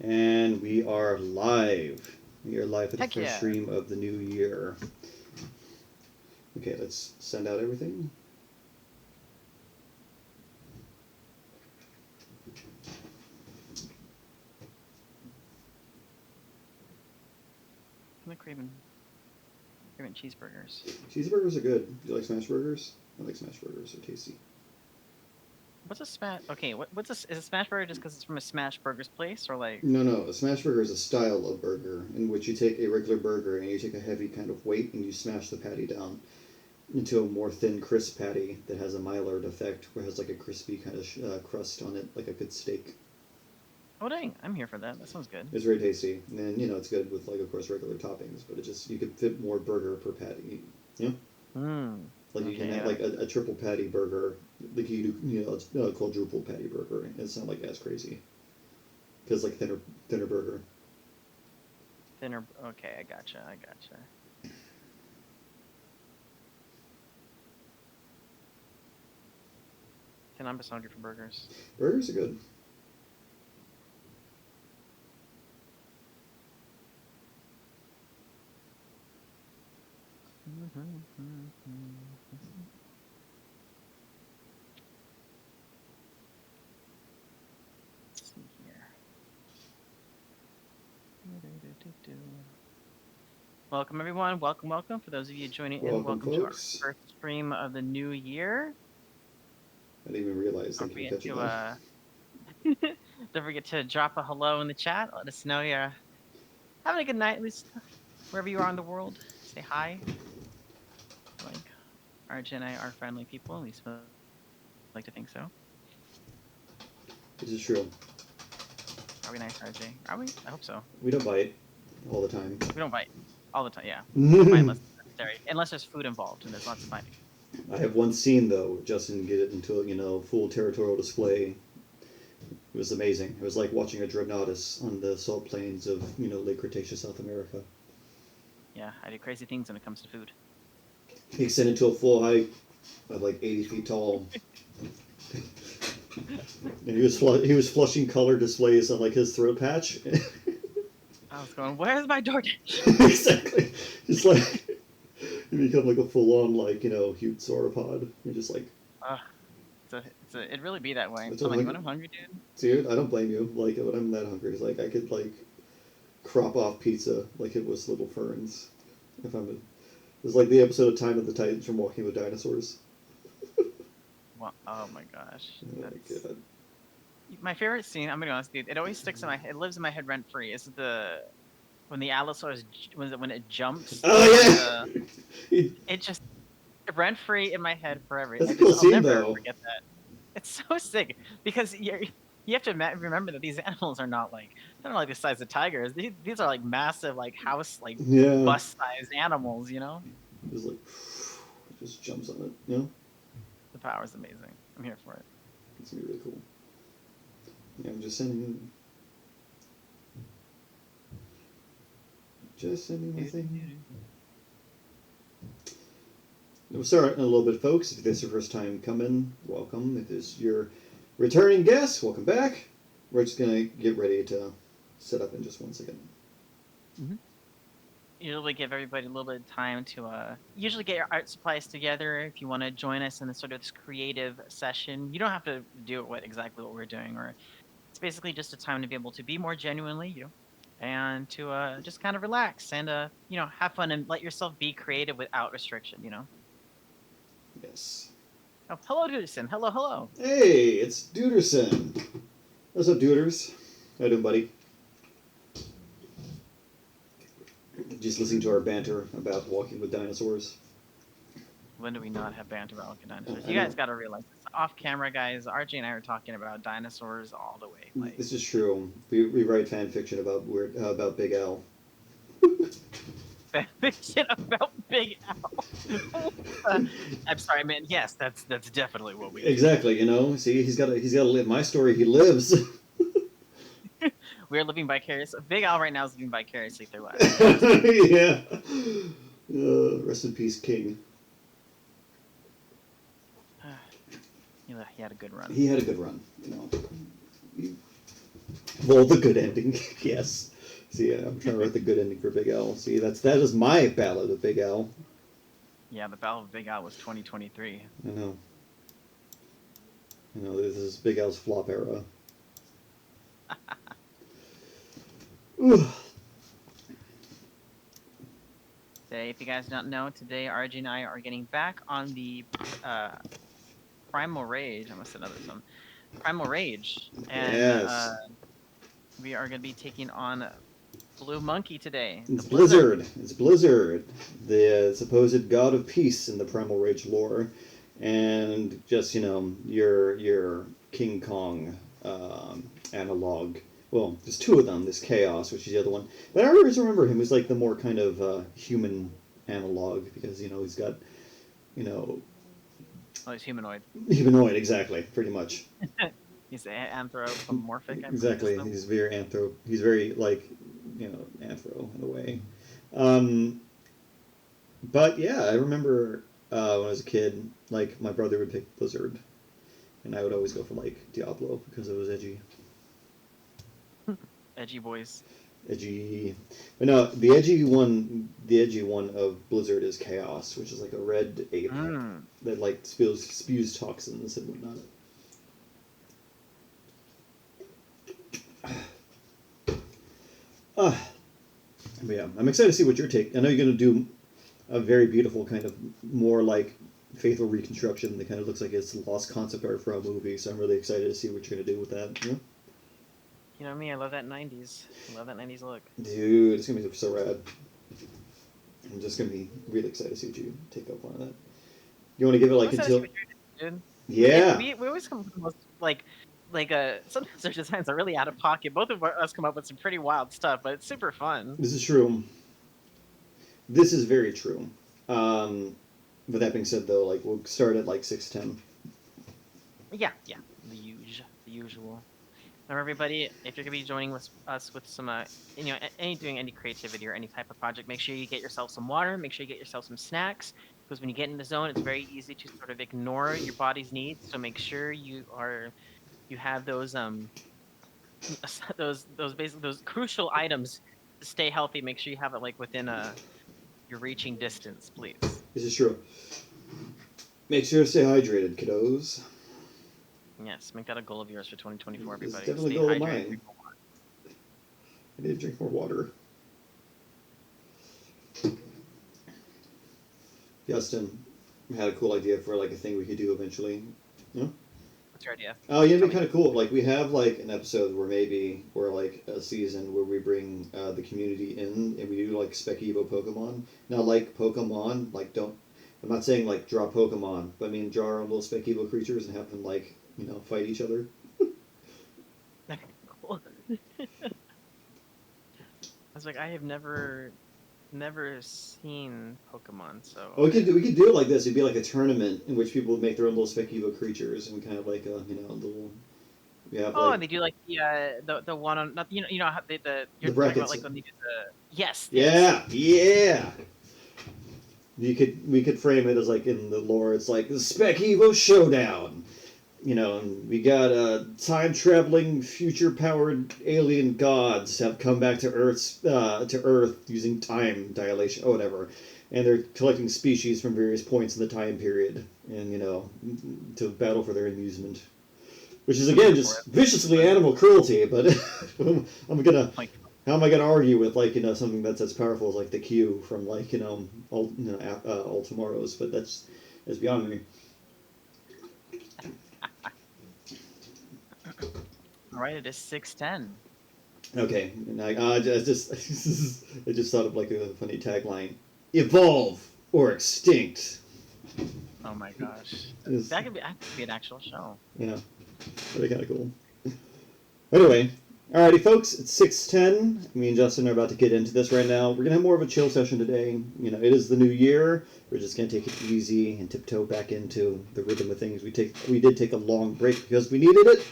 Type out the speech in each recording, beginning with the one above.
And we are live. We are live for the Heck first yeah. stream of the new year. Okay, let's send out everything. I'm craving cheeseburgers. Cheeseburgers are good. Do you like smash burgers? I like smash burgers. They're tasty. What's a smash? Okay, what's this? Is a smash burger just because it's from a smash burgers place, or like? No. A smash burger is a style of burger in which you take a regular burger and you take a heavy kind of weight and you smash the patty down into a more thin, crisp patty that has a Maillard effect, where it has like a crispy kind of crust on it, like a good steak. Oh dang, I'm here for that. That sounds good. It's very tasty, and it's good with like of course regular toppings, but it just you could fit more burger per patty. Yeah. Hmm. Like you can have like a triple patty burger, like you do, it's a quadruple patty burger. It's not like as crazy, because like thinner burger. Thinner. Okay, I gotcha. And I'm just hungry for burgers. Burgers are good. Let's see here. Welcome everyone. Welcome. For those of you joining in, welcome to our first stream of the new year. I didn't even realize. Thank you for catching that. Don't forget to drop a hello in the chat. Let us know you're having a good night, at least wherever you are in the world. Say hi. Like RJ and I are friendly people, at least we like to think so. This is true. Are we nice, RJ? Are we? I hope so. We don't bite all the time. We don't bite all the time, yeah. Bite unless necessary. Unless there's food involved and there's lots of biting. I have once seen though Justin get it into full territorial display. It was amazing. It was like watching a dreadnoughtus on the salt plains of late Cretaceous South America. Yeah, I do crazy things when it comes to food. He extended to a full height of like 80 feet tall. And he was flushing color displays on like his throat patch. I was going, where's my DoorDash? Exactly. It's like you become like a full on huge sauropod. You're just like. It'd really be that way. I'm like, when I'm hungry, dude. Dude, I don't blame you. Like when I'm that hungry, it's like I could like crop off pizza like it was little ferns. If I'm it's like the episode of Time of the Titans from Walking with Dinosaurs. Well, oh my gosh. Oh my god. My favorite scene, I'm gonna be honest, dude, it always sticks in my head. It lives in my head rent free. Is when the Allosaurus when it jumps. Oh yeah. It just rent free in my head forever. That's a cool scene, I'll never though. forget that. It's so sick because you have to remember that these animals are not like they're not like the size of tigers. These are like massive, like house, like bus sized animals. Just like just jumps on it. The power is amazing. I'm here for it. It's gonna be really cool. Yeah, I'm just sending my thing. We'll start in a little bit, folks. If this is your first time coming, welcome. If this is your returning guest, welcome back. We're just going to get ready to set up in just 1 second. Mm-hmm. Usually give everybody a little bit of time to usually get your art supplies together if you want to join us in this sort of this creative session. You don't have to do exactly what we're doing, or it's basically just a time to be able to be more genuinely you and to just kind of relax and have fun and let yourself be creative without restriction. Yes. Oh, hello, Duderson. Hello. Hey, it's Duderson. What's up, Duders? How you doing, buddy? Just listening to our banter about walking with dinosaurs. When do we not have banter about walking dinosaurs? You guys got to realize this. Off camera, guys, RJ and I are talking about dinosaurs all the way. Like, this is true. We write fan fiction about Big Al. Fan fiction about Big Al. I'm sorry, man. Yes, that's definitely what we do. Exactly. See, he's got to live my story. He lives. We're living vicariously. Big Al right now is living vicariously through us. Yeah. Rest in peace, King. He had a good run. He had a good run. Well, the good ending, yes. See, I'm trying to write the good ending for Big Al. See, that is my ballad of Big Al. Yeah, the Battle of Big Al was 2023. I know. This is Big Al's flop era. Ooh. Today, if you guys don't know, today RJ and I are getting back on the Primal Rage. I must have another some Primal Rage, and Yes. we are going to be taking on Blue Monkey today. It's The Blizzard. It's Blizzard, the supposed god of peace in the Primal Rage lore, and just your King Kong analog. Well, there's two of them. There's Chaos, which is the other one. But I always remember him as like the more kind of human analog because he's got you know Oh, he's humanoid. humanoid exactly, pretty much. He's anthropomorphic. Exactly. He's very He's very like anthro in a way. Um, but yeah, I remember when I was a kid, like my brother would pick Blizzard, and I would always go for like Diablo because it was edgy. Edgy boys. Edgy. But no, the edgy one of Blizzard is Chaos, which is like a red ape that like spews toxins and whatnot. But yeah, I'm excited to see what your take. I know you're gonna do a very beautiful kind of more like faithful reconstruction that kind of looks like it's lost concept art for a movie. So I'm really excited to see what you're gonna do with that. You know me, I love that 90s. I love that 90s look. Dude, it's gonna be so rad. I'm just gonna be really excited to see what you take up on that. You want to give it like until? Dude. Yeah. We always come up with the most sometimes our designs are really out of pocket. Both of us come up with some pretty wild stuff, but it's super fun. This is true. This is very true. With that being said, though, like we'll start at like 6:10. Yeah, the usual. Now, everybody, if you're gonna be joining us with some, doing any creativity or any type of project, make sure you get yourself some water. Make sure you get yourself some snacks, because when you get in the zone, it's very easy to sort of ignore your body's needs. So make sure you have those those crucial items to stay healthy. Make sure you have it like within your reaching distance, please. This is true. Make sure to stay hydrated, kiddos. Yes, make that a goal of yours for 2024, everybody. It's definitely a goal of mine. I need to drink more water. Justin had a cool idea for like a thing we could do eventually. What's your idea? Oh, it'd be kind of cool. Like we have like an episode or like a season where we bring the community in and we do like Spec Evo Pokemon. Now, like Pokemon, like I'm not saying like draw Pokemon, but I mean draw our own little Spec Evo creatures and have them like fight each other. Cool. I was like, I have never seen Pokemon, so. Oh, we could do it like this. It'd be like a tournament in which people would make their own little Spec Evo creatures, and we kind of like a little. We have and they do like the one on not how you're brackets. About, like when they do the yes. Yeah. We could frame it as like in the lore. It's like the Spec Evo Showdown. And we got time-traveling, future-powered alien gods have come back to Earth using time dilation, or whatever, and they're collecting species from various points in the time period, and to battle for their amusement, which is again just viciously animal cruelty. But how am I gonna argue with something that's as powerful as like the Q from all tomorrows? But that's beyond me. All right, it is 6:10. Okay, and I just thought of like a funny tagline: "Evolve or extinct." Oh my gosh, that could be an actual show. Yeah, really kind of cool. Anyway, alrighty, folks, it's 6:10. Me and Justin are about to get into this right now. We're gonna have more of a chill session today. It is the new year. We're just gonna take it easy and tiptoe back into the rhythm of things. We did take a long break because we needed it.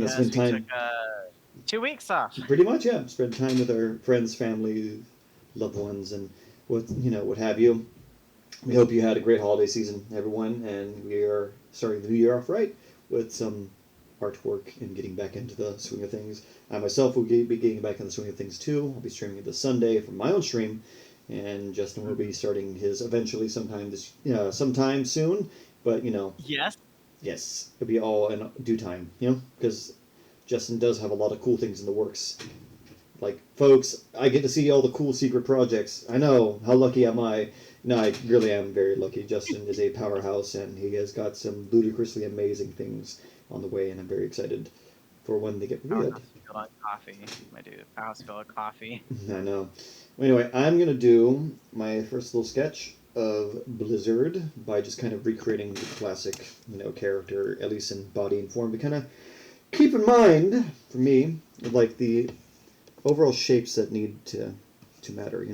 Spend time. We took 2 weeks off. Pretty much, yeah. Spend time with our friends, family, loved ones, and what have you. We hope you had a great holiday season, everyone, and we are starting the new year off right with some artwork and getting back into the swing of things. I myself will be getting back in the swing of things too. I'll be streaming this Sunday from my own stream, and Justin will be starting his eventually sometime soon. But Yes. yes, it'll be all in due time. Because Justin does have a lot of cool things in the works. Like, folks, I get to see all the cool secret projects. I know, how lucky am I? No, I really am very lucky. Justin is a powerhouse, and he has got some ludicrously amazing things on the way, and I'm very excited for when they get revealed. Powerhouse filled on coffee, my dude. Powerhouse filled with coffee. I know. Anyway, I'm going to do my first little sketch of Blizzard by just kind of recreating the classic, character, at least in body and form, but kind of keep in mind, for me, like the overall shapes that need to matter,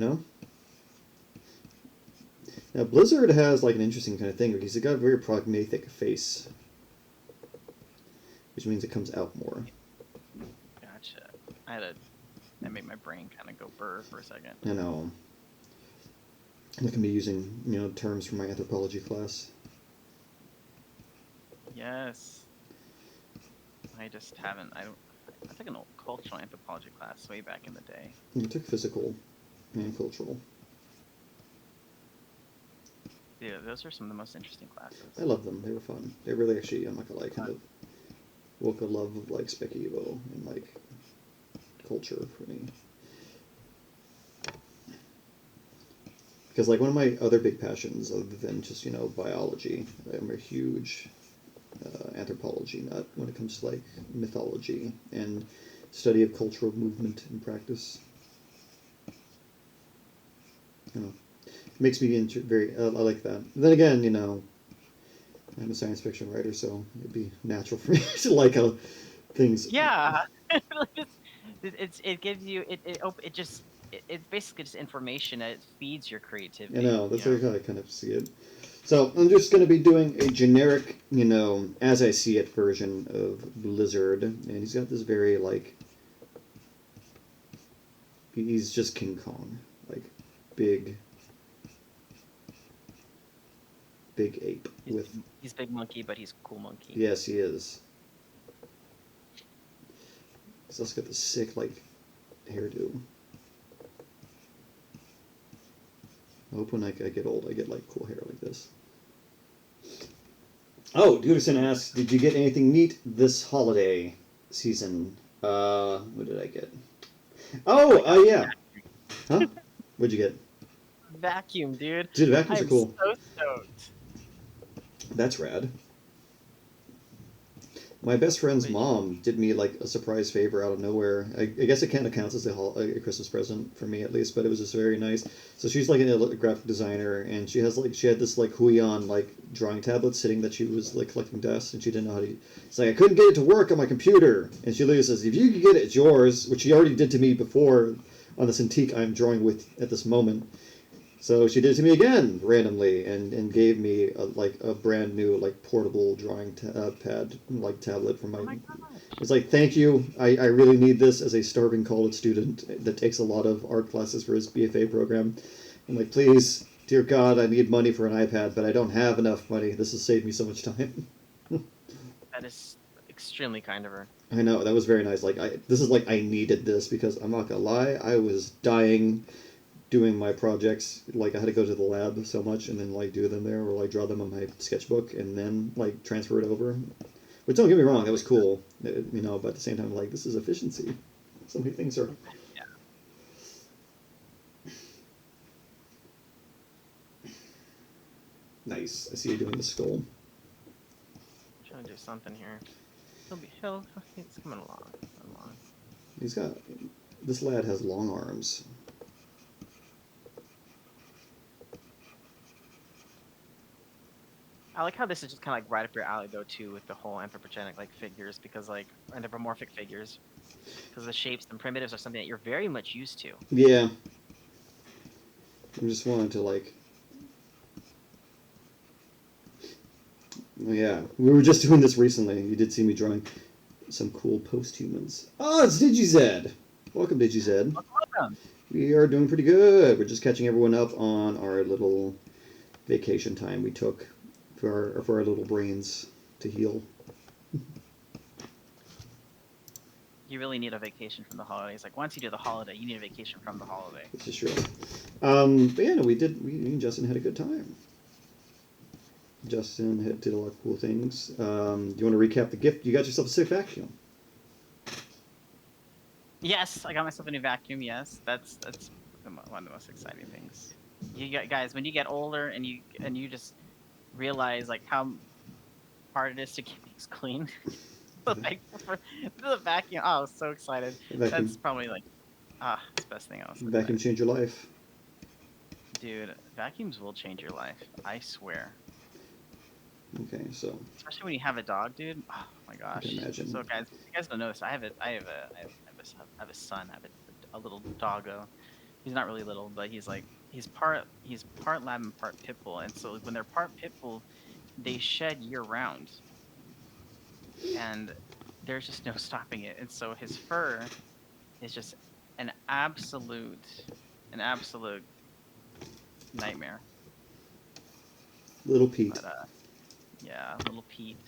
Now, Blizzard has like an interesting kind of thing because it's got a very pragmatic face, which means it comes out more. Gotcha. That made my brain kind of go burr for a second. I know. I'm going to be using, terms from my anthropology class. Yes. I just haven't. I took an old cultural anthropology class way back in the day. You took physical and cultural. Yeah, those are some of the most interesting classes. I love them. They were fun. They really actually, I'm not gonna lie, kind of woke a love of like Spec Evo and like culture for me. Because like one of my other big passions, other than just biology, I'm a huge anthropology nut when it comes to like mythology and study of cultural movement and practice. It makes me very. I like that. Then again, I'm a science fiction writer, so it'd be natural for me to like how things. Yeah. It gives you it's basically just information that feeds your creativity. I know, that's how I kind of see it. So I'm just going to be doing a generic, as I see it version of Blizzard, and he's got this very like. He's just King Kong, like big ape He's big monkey, but he's cool monkey. Yes, he is. He's also got this sick like hairdo. I hope when I get old, I get like cool hair like this. Oh, Duderson asks, did you get anything neat this holiday season? What did I get? Oh, yeah. Huh? What'd you get? Vacuum, dude. Dude, vacuums are cool. I'm so stoked. That's rad. My best friend's mom did me like a surprise favor out of nowhere. I guess it kind of counts as a Christmas present for me at least, but it was just very nice. So she's like a graphic designer, and she had this like Huion like drawing tablet sitting that she was like collecting dust, and she didn't know how to. It's like I couldn't get it to work on my computer, and she literally says, "If you could get it, it's yours," which she already did to me before on this antique I'm drawing with at this moment. So she did it to me again randomly and gave me a brand new like portable drawing pad like tablet from my. Oh my gosh. It's like, thank you. I really need this as a starving college student that takes a lot of art classes for his BFA program. I'm like, please, dear God, I need money for an iPad, but I don't have enough money. This has saved me so much time. That is extremely kind of her. I know, that was very nice. I needed this because I'm not gonna lie, I was dying doing my projects. Like, I had to go to the lab so much and then like do them there or like draw them on my sketchbook and then like transfer it over. But don't get me wrong, that was cool, but at the same time, like, this is efficiency. So many things are. Yeah. Nice. I see you doing the skull. I'm trying to do something here. He's coming along. This lad has long arms. I like how this is just kind of like right up your alley though too, with the whole anthropogenic like figures, because like anthropomorphic figures, because the shapes and primitives are something that you're very much used to. Yeah. I'm just wanting to like. Yeah, we were just doing this recently. You did see me drawing some cool post-humans. Oh, it's DigiZ! Welcome, DigiZ. Welcome. We are doing pretty good. We're just catching everyone up on our little vacation time we took for our little brains to heal. You really need a vacation from the holidays. Like once you do the holiday, you need a vacation from the holiday. This is true. But yeah, no, me and Justin had a good time. Justin did a lot of cool things. Do you want to recap the gift? You got yourself a sick vacuum. Yes, I got myself a new vacuum. Yes, that's one of the most exciting things. Guys, when you get older and you just realize like how hard it is to keep things clean. So thankful for the vacuum. Oh, I was so excited. Vacuum. That's probably like it's the best thing else. Vacuum changed your life. Dude, vacuums will change your life. I swear. Okay, so Especially when you have a dog, dude. Oh my gosh. I can imagine. So guys, if you guys don't know this, I have a son. I have a little doggo. He's not really little, but he's part lab and part pit bull. And so when they're part pit bull, they shed year round. And there's just no stopping it. And so his fur is just an absolute nightmare. Little Pete. But, yeah, little Pete.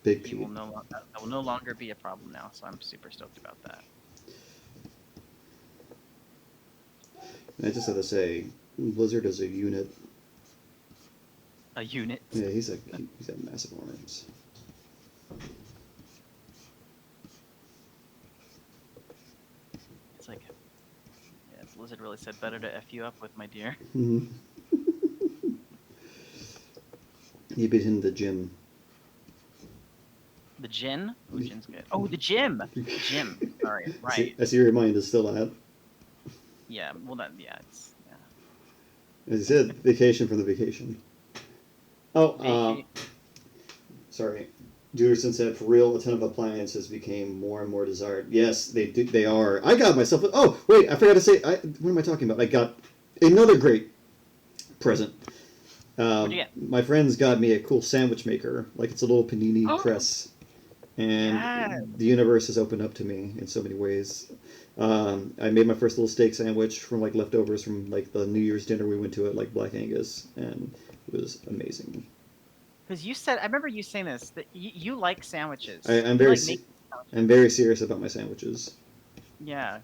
Big He Pete. that will no longer be a problem now, so I'm super stoked about that. And I just have to say, Blizzard is a unit. A unit? Yeah, he's got massive arms. It's like, yeah, Blizzard really said better to F you up with, my dear. Mm-hmm. You beat him in the gym. The gin? Oh, gin's good. Oh, the gym! The gym. Sorry, right. I see your mind is still at. Yeah, well, it's, yeah. As I said, vacation from the vacation. Oh, sorry. Juderson said, for real, a ton of appliances became more and more desired. Yes, they are. I got myself... Oh, wait, I forgot to say... what am I talking about? I got another great present. What'd you get? My friends got me a cool sandwich maker. Like, it's a little panini press. And yes. the universe has opened up to me in so many ways. I made my first little steak sandwich from, like, leftovers from, like, the New Year's dinner we went to at, like, Black Angus. And it was amazing. Because you said, I remember you saying this, that you like sandwiches. I'm very serious about my sandwiches. Yeah.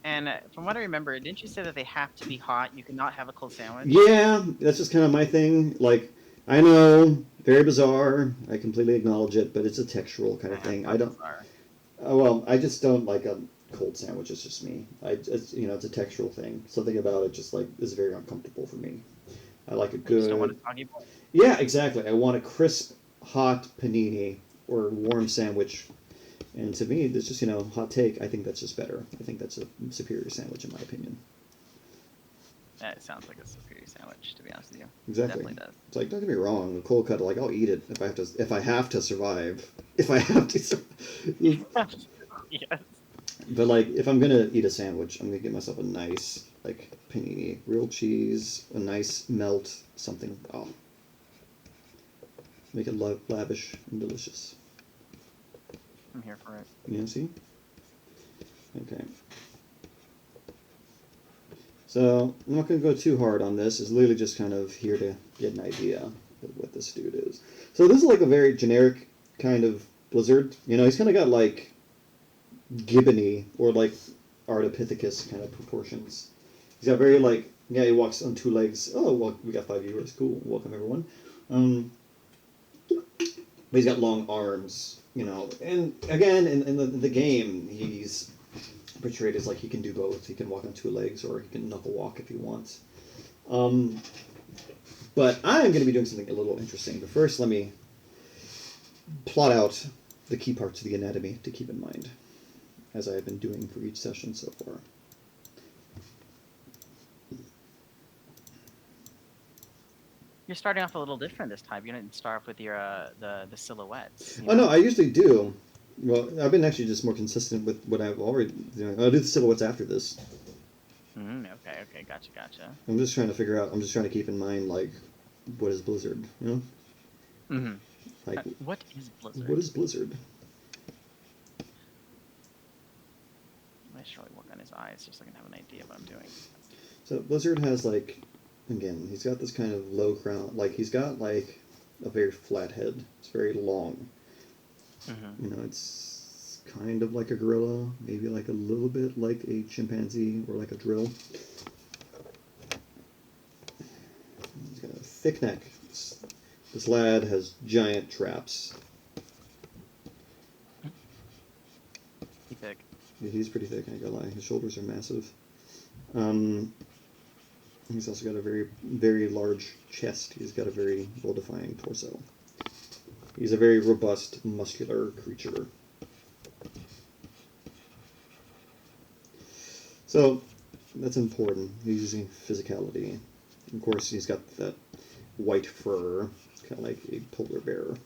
And from what I remember, didn't you say that they have to be hot? You cannot have a cold sandwich? Yeah, that's just kind of my thing. Like, I know, very bizarre. I completely acknowledge it, but it's a textural kind of thing. I don't... I just don't like a cold sandwich. It's just me. It's a textural thing. Something about it just, like, is very uncomfortable for me. I like a good... You just don't want a soggy bowl? Yeah, exactly. I want a crisp, hot panini or warm sandwich. And to me, it's just, hot take. I think that's just better. I think that's a superior sandwich, in my opinion. Yeah, it sounds like a superior sandwich, to be honest with you. Exactly. It definitely does. It's like, don't get me wrong, a cold cut, like, I'll eat it if I have to survive. If I have to survive. Yes. But, like, if I'm gonna eat a sandwich, I'm gonna get myself a nice, like, panini, real cheese, a nice melt, something. Oh. Make it lavish and delicious. I'm here for it. Yeah, see? Okay. So, I'm not going to go too hard on this. It's literally just kind of here to get an idea of what this dude is. So this is like a very generic kind of Blizzard. He's kind of got like gibbony or like Ardipithecus kind of proportions. He's got very like, yeah, he walks on two legs. Oh, well, we got 5 viewers. Cool. Welcome, everyone. But he's got long arms, And again, in the game, he's portrayed as like he can do both. He can walk on two legs, or he can knuckle walk if he wants. But I'm going to be doing something a little interesting. But first, let me plot out the key parts of the anatomy to keep in mind, as I have been doing for each session so far. You're starting off a little different this time. You didn't start off with your the silhouettes. Oh, no, I usually do. Well, I've been actually just more consistent with what I've already doing. I'll do the silhouettes after this. Okay, gotcha. I'm just trying to figure out, I'm just trying to keep in mind, like, what is Blizzard, Mm-hmm. Like, what is Blizzard? What is Blizzard? I should really work on his eyes just so I can have an idea of what I'm doing. So Blizzard has, like, again, he's got this kind of low crown, like, he's got, like, a very flat head. It's very long. Mm-hmm. It's kind of like a gorilla, maybe like a little bit like a chimpanzee or like a drill. He's got a thick neck. This lad has giant traps. He's thick. Yeah, he's pretty thick, I ain't gonna lie. His shoulders are massive. He's also got a very, very large chest. He's got a very well-defined torso. He's a very robust, muscular creature. So, that's important. He's using physicality. Of course, he's got that white fur, kind of like a polar bear.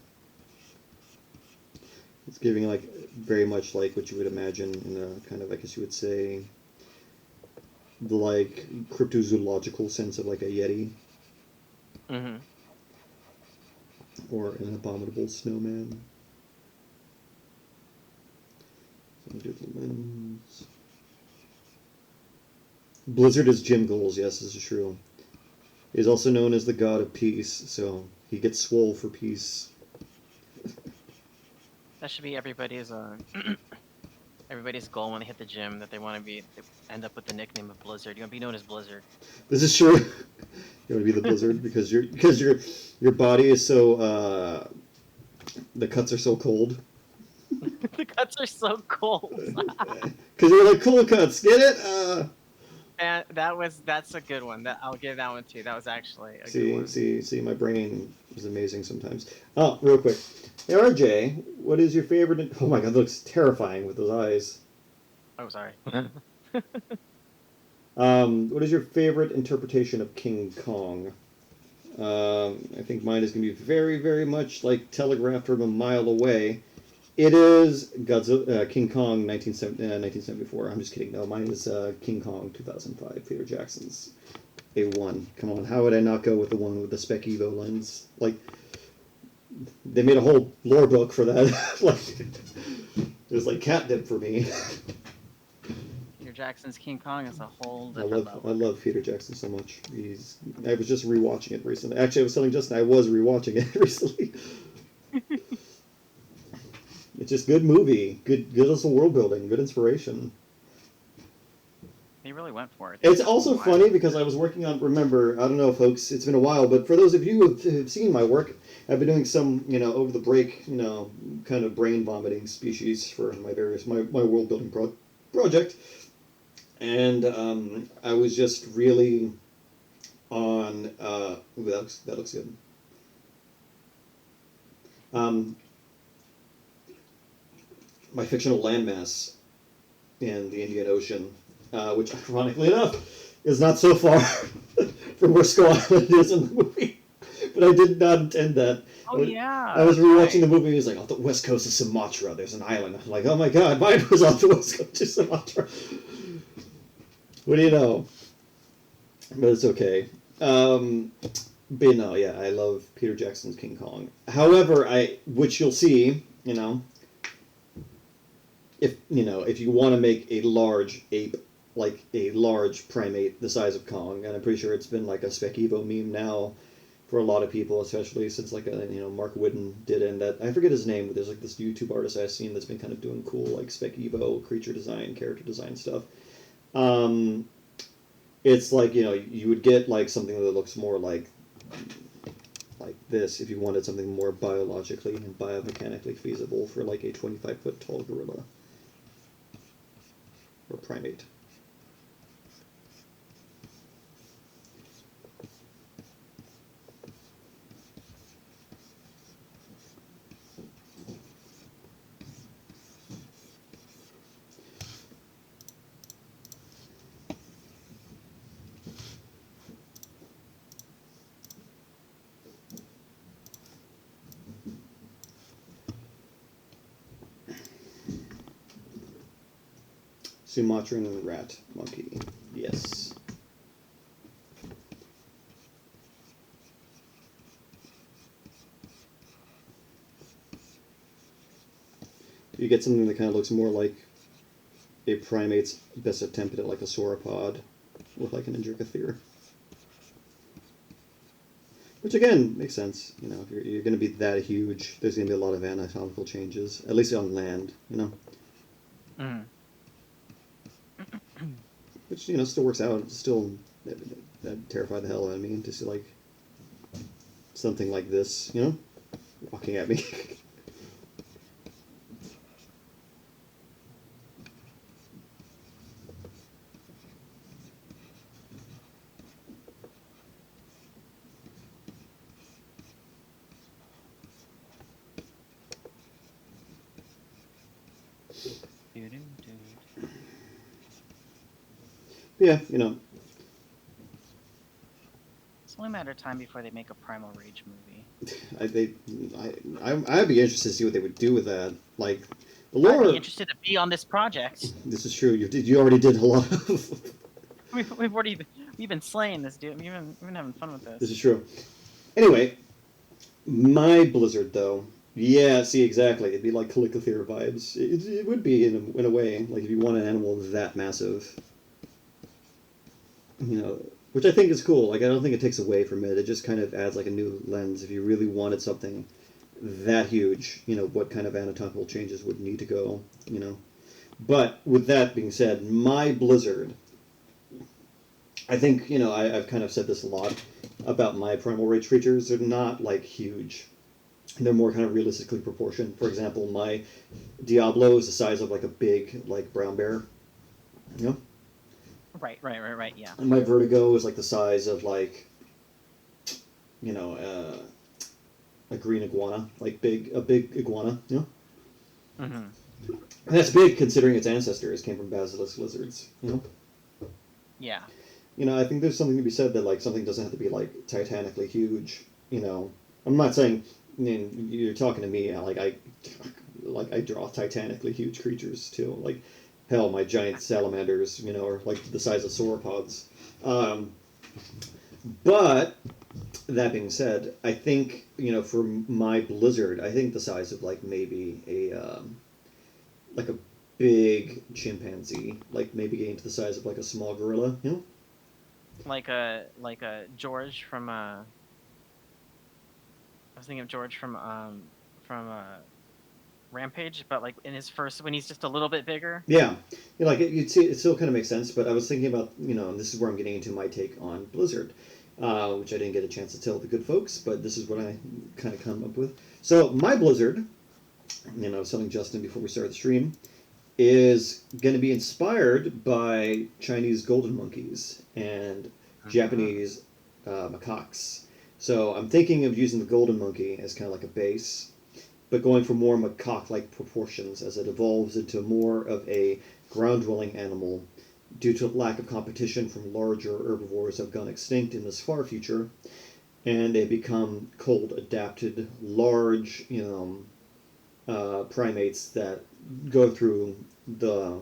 It's giving like very much like what you would imagine in a kind of, I guess you would say, the like cryptozoological sense of like a yeti. Mm-hmm. Or an abominable snowman. So do the limbs. Blizzard is Jim Goals, yes, this is true. He's also known as the god of peace, so he gets swole for peace. That should be everybody's everybody's goal when they hit the gym, that they end up with the nickname of Blizzard. You want to be known as Blizzard. This is true. You want to be the Blizzard because your body is so the cuts are so cold. The cuts are so cold. Because you're like cool cuts, get it? And that's a good one. I'll give that one too. That was actually a good one. See, my brain is amazing sometimes. Oh, real quick. Hey, RJ, what is your favorite... Oh my god, that looks terrifying with those eyes. Oh, sorry. What is your favorite interpretation of King Kong? I think mine is going to be very, very much like telegraphed from a mile away. It is King Kong 1974. I'm just kidding. No, mine is King Kong 2005, Peter Jackson's A1. Come on, how would I not go with the one with the Spec Evo lens? Like, they made a whole lore book for that. Like, it was like catnip for me. Peter Jackson's King Kong is a whole different level. I love Peter Jackson so much. I was just rewatching it recently. Actually, I was telling Justin I was rewatching it recently. It's just good movie, good as a world building, good inspiration. He really went for it. It's also funny because I was working on. Remember, I don't know, folks. It's been a while, but for those of you who have seen my work, I've been doing some, over the break, kind of brain vomiting species for my world building project, and I was just really on. Ooh, that looks good. My fictional landmass in the Indian Ocean, which ironically enough is not so far from where Skull Island is in the movie. But I did not intend that. Oh, yeah. I was rewatching the movie, and he was like, off the west coast of Sumatra, there's an island. I'm like, oh my god, mine was off the west coast of Sumatra. What do you know? But it's okay. But no, yeah, I love Peter Jackson's King Kong. However, which you'll see, if you want to make a large ape, like a large primate the size of Kong, and I'm pretty sure it's been like a Spec Evo meme now for a lot of people, especially since like Mark Whitten did it, and that I forget his name, but there's like this YouTube artist I've seen that's been kind of doing cool like Spec Evo creature design, character design stuff. It's like you would get like something that looks more like this if you wanted something more biologically and biomechanically feasible for like a 25-foot tall gorilla. Or primate. Sumatran rat monkey. Yes. You get something that kind of looks more like a primate's best attempt at like a sauropod with like an Indragathir. Which again makes sense. If you're going to be that huge, there's going to be a lot of anatomical changes, at least on land. which still works out. It's still that terrified the hell out of me to see like something like this, walking at me. Yeah, It's only a matter of time before they make a Primal Rage movie. I'd be interested to see what they would do with that. Like, the I'd lore. be interested to be on this project. This is true. You already did a lot of. We've been slaying this dude. We've been having fun with this. This is true. Anyway, my Blizzard though. Yeah, see exactly. It'd be like Calicothere vibes. It would be in a way, like if you want an animal that massive. Which I think is cool. Like I don't think it takes away from it. It just kind of adds like a new lens. If you really wanted something that huge, what kind of anatomical changes would need to go, But with that being said, my Blizzard, I think, I've kind of said this a lot about my Primal Rage creatures. They're not like huge. They're more kind of realistically proportioned. For example, my Diablo is the size of like a big like brown bear. Right, yeah. And my Vertigo is like the size of like, a green iguana, like a big iguana, Mm-hmm. And that's big considering its ancestors came from basilisk lizards, Yeah. I think there's something to be said that like something doesn't have to be like titanically huge. I'm not saying you're talking to me like I draw titanically huge creatures too. Like hell, my giant salamanders, are like the size of sauropods. But that being said, I think for my Blizzard, I think the size of like maybe like a big chimpanzee, like maybe getting to the size of like a small gorilla, Like a George from I was thinking of George from Rampage, but like in his first when he's just a little bit bigger. Yeah, like you'd see it still kind of makes sense. But I was thinking about and this is where I'm getting into my take on Blizzard, which I didn't get a chance to tell the good folks, but this is what I kind of come up with. So my Blizzard, I was telling Justin before we started the stream, is going to be inspired by Chinese golden monkeys and Japanese macaques. So I'm thinking of using the golden monkey as kind of like a base, but going for more macaque-like proportions as it evolves into more of a ground-dwelling animal due to lack of competition from larger herbivores that have gone extinct in this far future, and they become cold-adapted, large, primates that go through the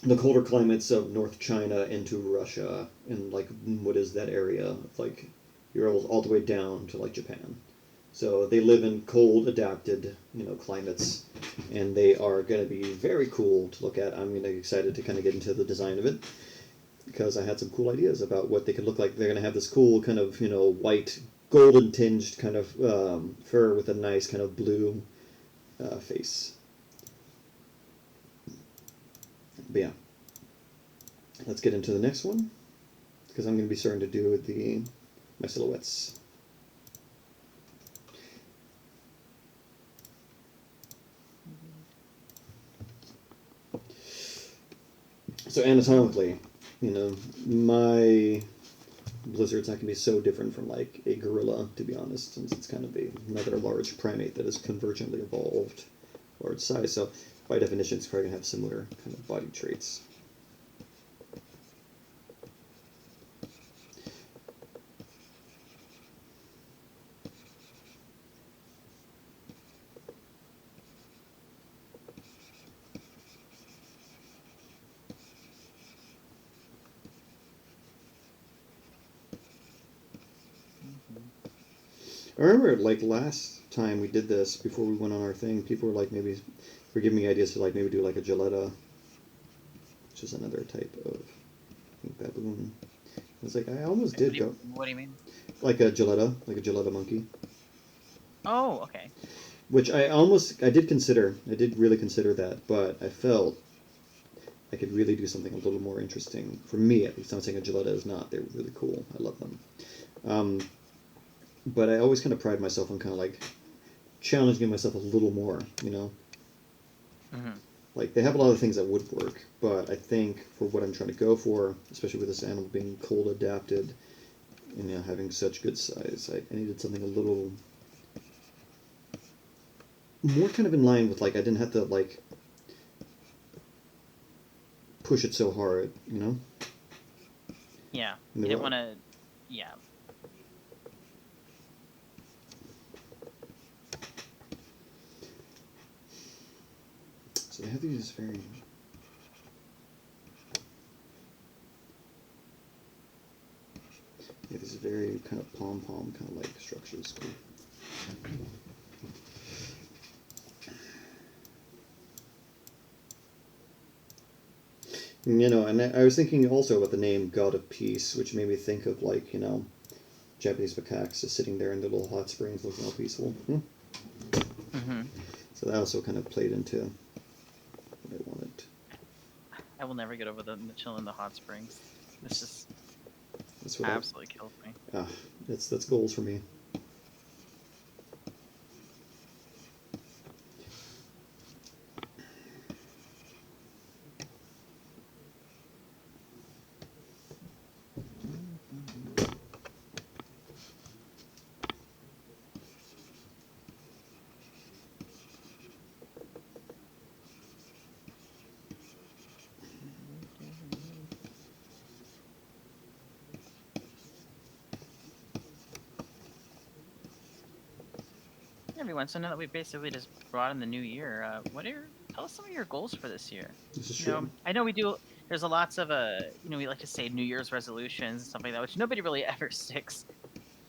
the colder climates of North China into Russia and like what is that area, like Urals all the way down to like Japan. So they live in cold adapted, climates, and they are going to be very cool to look at. I'm going to be excited to kind of get into the design of it because I had some cool ideas about what they could look like. They're going to have this cool kind of, white, golden tinged kind of fur with a nice kind of blue face. But yeah, let's get into the next one because I'm going to be starting to do my silhouettes. So anatomically, my Blizzard's not going to be so different from like a gorilla, to be honest, since it's kind of another large primate that is convergently evolved, large size. So by definition, it's probably going to have similar kind of body traits. I remember, like, last time we did this, before we went on our thing, people were, like, maybe were giving me ideas to, like, maybe do, like, a Gilletta, which is another type of, I think, baboon. I was like, I almost did go... What do you mean? Like a Gilletta monkey. Oh, okay. Which I did really consider that, but I felt I could really do something a little more interesting for me at least. I'm not saying a Gilletta is not. They're really cool. I love them. But I always kind of pride myself on kind of like challenging myself a little more, you know? Mm-hmm. Like, they have a lot of things that would work, but I think for what I'm trying to go for, especially with this animal being cold adapted and, you know, having such good size, I needed something a little more kind of in line with, like, I didn't have to, like, push it so hard, you know? Yeah. You didn't want to... Yeah. So they have these very... Yeah, these very kind of pom-pom kind of like structures. Cool. You know, and I was thinking also about the name God of Peace, which made me think of, like, you know, Japanese macaques just sitting there in their little hot springs looking all peaceful. Mm-hmm. So that also kind of played into what I wanted. I will never get over the chill in the hot springs. This just That's what absolutely kills me. That's goals for me. Everyone, so now that we basically just brought in the new year, tell us some of your goals for this year? This is You true. know, I know we do. There's a lots of we like to say New Year's resolutions and stuff like that, which nobody really ever sticks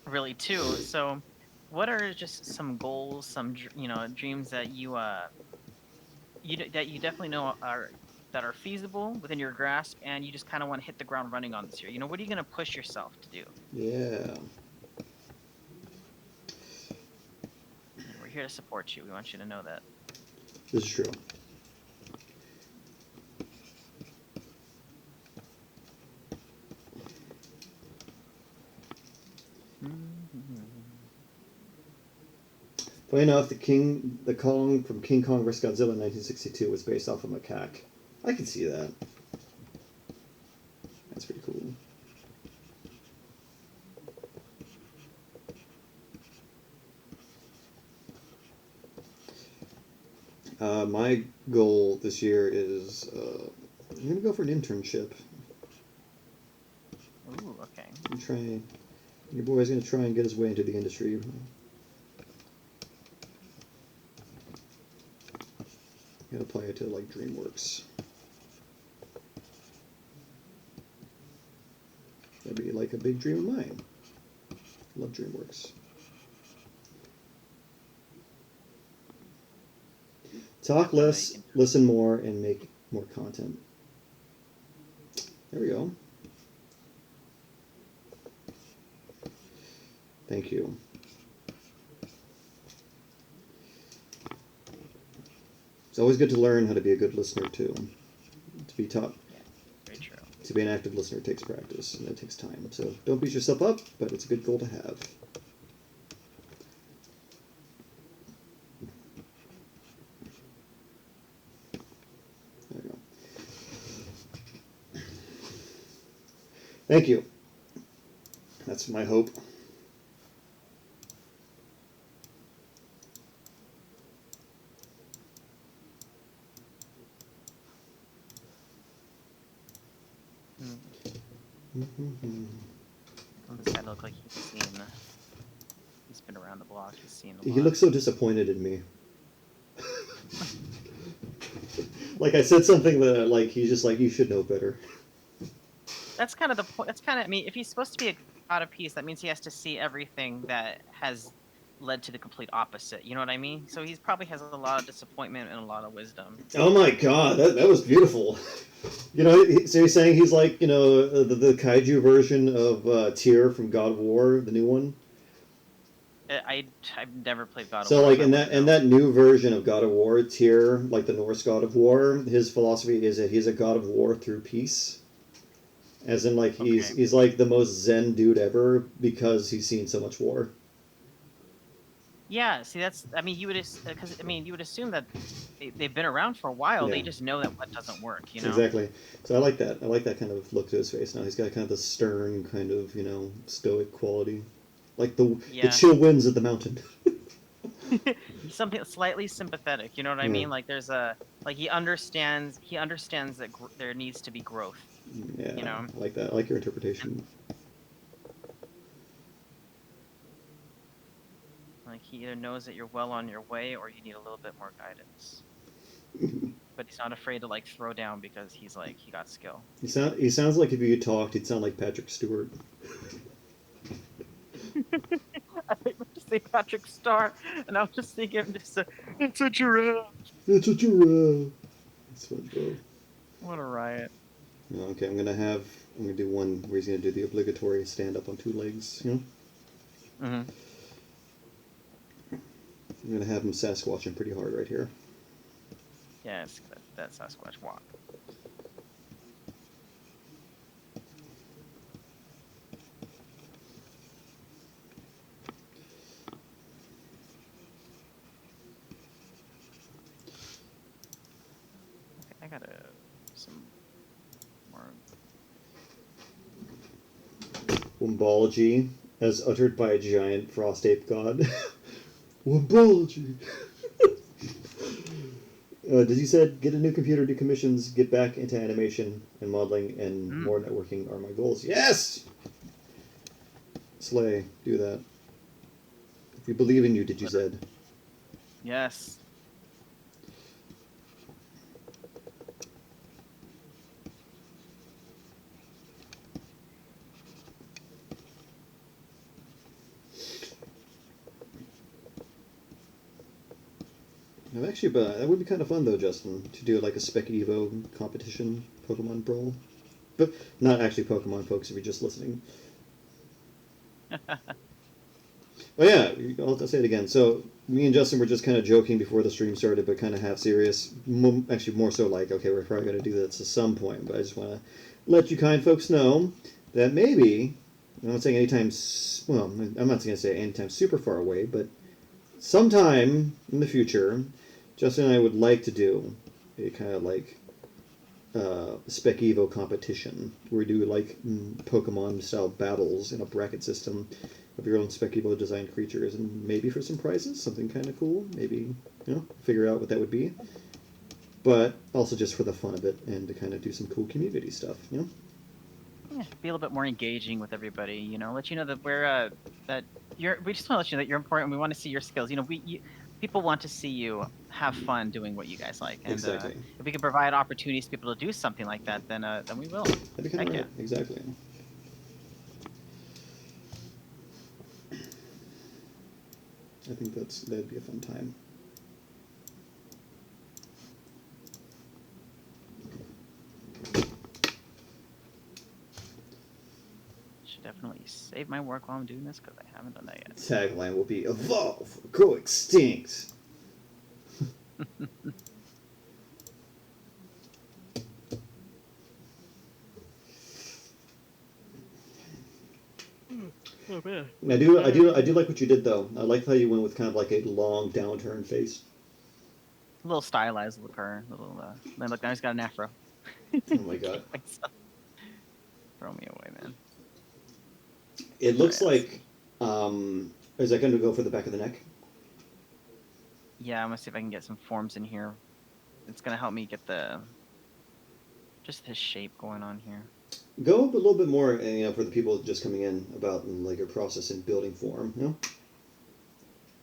really to. So, what are just some goals, some dreams that that you definitely know are feasible within your grasp, and you just kind of want to hit the ground running on this year? You know, what are you going to push yourself to do? Yeah. And we're here to support you. We want you to know that. This is true. Funny enough, the Kong from King Kong vs. Godzilla in 1962 was based off a macaque. I can see that. That's pretty cool. My goal this year is I'm gonna go for an internship. Ooh, okay. Your boy's gonna try and get his way into the industry. Gotta apply it to like DreamWorks. That'd be like a big dream of mine. Love DreamWorks. Talk less, listen more, and make more content. There we go. Thank you. It's always good to learn how to be a good listener, too. To be taught. Yeah, very true. To be an active listener takes practice, and it takes time. So don't beat yourself up, but it's a good goal to have. There we go. Thank you. That's my hope. This guy look like he's been around the block. He's seen a lot. He looks so disappointed in me. Like I said something that like he's just like, you should know better. That's kind of the point. That's kind of, I mean, if he's supposed to be a god of peace, that means he has to see everything that has led to the complete opposite. You know what I mean? So he probably has a lot of disappointment and a lot of wisdom. Oh my god, that was beautiful. You know, so he's saying he's like, you know, the kaiju version of Tyr from God of War, the new one? I've never played God of So War, like so I wouldn't in know. that new version of God of War, Tyr, like the Norse God of War, his philosophy is that he's a God of War through peace. As in, like Okay. he's like the most zen dude ever because he's seen so much war. Yeah, see, that's, I mean, because, I mean, you would assume that they've been around for a while. Yeah, They just know that what doesn't work, you know? exactly. So I like that. I like that kind of look to his face. Now he's got kind of the stern, kind of stoic quality, like the Yeah. chill winds of the mountain. Something slightly sympathetic, you know what I Yeah, mean? Like he understands that there needs to be growth, you yeah, know? I like that. I like your interpretation. Like he either knows that you're well on your way or you need a little bit more guidance. But he's not afraid to like throw down because he's like he got skill. He sounds like if you talked, he'd sound like Patrick Stewart. I think we just say Patrick Star, and I was just thinking, it's a giraffe. It's a giraffe. SpongeBob. What a riot. Okay, I'm gonna do one where he's gonna do the obligatory stand up on two legs. Hmm. I'm gonna have him Sasquatching pretty hard right here. Yes, that Sasquatch walk. Okay, I gotta some more. Wombology, as uttered by a giant frost ape god. Wombology. Does he said, get a new computer, do commissions, get back into animation and modeling, and Mm, more networking are my goals. Yes! Slay, do that. If we believe in you, did you said. yes. I've actually, but that would be kind of fun though, Justin, to do like a Spec Evo competition, Pokemon Brawl. But not actually Pokemon, folks, if you're just listening. Oh yeah, I'll say it again. So me and Justin were just kind of joking before the stream started, but kind of half serious. Actually, more so like, okay, we're probably going to do this at some point. But I just want to let you kind folks know that maybe I'm not saying anytime. Well, I'm not going to say anytime super far away, but sometime in the future, Justin and I would like to do a kind of like Spec Evo competition where we do like Pokemon style battles in a bracket system of your own Spec Evo designed creatures, and maybe for some prizes, something kind of cool. Maybe figure out what that would be, but also just for the fun of it and to kind of do some cool community stuff. Yeah, be a little bit more engaging with everybody, you know, let you know that that we just want to let you know that you're important. We want to see your skills. You know, people want to see you have fun doing what you guys like, and Exactly. if we can provide opportunities for people to do something like that, then we will. That'd be kind Heck of yeah. right. Exactly. I think that'd be a fun time. Should definitely save my work while I'm doing this because I haven't done that yet. Tagline will be "Evolve, go extinct." Oh man. And I do like what you did though. I like how you went with kind of like a long downturn face. A little stylized look, her little. Then look, now he's got an afro. Oh my god! Myself. Throw me away, man. It Oh, looks yes. like. Is that going to go for the back of the neck? Yeah, I'm gonna see if I can get some forms in here. It's gonna help me get just his shape going on here. Go up a little bit more, for the people just coming in about like your process in building form.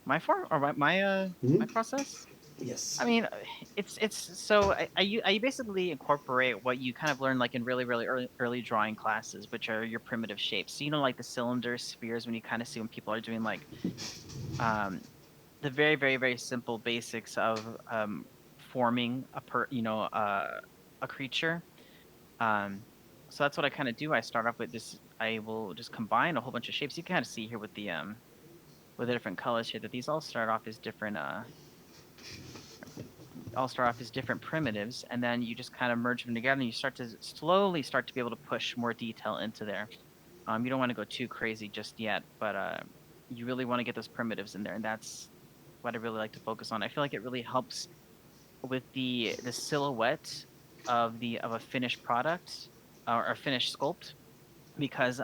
My form or my Mm-hmm. process? I Yes. mean, it's so I basically incorporate what you kind of learn like in really early drawing classes, which are your primitive shapes. So you know, like the cylinders, spheres, when you kind of see when people are doing like um the very simple basics of forming a creature. Um, so that's what I kind of do. I start off with this. I will just combine a whole bunch of shapes. You can kind of see here with the with the different colors here that these all start off as different primitives, and then you just kind of merge them together, and you start to slowly start to be able to push more detail into there. You don't want to go too crazy just yet, but you really want to get those primitives in there, and that's what I really like to focus on. I feel like it really helps with the silhouette of a finished product or finished sculpt, because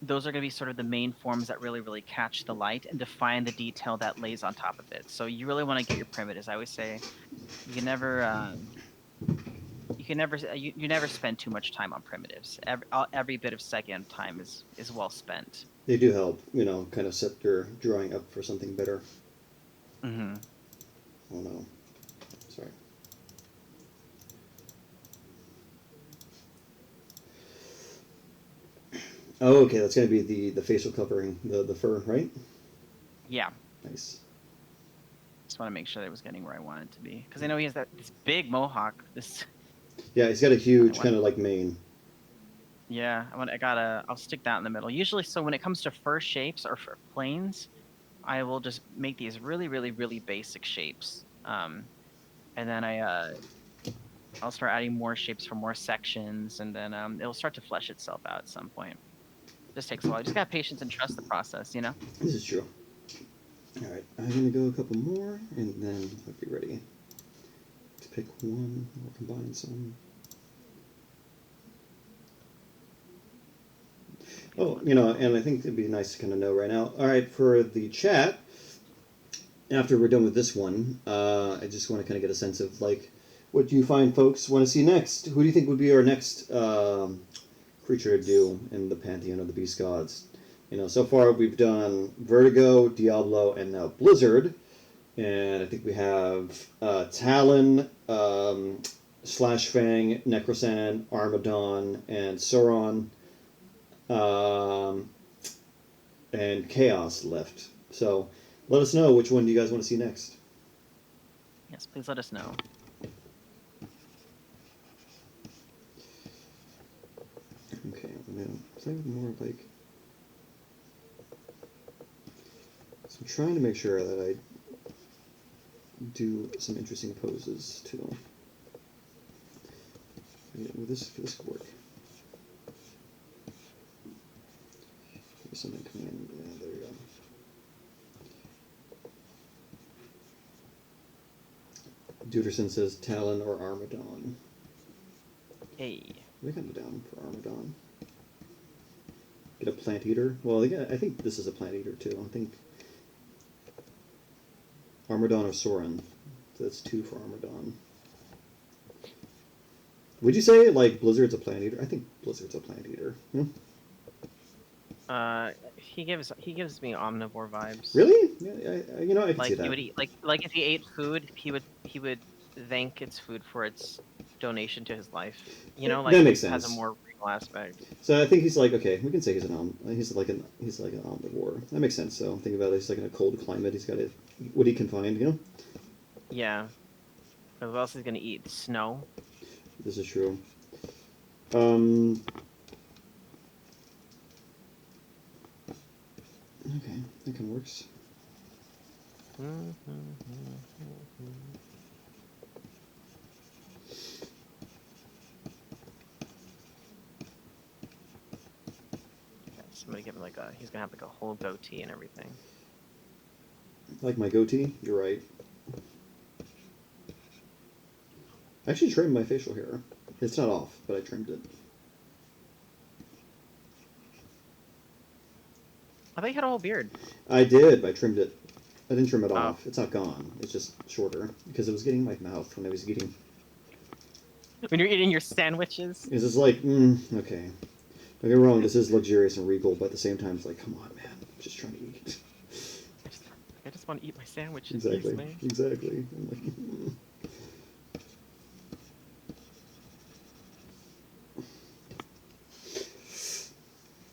those are going to be sort of the main forms that really catch the light and define the detail that lays on top of it. So you really want to get your primitives. I always say you can never you never spend too much time on primitives. Every bit of second time is well spent. They do help, kind of set your drawing up for something better. Mm-hmm. Oh no, sorry. Oh, okay, that's going to be the facial covering, the fur, right? Yeah. Nice. Just want to make sure that it was getting where I want it to be, because I know he has this big mohawk. Yeah, he's got a huge kind of like mane. Yeah, I'll stick that in the middle. Usually, so when it comes to fur shapes or for planes, I will just make these really basic shapes. And then I'll start adding more shapes for more sections, and then it'll start to flesh itself out at some point. Just takes a while. You just got patience and trust the process, This is true. All right, I'm gonna go a couple more, and then I'll be ready to pick one or combine some. Oh, and I think it'd be nice to kind of know right now. All right, for the chat, after we're done with this one, I just want to kind of get a sense of like, what do you find folks want to see next? Who do you think would be our next creature to do in the pantheon of the beast gods? So far we've done Vertigo, Diablo, and now Blizzard, and I think we have Talon, Slash Fang, Necrosan, Armadon, and Sauron. And Chaos left. So let us know which one do you guys want to see next. Yes, please let us know. Okay, I'm going to play with more like... So I'm trying to make sure that I do some interesting poses too. Yeah, will this work? Something coming in. Yeah, there we go. Duderson says Talon or Armadon. Hey. We got down for Armadon. Get a plant eater. Well, I think this is a plant eater too. I think Armadon or Sauron. So that's 2 for Armadon. Would you say like Blizzard's a plant eater? I think Blizzard's a plant eater. He gives me omnivore vibes. Really? Yeah, I can see that. He would eat like if he ate food, he would thank its food for its donation to his life. That makes sense. Has a more real aspect. So I think he's like, okay, we can say he's like an omnivore. That makes sense. So think about it. He's like in a cold climate. He's got to eat what he can find. Yeah. What else is he gonna eat? Snow. This is true. Okay, that kind of works. Somebody give him he's gonna have like a whole goatee and everything. Like my goatee? You're right. I actually trimmed my facial hair. It's not off, but I trimmed it. I thought you had a whole beard. I did, but I trimmed it. I didn't trim it off. It's not gone. It's just shorter because it was getting in my mouth when I was eating. When you're eating your sandwiches. It's just like, okay. Don't get me wrong, this is luxurious and regal, but at the same time, it's like, come on, man. I'm just trying to eat. I just want to eat my sandwiches. Exactly. Please, Exactly. I'm like,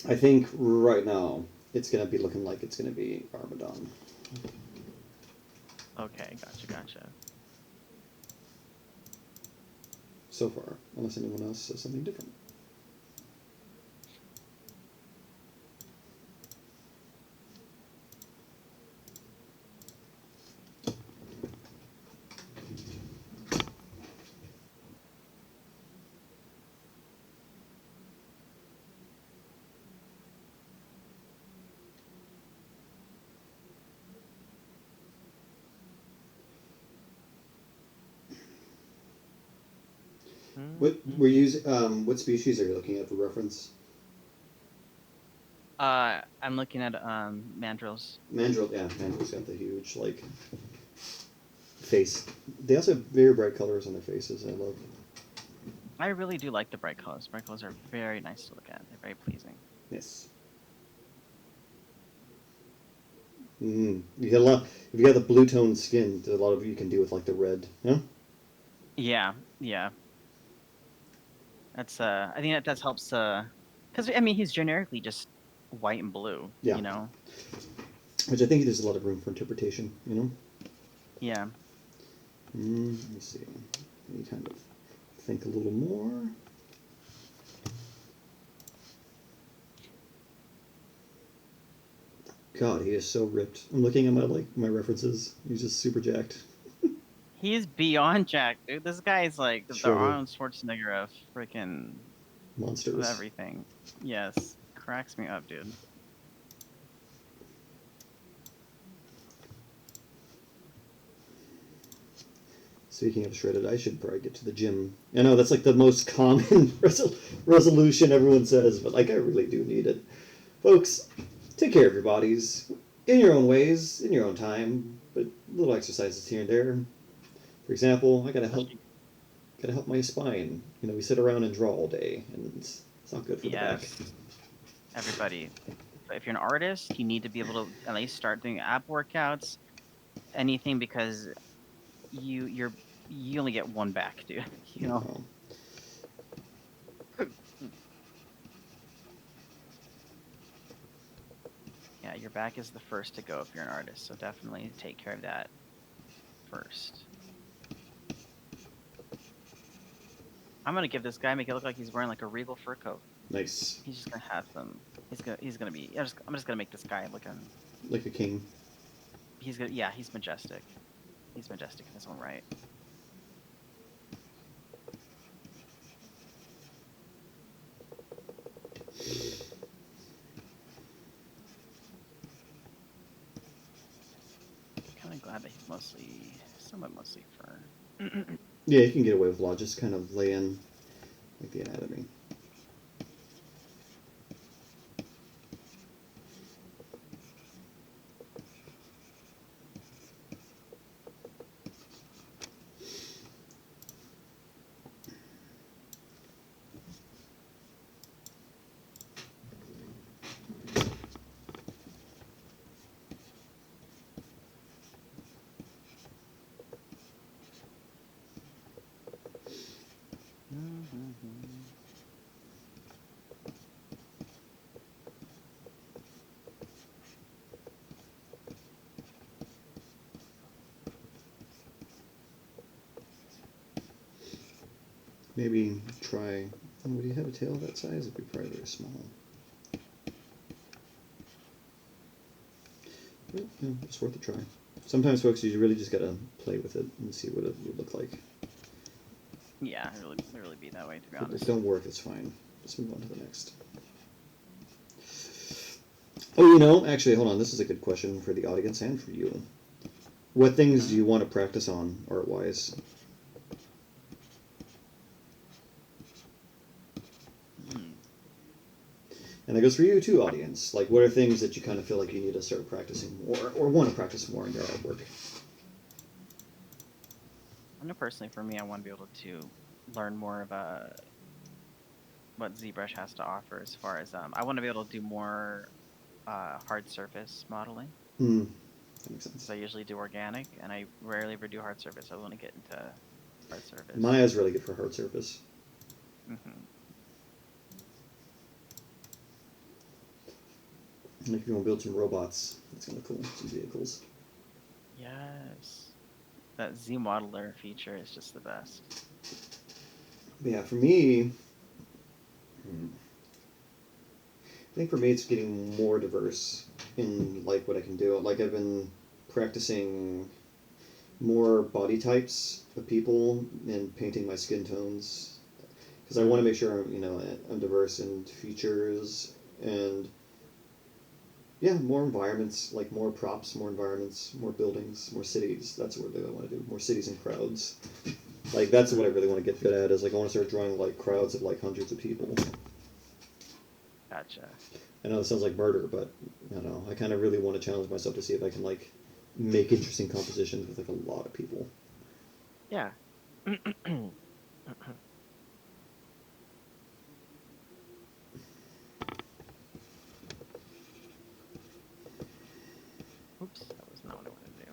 I think right now it's going to be looking like it's going to be Armadon. Okay, gotcha. So far, unless anyone else says something different. What Mhm. were you? What species are you looking at for reference? I'm looking at mandrills. Mandrill. Yeah, mandrill's got the huge like face. They also have very bright colors on their faces. I love. I really do like the bright colors. Bright colors are very nice to look at. They're very pleasing. Yes. You get a lot. If you got the blue toned skin, there's a lot of you can do with like the red. Yeah. Yeah, yeah. That's I think that helps because I mean he's generically just white and blue, Yeah. you know. Which I think there's a lot of room for interpretation. You know. Yeah. Let me see. Let me kind of think a little more. God, he is so ripped. I'm looking at my references. He's just super jacked. He's beyond Jack, dude. This guy is like the Sure, Arnold Schwarzenegger of freaking of monsters. everything. Yes, cracks me up, dude. Speaking of shredded, I should probably get to the gym. I know that's like the most common resolution everyone says, but like I really do need it. Folks, take care of your bodies in your own ways, in your own time, but little exercises here and there. For example, I Especially, gotta help my spine. You know, we sit around and draw all day, and it's not good for the back. yes, everybody. If you're an artist, you need to be able to at least start doing ab workouts, anything because you only get one back, dude. You know. No. Yeah, your back is the first to go if you're an artist, so definitely take care of that first. I'm gonna give this guy make it look like he's wearing like a regal fur coat. Nice, He's just gonna have some. He's gonna be. I'm just gonna make this guy looking. like a king. He's gonna. Yeah, he's majestic. He's majestic in his own right. Kind of glad that he's somewhat mostly fur. Yeah, you can get away with a lot. Just kind of lay in like the anatomy. Maybe try. Would you have a tail that size? It'd be probably very small. But, yeah, it's worth a try. Sometimes, folks, you really just gotta play with it and see what it would look like. Yeah, it really be that way to be If it honest. don't work, it's fine. Let's move on to the next. Oh, you know, actually, hold on. This is a good question for the audience and for you. What things do Hmm? you want to practice on art-wise? Hmm. And that goes for you too, audience. Like, what are things that you kind of feel like you need to start practicing more, or want to practice more in your artwork? I know personally for me, I want to be able to learn more of what ZBrush has to offer as far as I want to be able to do more hard surface modeling Hmm, that makes because sense. I usually do organic and I rarely ever do hard surface. I want to get into hard surface. Maya's really good for hard surface. Hmm. And if you want to build some robots, that's kind of cool. Some vehicles. Yes, that Z modeler feature is just the best. But yeah, for me, I think for me it's getting more diverse in like what I can do. Like I've been practicing more body types of people and painting my skin tones because I want to Mm. make sure I'm diverse in features and yeah, more environments, like more props, more environments, more buildings, more cities. That's what I want to do. More cities and crowds. Like that's what I really want to get good at. Is like I want to start drawing like crowds of like hundreds of people. Gotcha. I know it sounds like murder, but I don't know. I kind of really want to challenge myself to see if I can like make interesting compositions with like a lot of people. Yeah. Oops, that was not what I wanted to do.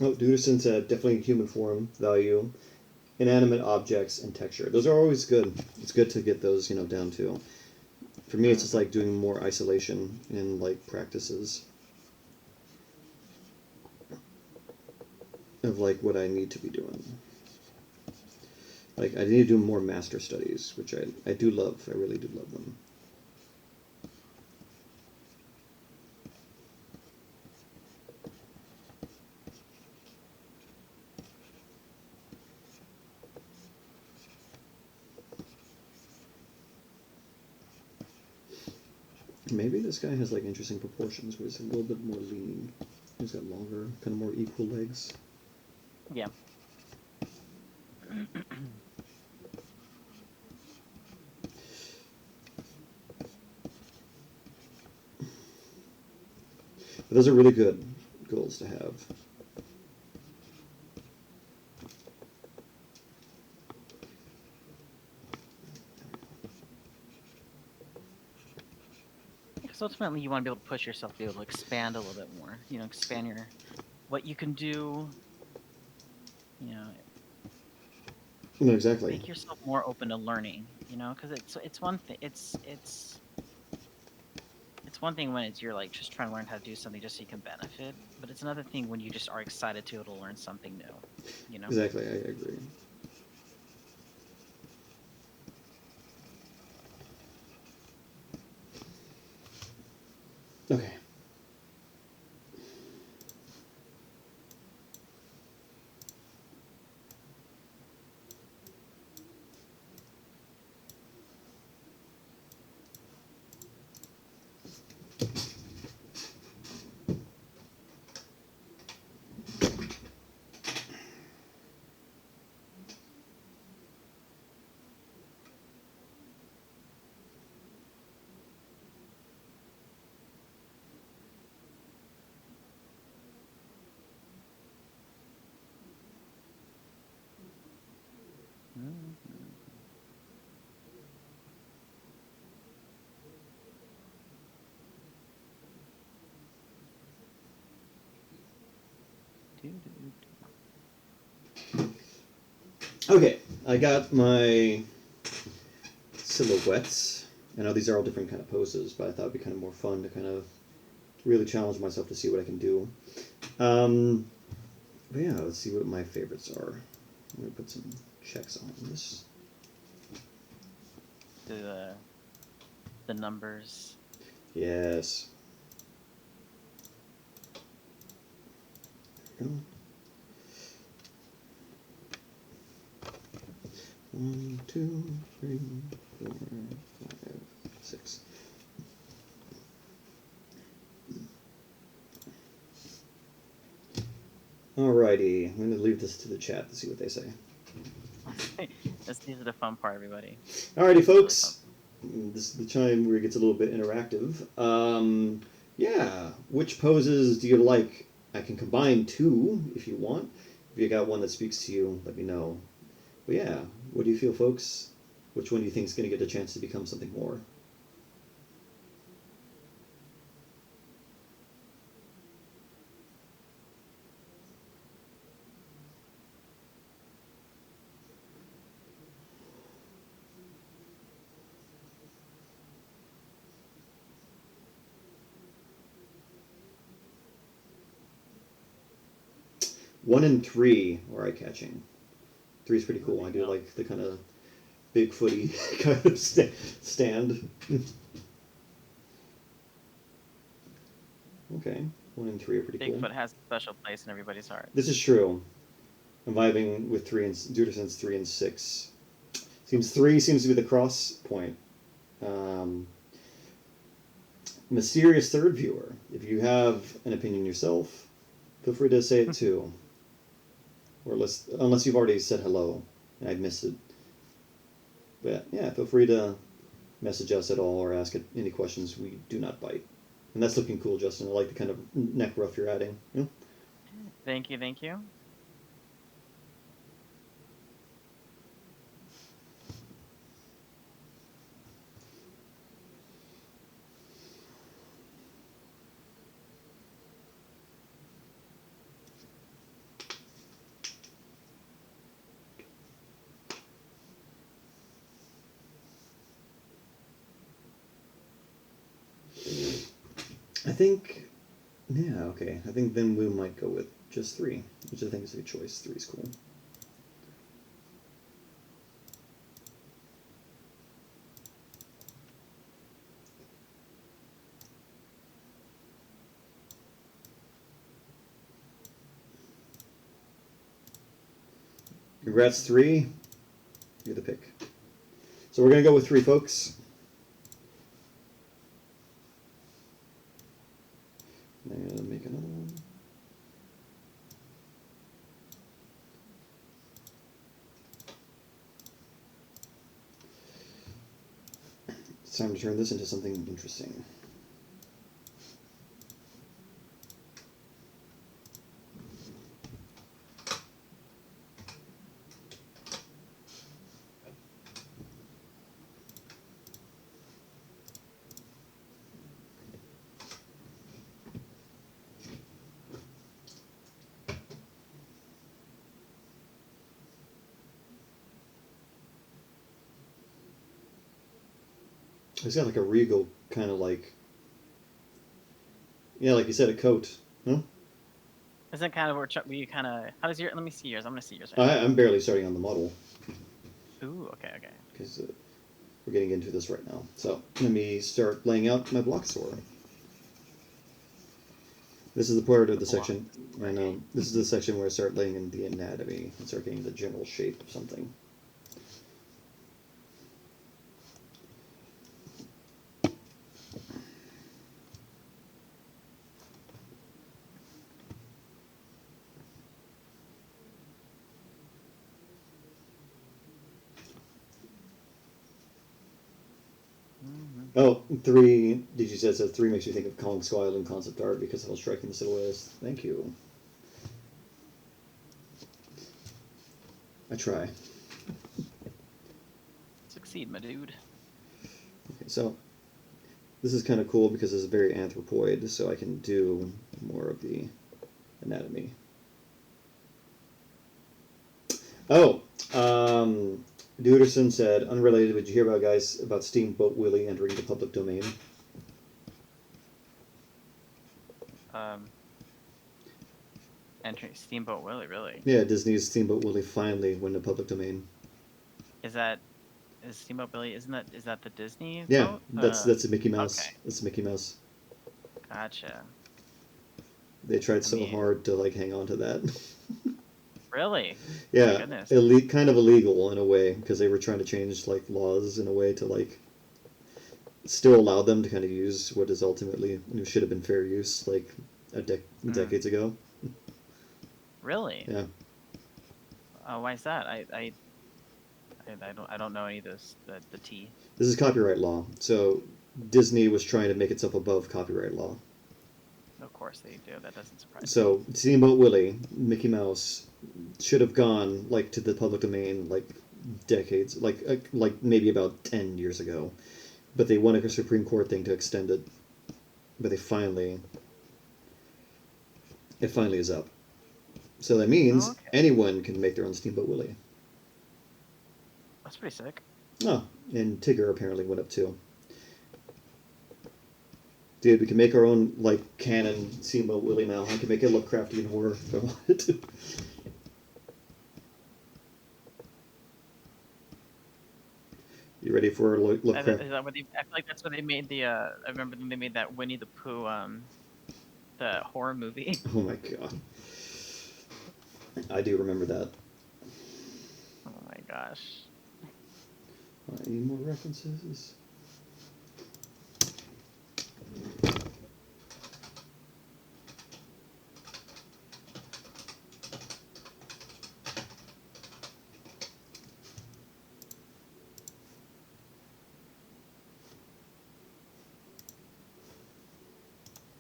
Oh, Duderson said definitely human form, value, inanimate objects, and texture. Those are always good. It's good to get those down too. For me, it's just like doing more isolation in like practices of like what I need to be doing. Like I need to do more master studies, which I do love. I really do love them. Maybe this guy has like interesting proportions where he's a little bit more lean. He's got longer, kind of more equal legs. Yeah. But those are really good goals to have. Because ultimately, you want to be able to push yourself, be able to expand a little bit more. Expand what you can do. No, exactly. Make yourself more open to learning. Because it's one thing. It's one thing when you're like just trying to learn how to do something just so you can benefit, but it's another thing when you just are excited to be able to learn something new. Exactly, I agree. Okay. Mhm. Okay, I got my silhouettes. I know these are all different kind of poses, but I thought it'd be kind of more fun to kind of really challenge myself to see what I can do. But yeah, let's see what my favorites are. I'm gonna put some checks on this. The numbers. Yes. There we go. 1, 2, 3, 4, 5, 6. Alrighty, I'm going to leave this to the chat to see what they say. These are the fun part, everybody. Alrighty, folks. This is the time where it gets a little bit interactive. Yeah, which poses do you like? I can combine two if you want. If you got one that speaks to you, let me know. But yeah, what do you feel, folks? Which one do you think is going to get a chance to become something more? 1 and 3 are eye-catching. 3 is pretty cool. I do like the kind of Bigfooty kind of stand. Okay, 1 and 3 are pretty cool. Bigfoot has a special place in everybody's heart. This is true. I'm vibing with 3 and Duderson's 3 and 6. Seems 3 seems to be the cross point. Mysterious third viewer. If you have an opinion yourself, feel free to say it too. Or unless you've already said hello and I've missed it. But yeah, feel free to message us at all or ask any questions. We do not bite. And that's looking cool, Justin. I like the kind of neck ruff you're adding. Yeah? Thank you, thank you. I think, yeah, okay. I think then we might go with just 3, which I think is a good choice. 3 is cool. Congrats, 3. You're the pick. So we're going to go with 3, folks. I'm going to make another one. It's time to turn this into something interesting. It's got like a regal kind of like, yeah, like you said, a coat. Huh? Isn't that kind of where you kind of? How does your? Let me see yours. I'm gonna see yours. Right I'm barely starting on the model. Ooh, okay. Because we're getting into this right now. So let me start laying out my block store. This is the part of the section. I know this is the section where I start laying in the anatomy and start getting the general shape of something. Oh, 3, did you say it says 3 makes you think of Kong Skull Island concept art because how striking the silhouette is? Thank you. I try. Succeed, my dude. Okay, so this is kind of cool because it's very anthropoid, so I can do more of the anatomy. Oh, Duderson said, unrelated, did you hear about Steamboat Willie entering the public domain? Entering Steamboat Willie, really? Yeah, Disney's Steamboat Willie finally went into public domain. Is Steamboat Willie? Is that the Disney? Yeah, boat? that's a Mickey Mouse. Okay. That's a Mickey Mouse. Gotcha. They tried so hard to like hang on to that. Really? Yeah, My goodness. kind of illegal in a way because they were trying to change like laws in a way to like still allow them to kind of use what is ultimately should have been fair use like decades ago. Really? Yeah. Why is that? I don't know any of this. The tea. This is copyright law. So Disney was trying to make itself above copyright law. Of course they do. That doesn't surprise me. So Steamboat Willie, Mickey Mouse, should have gone like to the public domain like decades, like maybe about 10 years ago, but they won a Supreme Court thing to extend it. But it finally is up. So that means anyone can make their own Steamboat Willie. That's pretty sick. Oh, and Tigger apparently went up too. Dude, we can make our own, like, canon Steamboat Willie now. I can make it Lovecraftian horror if I wanted to. You ready for Lovecraft? Is that what I feel like that's what they made the. I remember when they made that Winnie the Pooh, the horror movie. Oh my god. I do remember that. Oh my gosh. I need more references.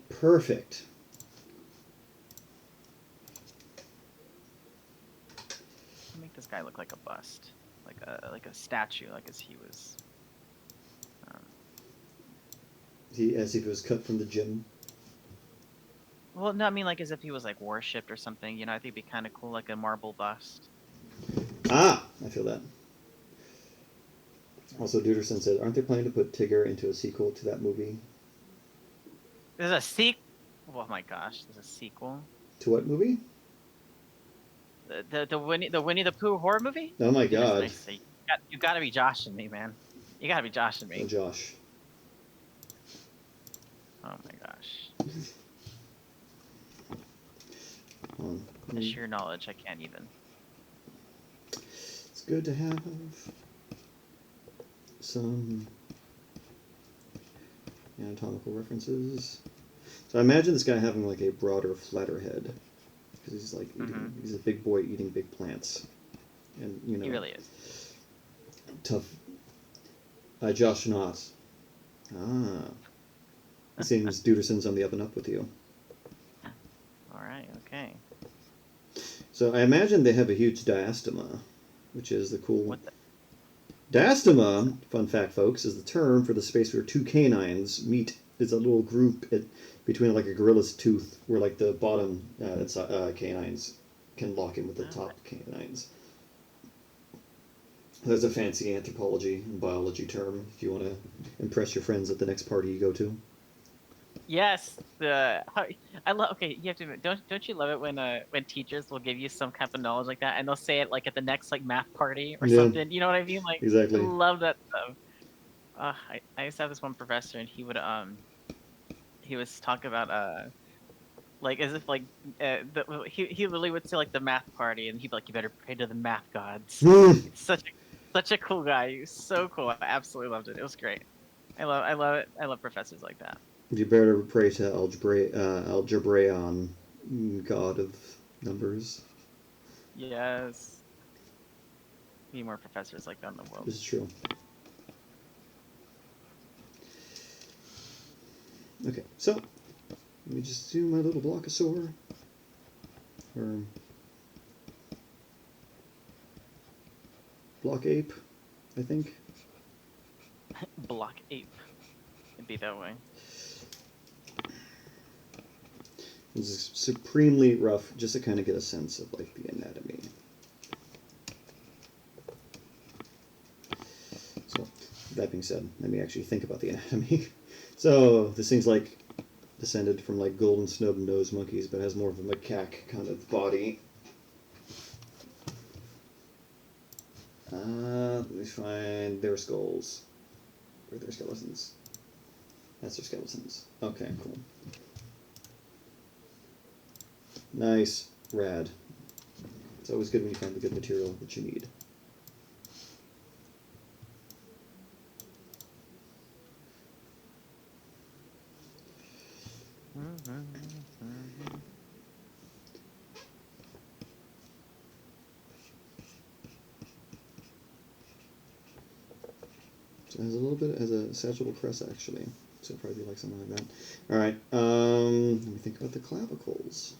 Perfect. Make this guy look like a bust, like a statue, like as he was. As if it was cut from the gym. Well, no, I mean like as if he was like worshipped or something. You know, I think it'd be kind of cool, like a marble bust. Ah, I feel that. Also, Duderson said, aren't they planning to put Tigger into a sequel to that movie? There's a sequel. Oh my gosh, there's a sequel. To what movie? The Winnie the Pooh horror movie. Oh my god. You gotta be joshing me, man. You gotta be joshing me. Oh, Josh. Oh my gosh. The sheer knowledge, I can't even. It's good to have some anatomical references. So I imagine this guy having like a broader, flatter head, because he's like he's a big boy eating big plants, and you know He really is tough. Josh Knott. Ah, it seems Duderson's on the up and up with you. All right. Okay. So I imagine they have a huge diastema, which is the cool. What the? Diastema, fun fact, folks, is the term for the space where two canines meet. It's a little group between like a gorilla's tooth, where like the bottom canines can lock in with the top canines. That's a fancy anthropology and biology term if you want to impress your friends at the next party you go to. Yes, I love. Okay, you have to admit, don't you love it when teachers will give you some kind of knowledge like that, and they'll say it like at the next like math party or something. You know what I mean? Like exactly. I love that stuff. I used to have this one professor, and he was talking about like as if like he literally would say like the math party, and he'd be like, you better pray to the math gods. It's such a cool guy. He was so cool. I absolutely loved it. It was great. I love it. I love professors like that. You better pray to Algebraion, god of numbers. Yes. Need more professors like that in the world. This is true. Okay, so let me just do my little blockosaur. Or block ape, I think. Block ape. It'd be that way. This is supremely rough, just to kind of get a sense of like the anatomy. So, that being said, let me actually think about the anatomy. So, this thing's like descended from like golden snub nose monkeys, but has more of a macaque kind of body. Let me find their skulls. Or their skeletons. That's their skeletons. Okay, cool. Nice. Rad. It's always good when you find the good material that you need. So it has a little bit, has a sagittal crest actually. So it'll probably be like something like that. Alright, let me think about the clavicles.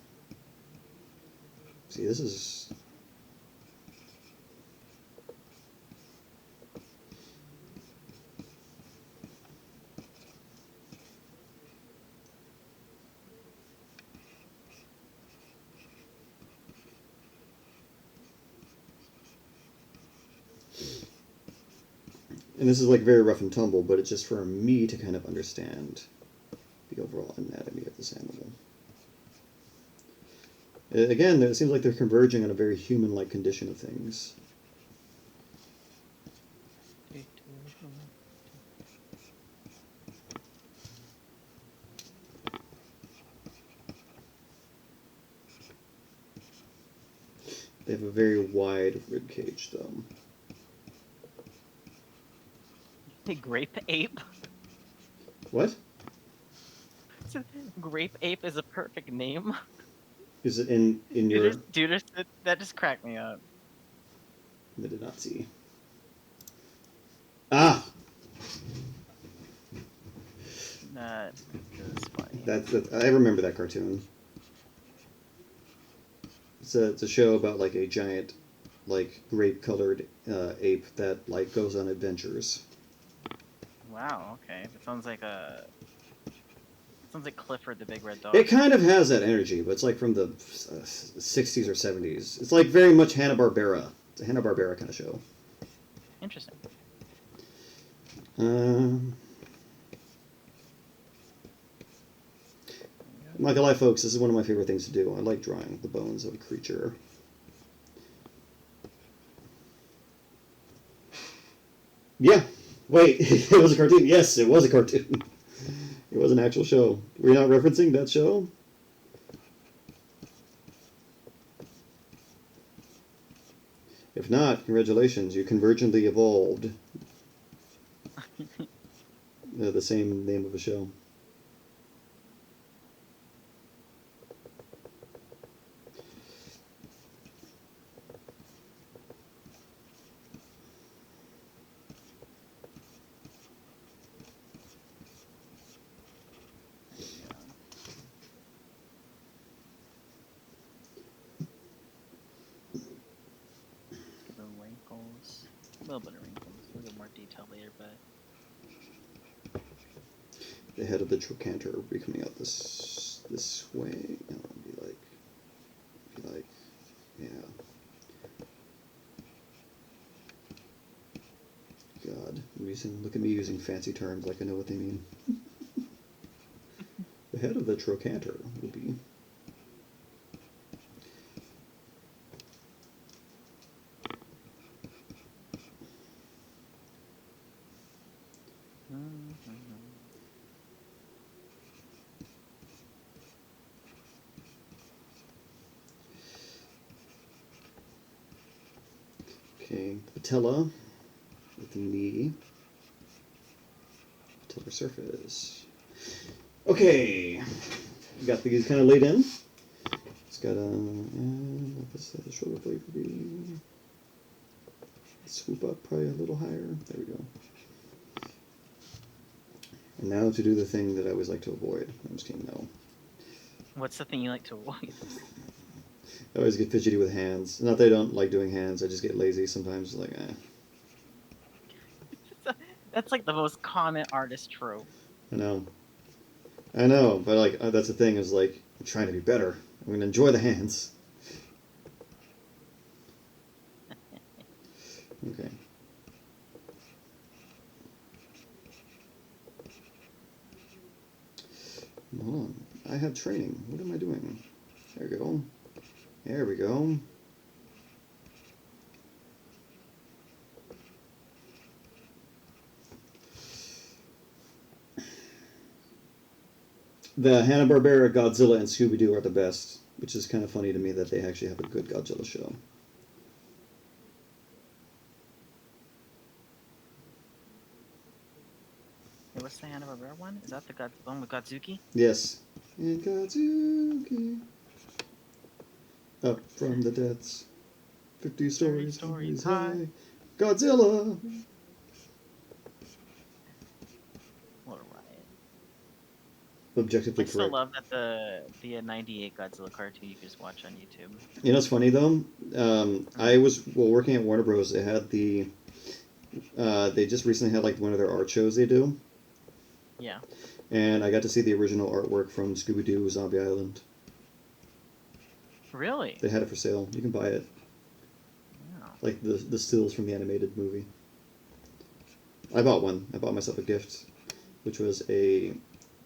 See, this is... And this is like very rough and tumble, but it's just for me to kind of understand the overall anatomy of this animal. Again, it seems like they're converging on a very human-like condition of things. They have a very wide rib cage, though. Hey, grape ape. What? Grape ape is a perfect name. Is it in your... Dude, that just cracked me up. I did not see. Ah! That is funny. I remember that cartoon. It's a show about like a giant, like grape-colored ape that like goes on adventures. Wow. Okay. It sounds like Clifford the Big Red Dog. It kind of has that energy, but it's like from the 60s or 70s. It's like very much Hanna-Barbera. It's a Hanna-Barbera kind of show. Interesting. Like a lot of folks, this is one of my favorite things to do. I like drawing the bones of a creature. Yeah. Wait, it was a cartoon. Yes, it was a cartoon. It was an actual show. Were you not referencing that show? If not, congratulations, you convergently evolved. The same name of a show. Wrinkles. A little bit of wrinkles. A little more detail later, but The head of the trochanter will be coming out this way. And it'll be like, yeah. God, look at me using fancy terms like I know what they mean. The head of the trochanter will be. Okay, patella with the knee. Patellar surface. Okay, we got these kind of laid in. It's got the shoulder blade would be swoop up probably a little higher. There we go. And now to do the thing that I always like to avoid. I'm just kidding, no. what's the thing you like to avoid? I always get fidgety with hands. Not that I don't like doing hands, I just get lazy sometimes. Like, That's like the most common artist trope. I know, but like that's the thing is like I'm trying to be better. I'm gonna enjoy the hands. Okay. Hold on. I have training. What am I doing? There we go. There we go. The Hanna-Barbera, Godzilla, and Scooby-Doo are the best, which is kind of funny to me that they actually have a good Godzilla show. Hey, what's the Hanna-Barbera one? Is that the one with Godzuki? Yes. And Godzuki. Up from the depths. 50 stories high. Godzilla! What a riot. Objectively I still correct. love that the 98 Godzilla cartoon you can just watch on YouTube. You know what's funny though? I was working at Warner Bros. They had they just recently had like one of their art shows they do. Yeah. And I got to see the original artwork from Scooby-Doo Zombie Island. Really? They had it for sale. You can buy it. Wow. Like the stills from the animated movie. I bought one. I bought myself a gift, which was a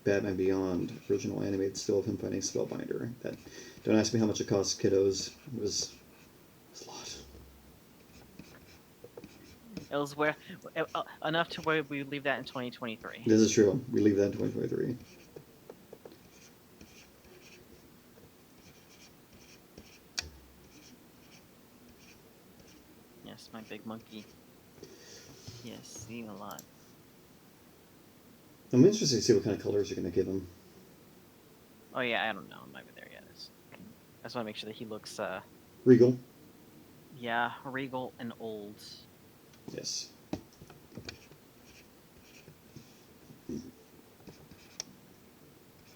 Batman Beyond original animated still of him fighting Spellbinder. That, don't ask me how much it cost kiddos. It was a lot. It was where enough to where we leave that in 2023. This is true. We leave that in 2023. Yes, my big monkey. Yes, seeing a lot. I'm interested to see what kind of colors you're going to give him. Oh yeah, I don't know. I'm not even there yet. I just want to make sure that he looks, Regal. yeah, regal and old. Yes.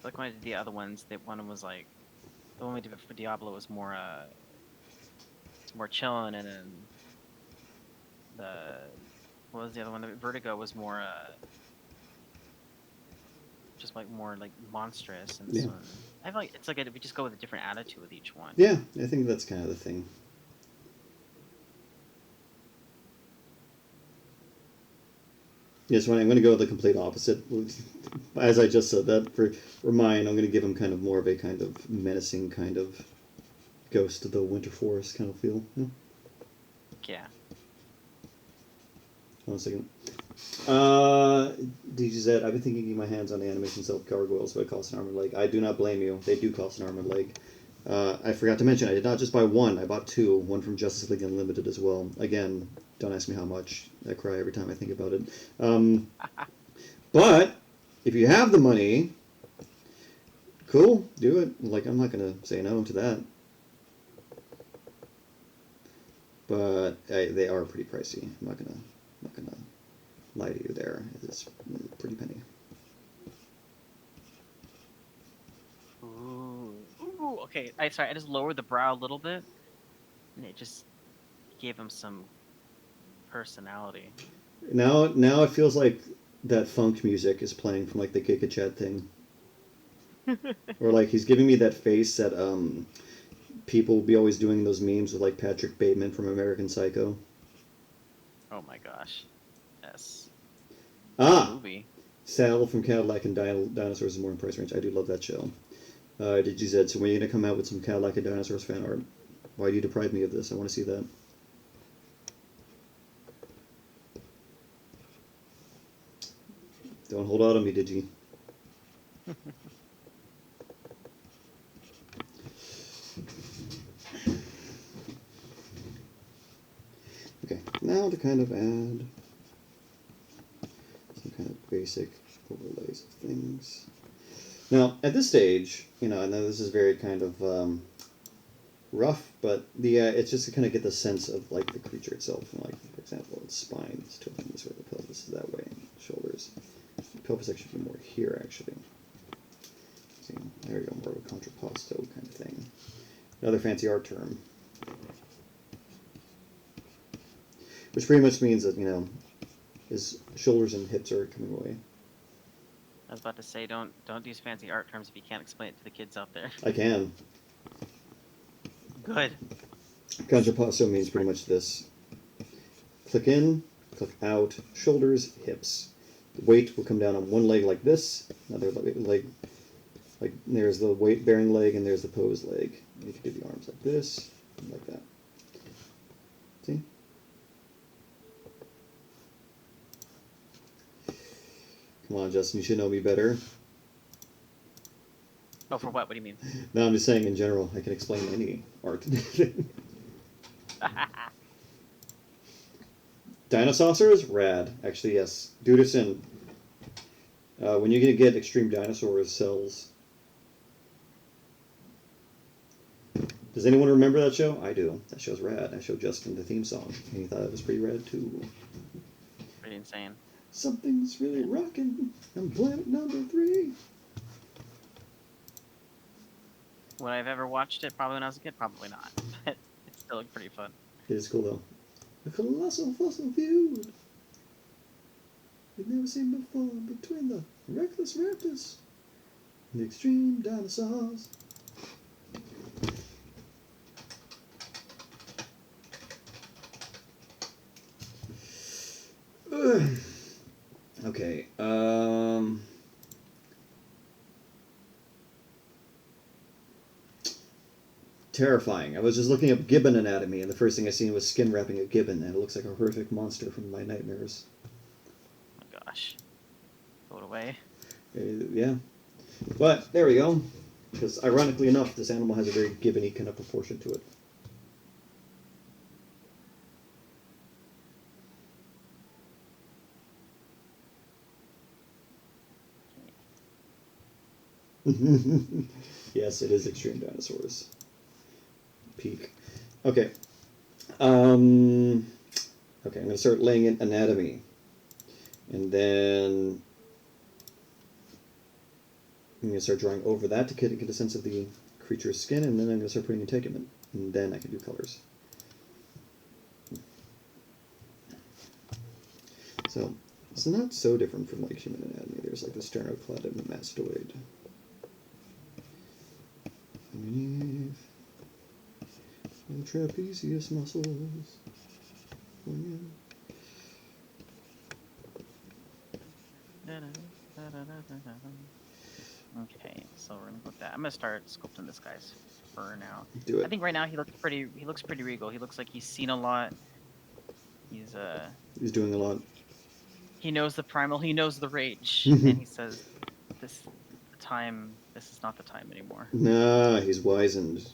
Like when I did the other ones, that one was like, the one we did for Diablo was more, it's more chilling, and then what was the other one? The Vertigo was more, just like more like monstrous, and this one, I feel like it's like we just go with a different attitude with each one. Yeah, I think that's kind of the thing. Yes, I'm going to go with the complete opposite. As I just said, that for mine, I'm going to give him kind of more of a kind of menacing kind of Ghost of the Winter Forest kind of feel. Yeah. One second. DGZ, I've been thinking of my hands on the animation self gargoyles, but it costs an armored leg. I do not blame you. They do cost an armored leg. I forgot to mention, I did not just buy one. I bought two. One from Justice League Unlimited as well. Again, don't ask me how much. I cry every time I think about it. But if you have the money, cool, do it. Like, I'm not going to say no to that. But they are pretty pricey. I'm not gonna lie to you there. It's a pretty penny. Ooh, okay. I just lowered the brow a little bit, and it just gave him some personality. Now it feels like that funk music is playing from like the Kika Chat thing, or like he's giving me that face that people will be always doing those memes with like Patrick Bateman from American Psycho. Oh my gosh. Yes. Movie. Sal from Cadillac and Dinosaurs is more in price range. I do love that show. Did you said, so when are you going to come out with some Cadillac and Dinosaurs fan art? Why do you deprive me of this? I want to see that. Don't hold out on me, did you? Okay, now to kind of add some kind of basic overlays of things. Now, at this stage, I know this is very kind of rough, but it's just to kind of get the sense of like the creature itself. Like, for example, its spine is tilting this way, the pelvis is that way, and shoulders. The pelvis actually be more here, actually. See, there we go, more of a contrapposto kind of thing. Another fancy art term. Which pretty much means that, his shoulders and hips are coming away. I was about to say, don't use fancy art terms if you can't explain it to the kids out there. I can. Good. Contrapposto means pretty much this. Click in, click out, shoulders, hips. The weight will come down on one leg like this, another leg, like there's the weight-bearing leg and there's the pose leg. You can do the arms like this, and like that. See? Come on, Justin, you should know me better. Oh, for what? What do you mean? No, I'm just saying in general, I can explain any art. Dinosaurs? Rad. Actually, yes. Dudison. When you're going to get Extreme Dinosaurs cells. Does anyone remember that show? I do. That show's rad. I showed Justin the theme song, and he thought it was pretty rad, too. Pretty insane. Something's really rocking. I'm planet number 3. Would I have ever watched it? Probably when I was a kid. Probably not. But it still looked pretty fun. It is cool, though. A colossal fossil feud. We've never seen before between the reckless raptors and the extreme dinosaurs. Okay, terrifying. I was just looking up gibbon anatomy, and the first thing I seen was skin wrapping a gibbon, and it looks like a horrific monster from my nightmares. Oh my gosh. Throw it away. Yeah. But, there we go. Because, ironically enough, this animal has a very gibbony kind of proportion to it. Yes, it is Extreme Dinosaurs. Peak. Okay. Okay, I'm going to start laying in anatomy. And then I'm going to start drawing over that to get a sense of the creature's skin, and then I'm going to start putting integument. And then I can do colors. So, it's not so different from like human anatomy. There's like the sternocleidomastoid and mastoid. Underneath the trapezius muscles. Okay, so we're gonna put that. I'm gonna start sculpting this guy's fur now. Do it. I think right now he looks pretty regal. He looks like he's seen a lot. He's doing a lot. He knows the primal, he knows the rage, and he says this is not the time anymore. Nah, he's wizened.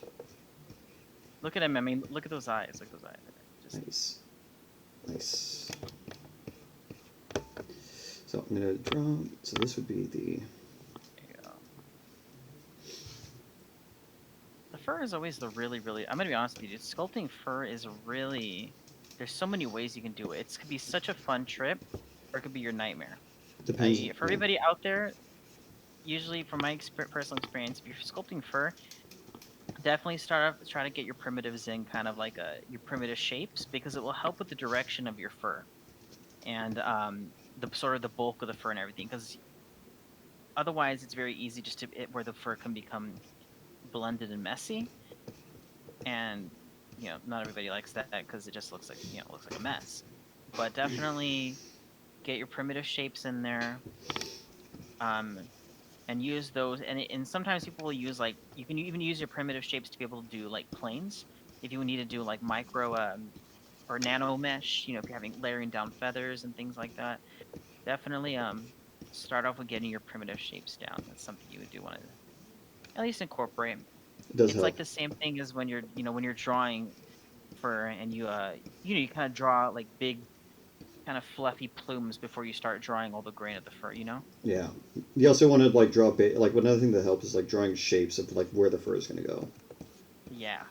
Look at him, I mean, look at those eyes. Look at those eyes. Nice. Nice. So I'm gonna draw, so this would be the... The fur is always the really, I'm gonna be honest with you, sculpting fur is really, there's so many ways you can do it. It could be such a fun trip, or it could be your nightmare. Depends. For everybody out there, usually from my personal experience, if you're sculpting fur, definitely try to get your primitives in kind of like your primitive shapes, because it will help with the direction of your fur and the sort of the bulk of the fur and everything, because otherwise it's very easy just to where the fur can become blended and messy, and not everybody likes that because it just looks like looks like a mess. But definitely get your primitive shapes in there, and use those. And sometimes people will use, like, you can even use your primitive shapes to be able to do like planes if you need to do like micro or nano mesh. If you're having layering down feathers and things like that, definitely start off with getting your primitive shapes down. That's something you would do want to at least incorporate. It does It's help. like the same thing as when you're drawing fur, and you kind of draw like big kind of fluffy plumes before you start drawing all the grain of the fur, Yeah. You also want to like draw like another thing that helps is like drawing shapes of like where the fur is going to go. Yeah.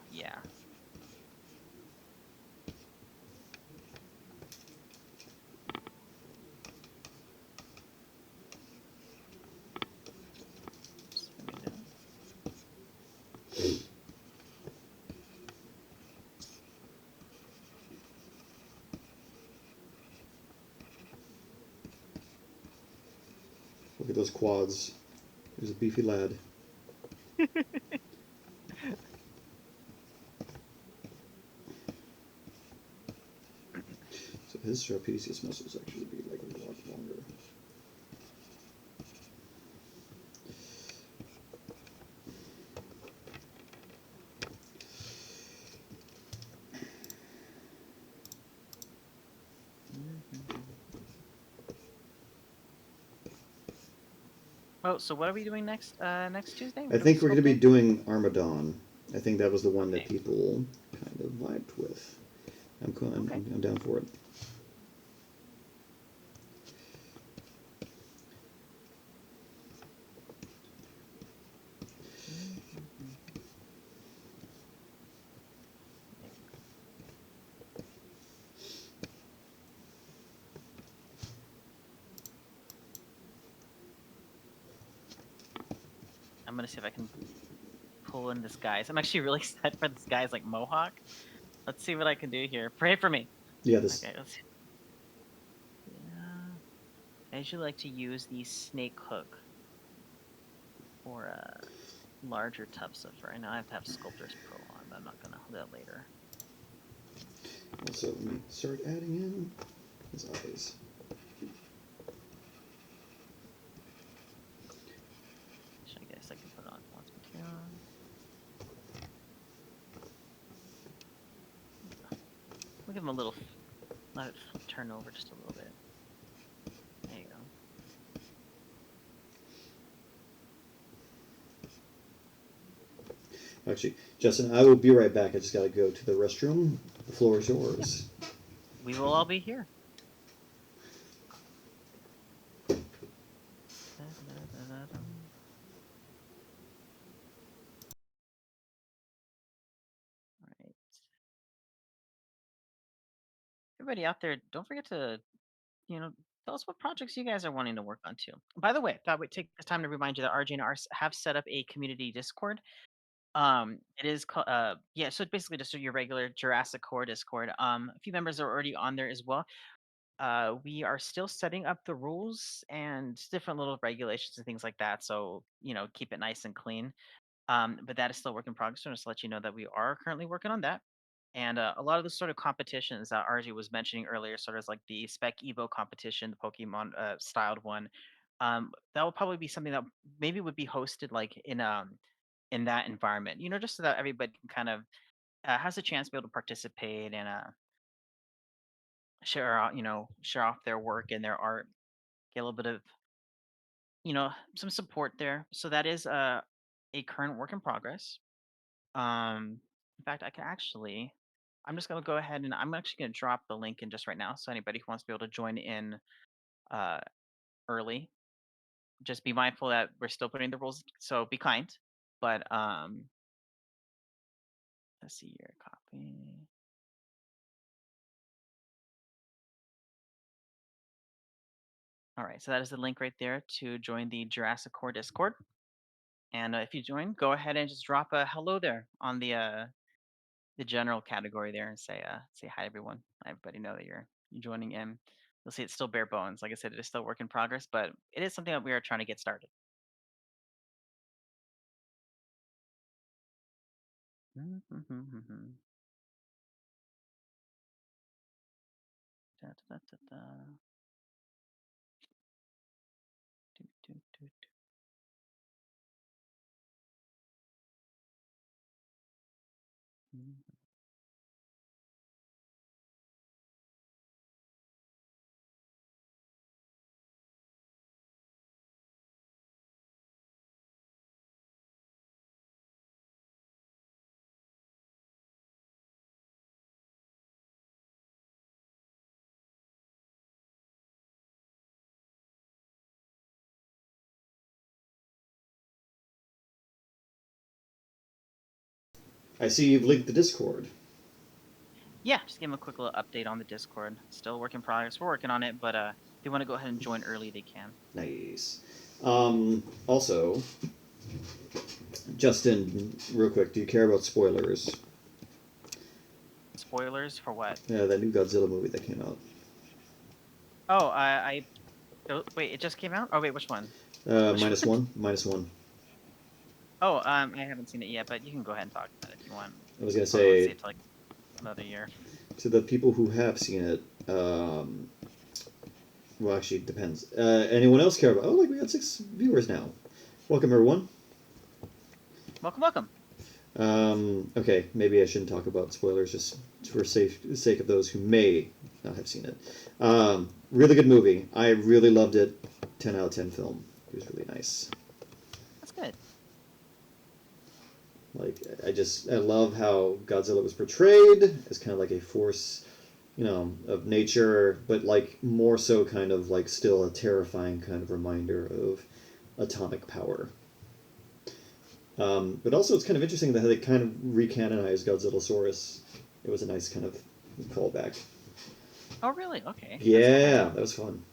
Look at those quads. There's a beefy lad. So his trapezius muscles actually be like a lot longer. Oh, so what are we doing next Tuesday? I think we're going to be doing Armadon. I think that was the one Okay. that people kind of vibed with. I'm down for it. I'm gonna see if I can pull in this guy's. I'm actually really excited for this guy's like mohawk. Let's see what I can do here. Pray for me. Yeah, this. Okay, let's see. Yeah. I usually like to use the snake hook for larger tufts of fur. I know I have to have Sculptor's Pro on, but I'm not gonna do that later. Also, let me start adding in his eyes. I guess I can put on once material. give him a little. Let it turn over just a little bit. There you go. Actually, Justin, I will be right back. I just gotta go to the restroom. The floor is yours. Yeah. We will all be here. All right. Everybody out there, don't forget to, tell us what projects you guys are wanting to work on too. By the way, I thought we'd take this time to remind you that RJ and I have set up a community Discord. It is called, yeah, so it's basically just your regular JurassiCore Discord. A few members are already on there as well. We are still setting up the rules and different little regulations and things like that. So, keep it nice and clean. But that is still work in progress. So just to let you know that we are currently working on that. And a lot of the sort of competitions that RJ was mentioning earlier, sort of like the Spec Evo competition, the Pokemon styled one, that will probably be something that maybe would be hosted like in that environment, just so that everybody can kind of has a chance to be able to participate and share out, share off their work and their art, get a little bit of, some support there. So that is a current work in progress. In fact, I can actually, I'm just gonna go ahead and I'm actually gonna drop the link in just right now. So anybody who wants to be able to join in uh, early, just be mindful that we're still putting the rules. So be kind. But let's see here, copy. All right, so that is the link right there to join the Jurassic Core Discord. And if you join, go ahead and just drop a hello there on the general category there and say hi everyone. Let everybody know that you're joining in. You'll see it's still bare bones. Like I said, it is still work in progress, but it is something that we are trying to get started. Da, da, da, da, da. Do, do, do, do. Mm. I see you've linked the Discord. Yeah, just give them a quick little update on the Discord. Still work in progress. We're working on it, but if they want to go ahead and join early, they can. Nice. Also, Justin, real quick, do you care about spoilers? Spoilers for what? Yeah, that new Godzilla movie that came out. Oh, oh, wait, it just came out? Oh, wait, which one? Minus one? Minus one. Oh, I haven't seen it yet, but you can go ahead and talk about it if you want. I was going to Probably won't see say, it till like another year. to the people who have seen it, well, actually, it depends. Anyone else care about? Oh, like we got 6 viewers now. Welcome, everyone. Welcome, welcome. Okay, maybe I shouldn't talk about spoilers just for sake of those who may not have seen it. Really good movie. I really loved it. 10 out of 10 film. It was really nice. That's good. Like, I love how Godzilla was portrayed as kind of like a force, of nature, but like more so kind of like still a terrifying kind of reminder of atomic power. But also, it's kind of interesting that they kind of recanonized Godzillasaurus. It was a nice kind of callback. Oh, really? Okay. Yeah, that was fun.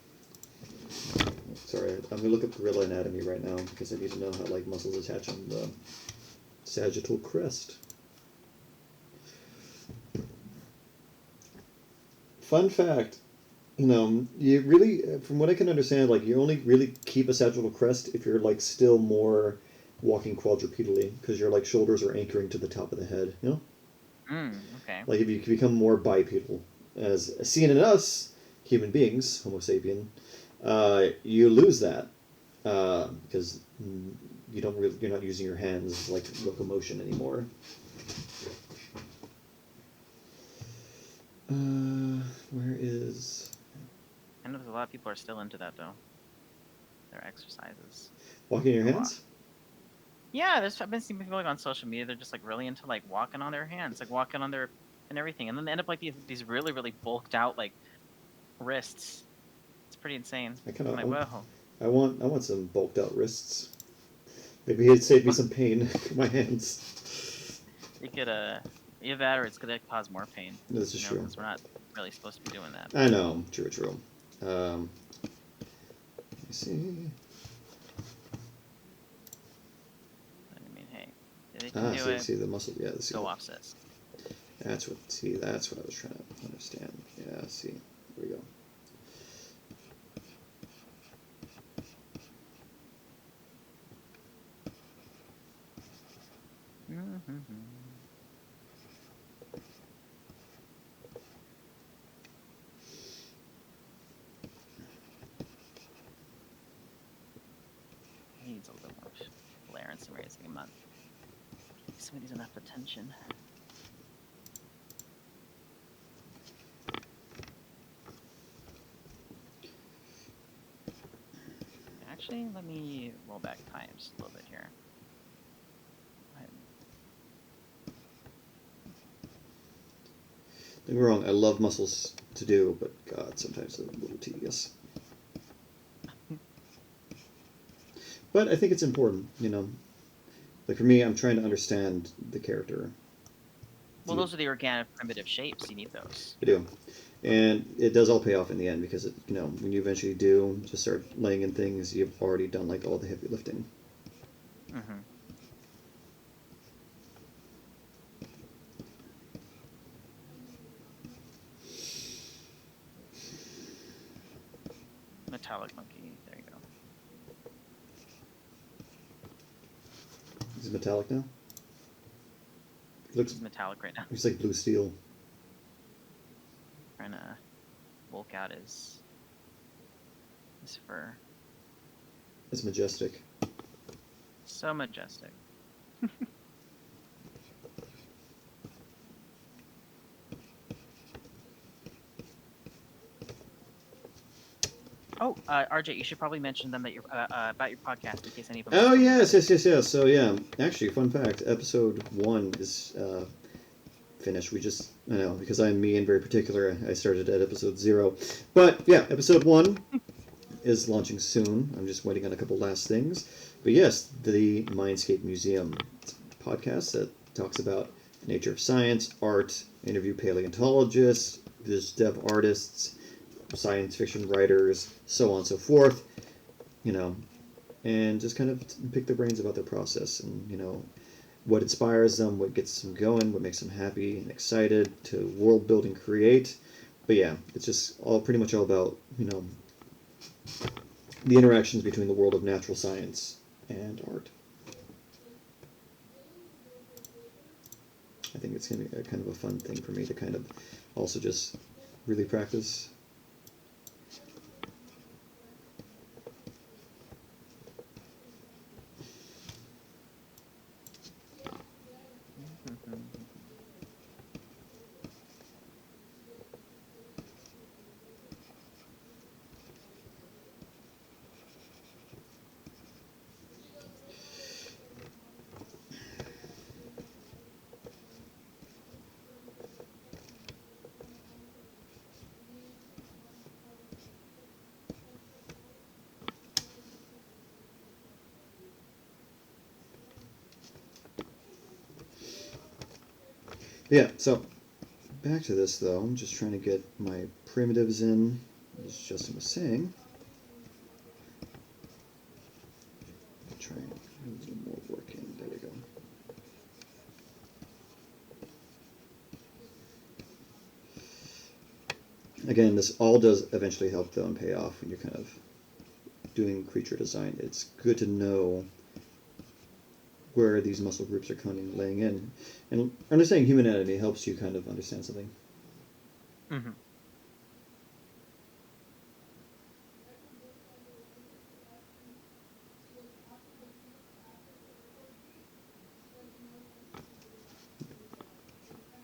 Sorry, I'm gonna look up gorilla anatomy right now because I need to know how like muscles attach on the sagittal crest. Fun fact, you really, from what I can understand, like you only really keep a sagittal crest if you're like still more walking quadrupedally because your like shoulders are anchoring to the top of the head. Okay. Like if you become more bipedal, as seen in us human beings, Homo sapien, you lose that because you're not using your hands like locomotion anymore. Where is... I know there's a lot of people are still into that though. Their exercises. Walking your A lot. hands? Yeah, I've been seeing people like on social media. They're just like really into like walking on their hands, like walking on their and everything, and then they end up like these really really bulked out like wrists. It's pretty insane. I kind I'm like, of... whoa. I want some bulked out wrists. Maybe it'd save me some pain in my hands. It could either that or it's gonna cause more pain. This is true. Because we're not really supposed to be doing that. I know. True. Let me see. I mean, hey, they can do it. See the muscle. Yeah, Go offsets. That's what I was trying to understand. Yeah, see. There we go. He needs a little more flair and some raising him up. Somebody's enough attention. Actually, let me roll back time just a little bit here. Don't get me wrong, I love muscles to do, but God, sometimes they're a little tedious. But I think it's important, you know. Like for me, I'm trying to understand the character. Well, those are the organic primitive shapes. You need those. I do. And it does all pay off in the end because, you know, when you eventually do just start laying in things, you've already done like all the heavy lifting. Mm-hmm. Metallic monkey. There you go. Is it metallic now? It looks metallic right now. Looks like blue steel. Trying to bulk out his fur. It's majestic. So majestic. Oh, RJ, you should probably mention them that you're about your podcast in case any of them. Oh yes. So yeah, actually, fun fact: episode 1 is finished. We just because I'm me and very particular. I started at episode 0, but yeah, episode 1 is launching soon. I'm just waiting on a couple last things. But yes, the Mindscape Museum podcast that talks about the nature of science, art, interview paleontologists, viz dev artists, science fiction writers, so on and so forth, and just kind of pick their brains about their process and, what inspires them, what gets them going, what makes them happy and excited to world build and create. But yeah, it's just pretty much all about, the interactions between the world of natural science and art. I think it's going to be kind of a fun thing for me to kind of also just really practice. Yeah, so back to this though. I'm just trying to get my primitives in, as Justin was saying. Try and do a little more work in. There we go. Again, this all does eventually help though and pay off when you're kind of doing creature design. It's good to know where these muscle groups are coming, laying in. And understanding human anatomy helps you kind of understand something. Mm-hmm.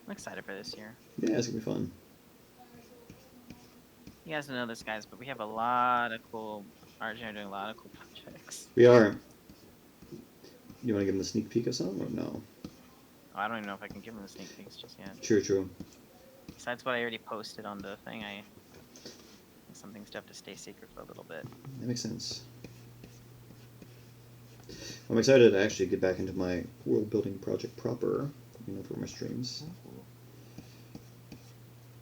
I'm excited for this year. Yeah, it's going to be fun. You guys don't know this, guys, but we have a lot of cool. RJ are doing a lot of cool projects. We are. You want to give him a sneak peek of some, or no? Oh, I don't even know if I can give them the sneak peeks just yet. True. Besides what I already posted on the thing, I think some things do have to stay secret for a little bit. That makes sense. I'm excited to actually get back into my world building project proper, for my streams. Ooh.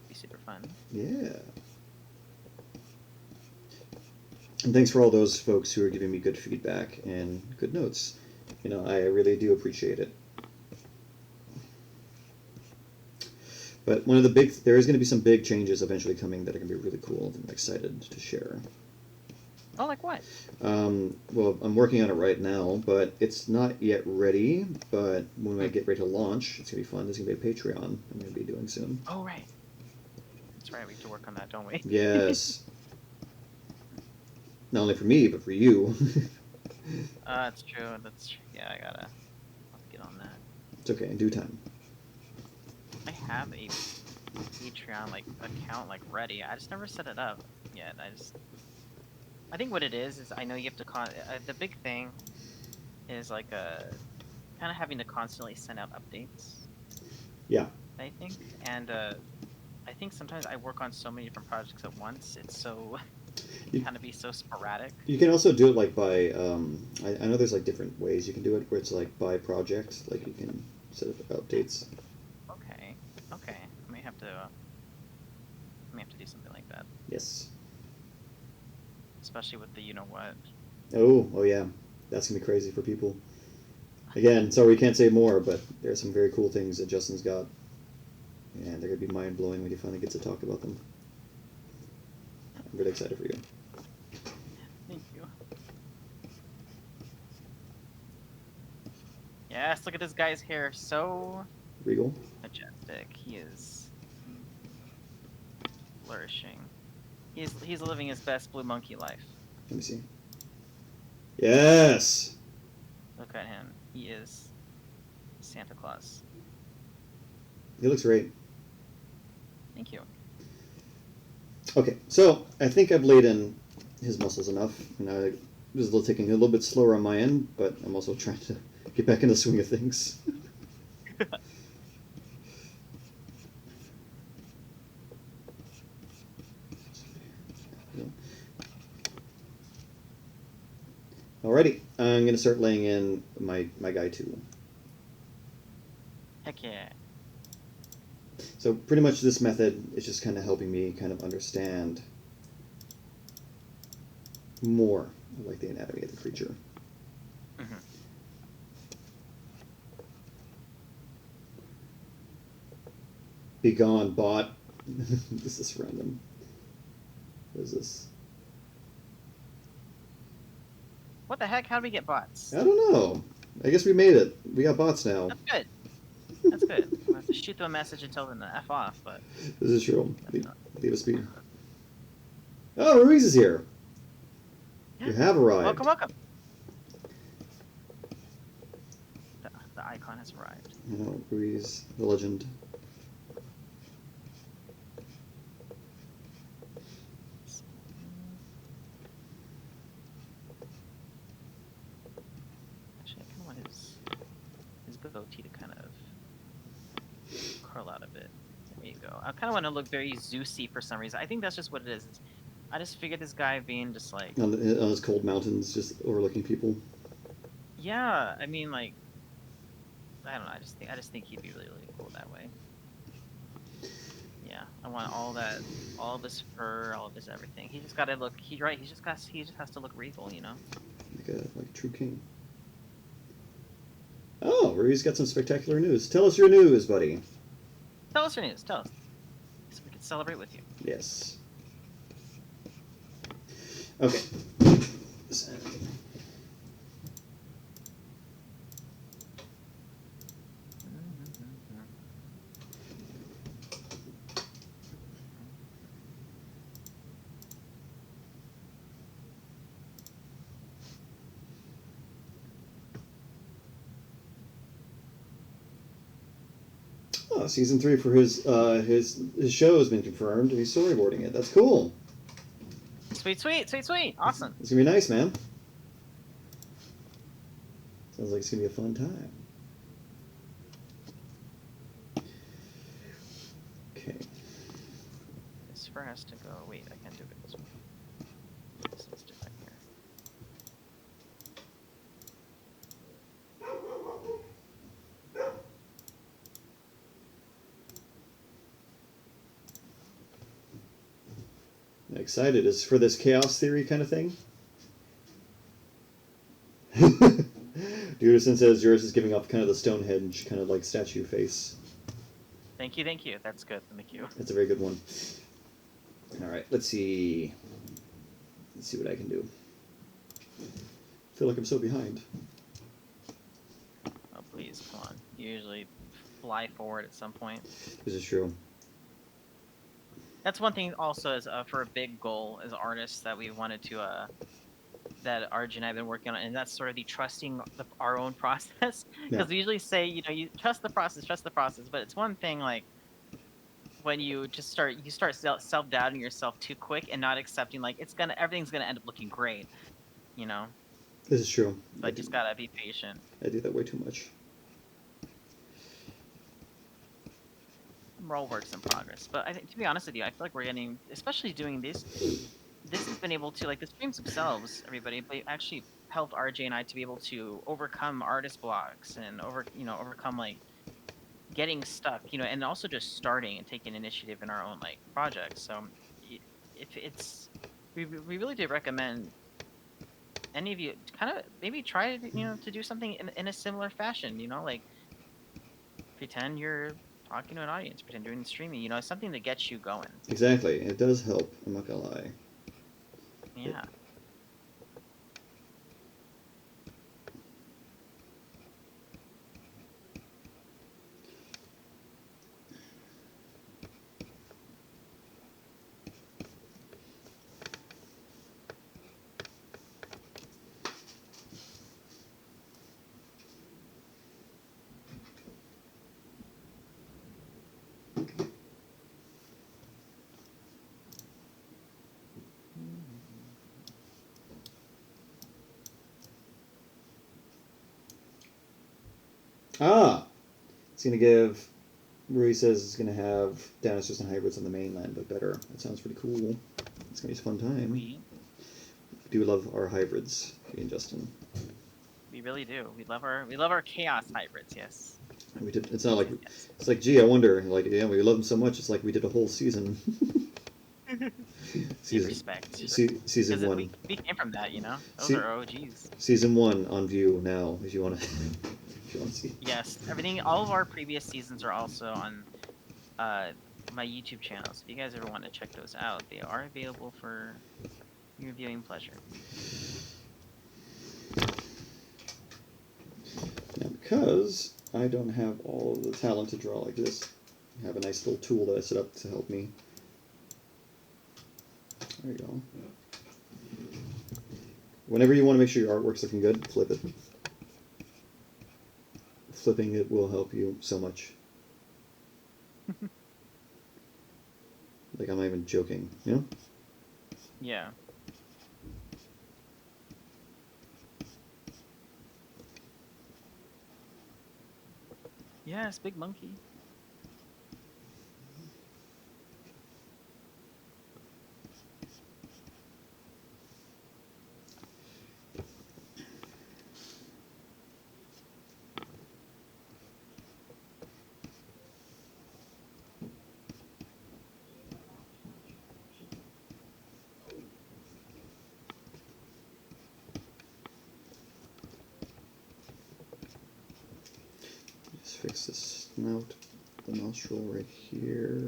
Be super fun. Yeah. And thanks for all those folks who are giving me good feedback and good notes. I really do appreciate it. But there is going to be some big changes eventually coming that are going to be really cool that I'm excited to share. Oh, like what? Well, I'm working on it right now, but it's not yet ready. But when I get ready to launch, it's going to be fun. There's going to be a Patreon I'm going to be doing soon. Oh, right. That's right. We have to work on that, don't we? Yes. Not only for me, but for you. That's true. Yeah, I'll have to get on that. It's okay, in due time. I have a Patreon account ready. I just never set it up yet. I think what it is I know you have to the big thing is kind of having to constantly send out updates. Yeah. I think, and I think sometimes I work on so many different projects at once. It's so kind of be so sporadic. You can also do it by I know there's different ways you can do it where it's by project, you can set up updates. Okay. I may have to do something like that. Yes. Especially with the what. Oh yeah, that's gonna be crazy for people. Again, sorry we can't say more, but there's some very cool things that Justin's got, and they're gonna be mind blowing when he finally gets to talk about them. I'm really excited for you. Thank you. Yes, look at this guy's hair, so Regal. majestic. He is flourishing. He's living his best blue monkey life. Let me see. Yes! Look at him. He is Santa Claus. He looks great. Thank you. Okay, so I think I've laid in his muscles enough. I was taking a little bit slower on my end, but I'm also trying to get back in the swing of things. Alrighty, I'm going to start laying in my guy too. Heck yeah. So pretty much this method is just kind of helping me kind of understand more the anatomy of the creature. Mm-hmm. Be gone, bot. This is random. What is this? What the heck? How do we get bots? I don't know. I guess we made it. We got bots now. That's good. That's good. We'll have to shoot them a message and tell them to F off, but... This is true. Leave us be. Oh, Ruiz is here. You have arrived. Welcome. The icon has arrived. Ruiz, the legend. Actually, I kind of want his goatee to kind of curl out a bit. There you go. I kind of want to look very Zeusy for some reason. I think that's just what it is. I just figured this guy being just on his cold mountains, just overlooking people. Yeah, I mean, I don't know. I just think he'd be really, really cool that way. Yeah, I want all of his fur, all of his everything. He just gotta look. He just has to look regal, Like a true king. Oh, Rui's got some spectacular news. Tell us your news, buddy. Tell us your news. Tell us, so we can celebrate with you. Yes. Okay. Oh, season 3 for his show has been confirmed, and he's storyboarding it. That's cool. Sweet, sweet, sweet, sweet. Awesome. It's gonna be nice, man. Sounds like it's gonna be a fun time. Okay. This fur has to go. Wait, I can't do it this way. This is different here. I'm excited. Is for this chaos theory kind of thing? Jurasin says yours is giving off kind of the Stonehenge kind of like statue face. Thank you, thank you. That's good. Thank you. That's a very good one. All right, let's see. Let's see what I can do. I feel like I'm so behind. Oh, please, come on. You usually fly forward at some point. This is true. That's one thing also is for a big goal as artists that we wanted to, that RJ and I have been working on, and that's sort of the trusting our own process. Because we usually say, you know, you trust the process, but it's one thing like when you just start self-doubting yourself too quick and not accepting like everything's gonna end up looking great, you know. This is true. But just gotta be patient. I do that way too much. We're all works in progress. But I think, to be honest with you, I feel like we're getting, especially doing this has been able to, like, the streams themselves, everybody, they actually helped RJ and I to be able to overcome artist blocks and overcome like getting stuck, you know, and also just starting and taking initiative in our own like projects. So if it's, we really do recommend any of you kind of maybe try, you know, to do something in a similar fashion, you know, like pretend you're talking to an audience, pretend doing streaming, you know, something that gets you going. Exactly. It does help, I'm not gonna lie. Yeah. Ah! It's gonna give... Rui says it's gonna have dinosaurs and hybrids on the mainland, but better. That sounds pretty cool. It's gonna be a fun time. We do love our hybrids, me and Justin. We really do. We love our chaos hybrids, yes. We did. It's not like it's like, gee, I wonder. Like, yeah, we love them so much. It's like we did a whole season. Respect. Season 1. We came from that, you know. Those are OGs. Season 1 on view now, if you want to. See. Yes, everything. All of our previous seasons are also on my YouTube channel. So if you guys ever want to check those out, they are available for your viewing pleasure. Now, because I don't have all of the talent to draw like this, I have a nice little tool that I set up to help me. There you go. Whenever you want to make sure your artwork's looking good, flip it. Flipping it will help you so much. Like, I'm not even joking, you know? Yeah. Yes, big monkey. Fix this snout, the nostril right here.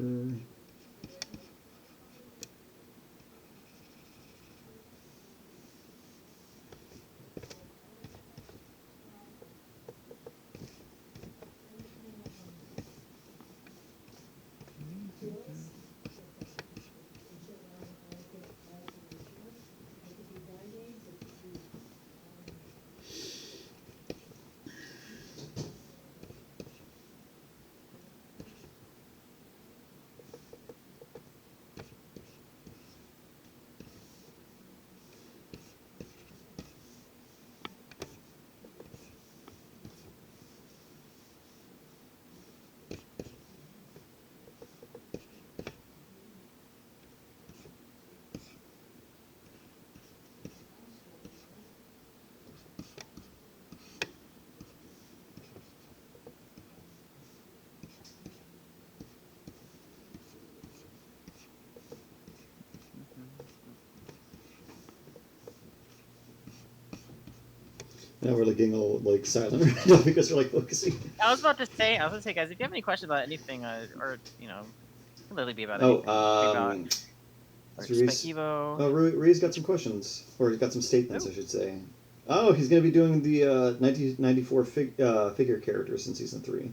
Now we're like getting all like silent right now because we're like focusing. I was about to say, guys, if you have any questions about anything, or it can literally be about Oh, anything. It could be about or so Spike Reese, Evo. oh, Ree's got some questions, or he's got some statements, Oh, I should say. Oh, he's going to be doing the 1994 figure characters in season 3.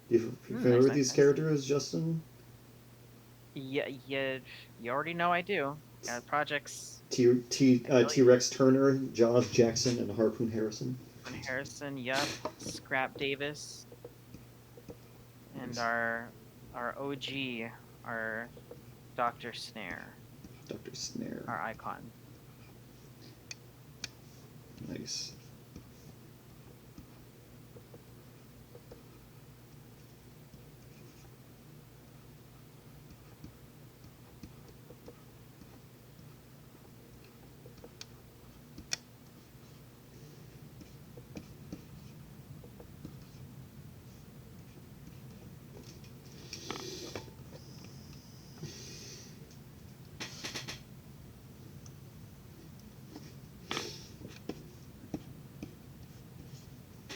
You familiar with these nice. characters, Justin? Yeah, you already know I do. Got projects. T Rex Turner, Jaws Jackson, and Harpoon Harrison. Harpoon Harrison, yup. Scrap Davis, and Nice. our OG, our Dr. Snare, Dr. Snare. our icon. Nice.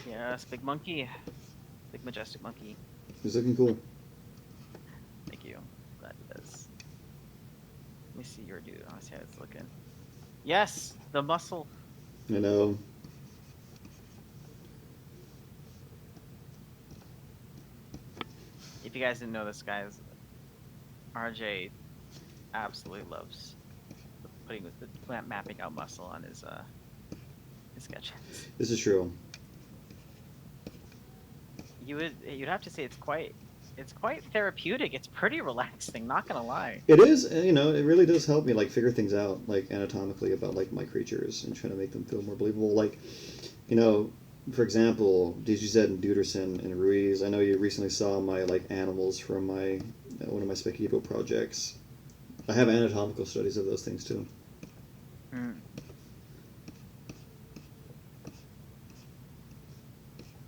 Yes, big monkey, big majestic monkey. He's looking cool. Thank you. Glad it does. Let me see your dude. I want to see how it's looking. Yes, the muscle. I know. If you guys didn't know this, guys, RJ absolutely loves putting the mapping out muscle on his sketches. This is true. You'd have to say it's quite therapeutic. It's pretty relaxing, not gonna lie. It is, you know, it really does help me like figure things out like anatomically about like my creatures and trying to make them feel more believable. Like, you know, for example, DGZ and Duderson and Ruiz. I know you recently saw my like animals from my one of my Spec Evo projects. I have anatomical studies of those things too. Mm.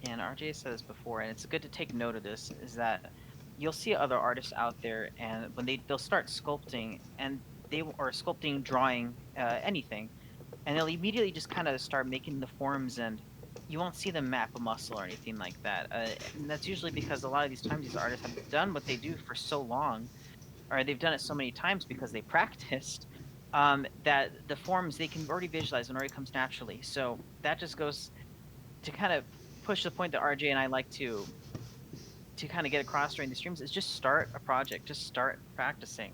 And RJ said this before, and it's good to take note of this, is that you'll see other artists out there, and when they'll start sculpting, and or sculpting, drawing, anything, and they'll immediately just kind of start making the forms, and you won't see them map a muscle or anything like that. And that's usually because a lot of these times these artists have done what they do for so long, or they've done it so many times because they practiced, that the forms they can already visualize and already comes naturally. So that just goes to kind of push the point that RJ and I like to kind of get across during the streams is just start a project, just start practicing,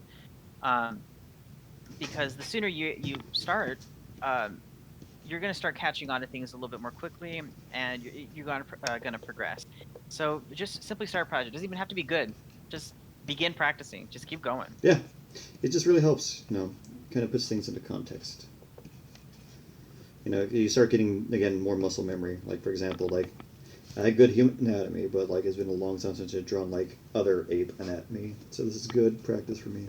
because the sooner you start, you're going to start catching on to things a little bit more quickly, and you're going to progress. So just simply start a project. It doesn't even have to be good. Just begin practicing. Just keep going. Yeah, it just really helps, you know, kind of puts things into context. You know, you start getting, again, more muscle memory. Like, for example, like, I had good human anatomy, but, like, it's been a long time since I've drawn, like, other ape anatomy. So this is good practice for me.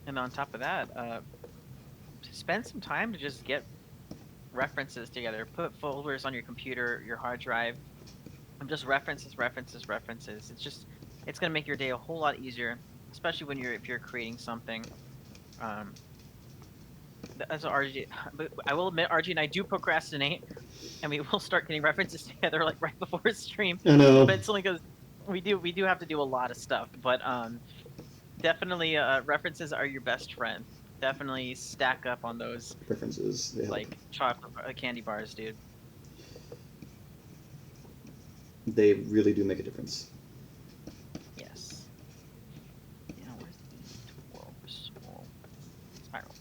And on top of that, spend some time to just get references together. Put folders on your computer, your hard drive. Just references. It's gonna make your day a whole lot easier, especially when if you're creating something. As RJ, but I will admit, RJ and I do procrastinate, and we will start getting references together like right before stream. I know. But it's only because we do have to do a lot of stuff. But definitely, references are your best friend. Definitely stack up on those Preferences. like chocolate candy bars, dude. They really do make a difference. Yes. Yeah, where's the 12 small spiral?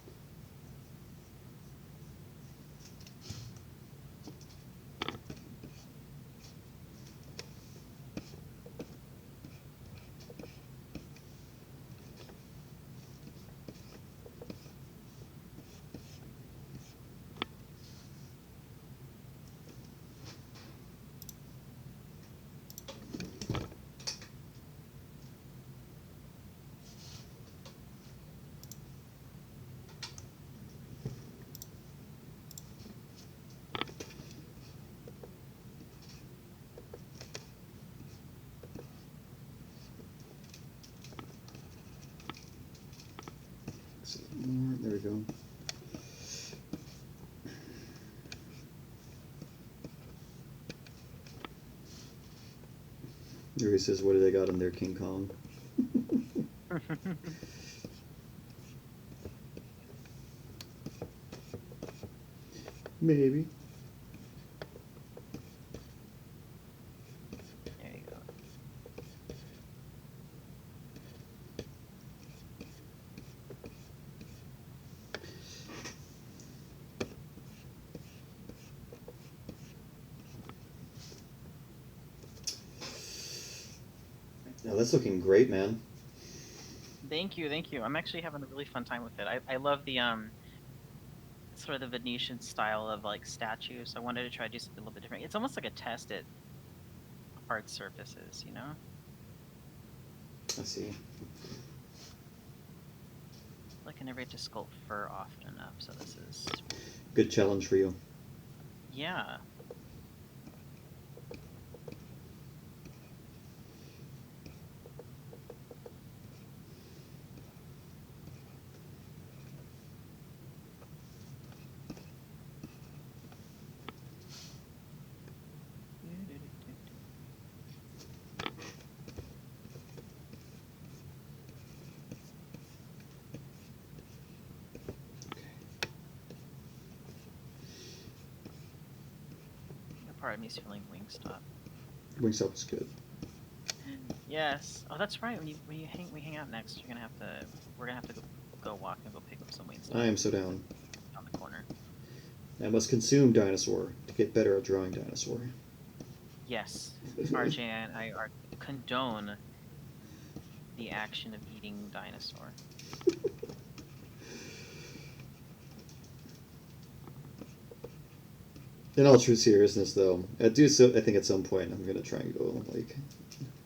There we go. Yuri says, what do they got in there, King Kong? Maybe. There you go. Now that's looking great, man. Thank you, thank you. I'm actually having a really fun time with it. I love the sort of the Venetian style of like statues. I wanted to try to do something a little bit different. It's almost like a test at hard surfaces, you know? I see. Like I never get to sculpt fur often enough, so this is Good challenge for you. yeah. Part of me is feeling Wingstop. Wingstop is good. Yes. Oh, that's right. When we hang out next, we're gonna have to go walk and go pick up some Wingstop. I am so down. On the corner. I must consume dinosaur to get better at drawing dinosaur. Yes. RJ and I condone the action of eating dinosaur. In all true seriousness, though, I think at some point I'm gonna try and go like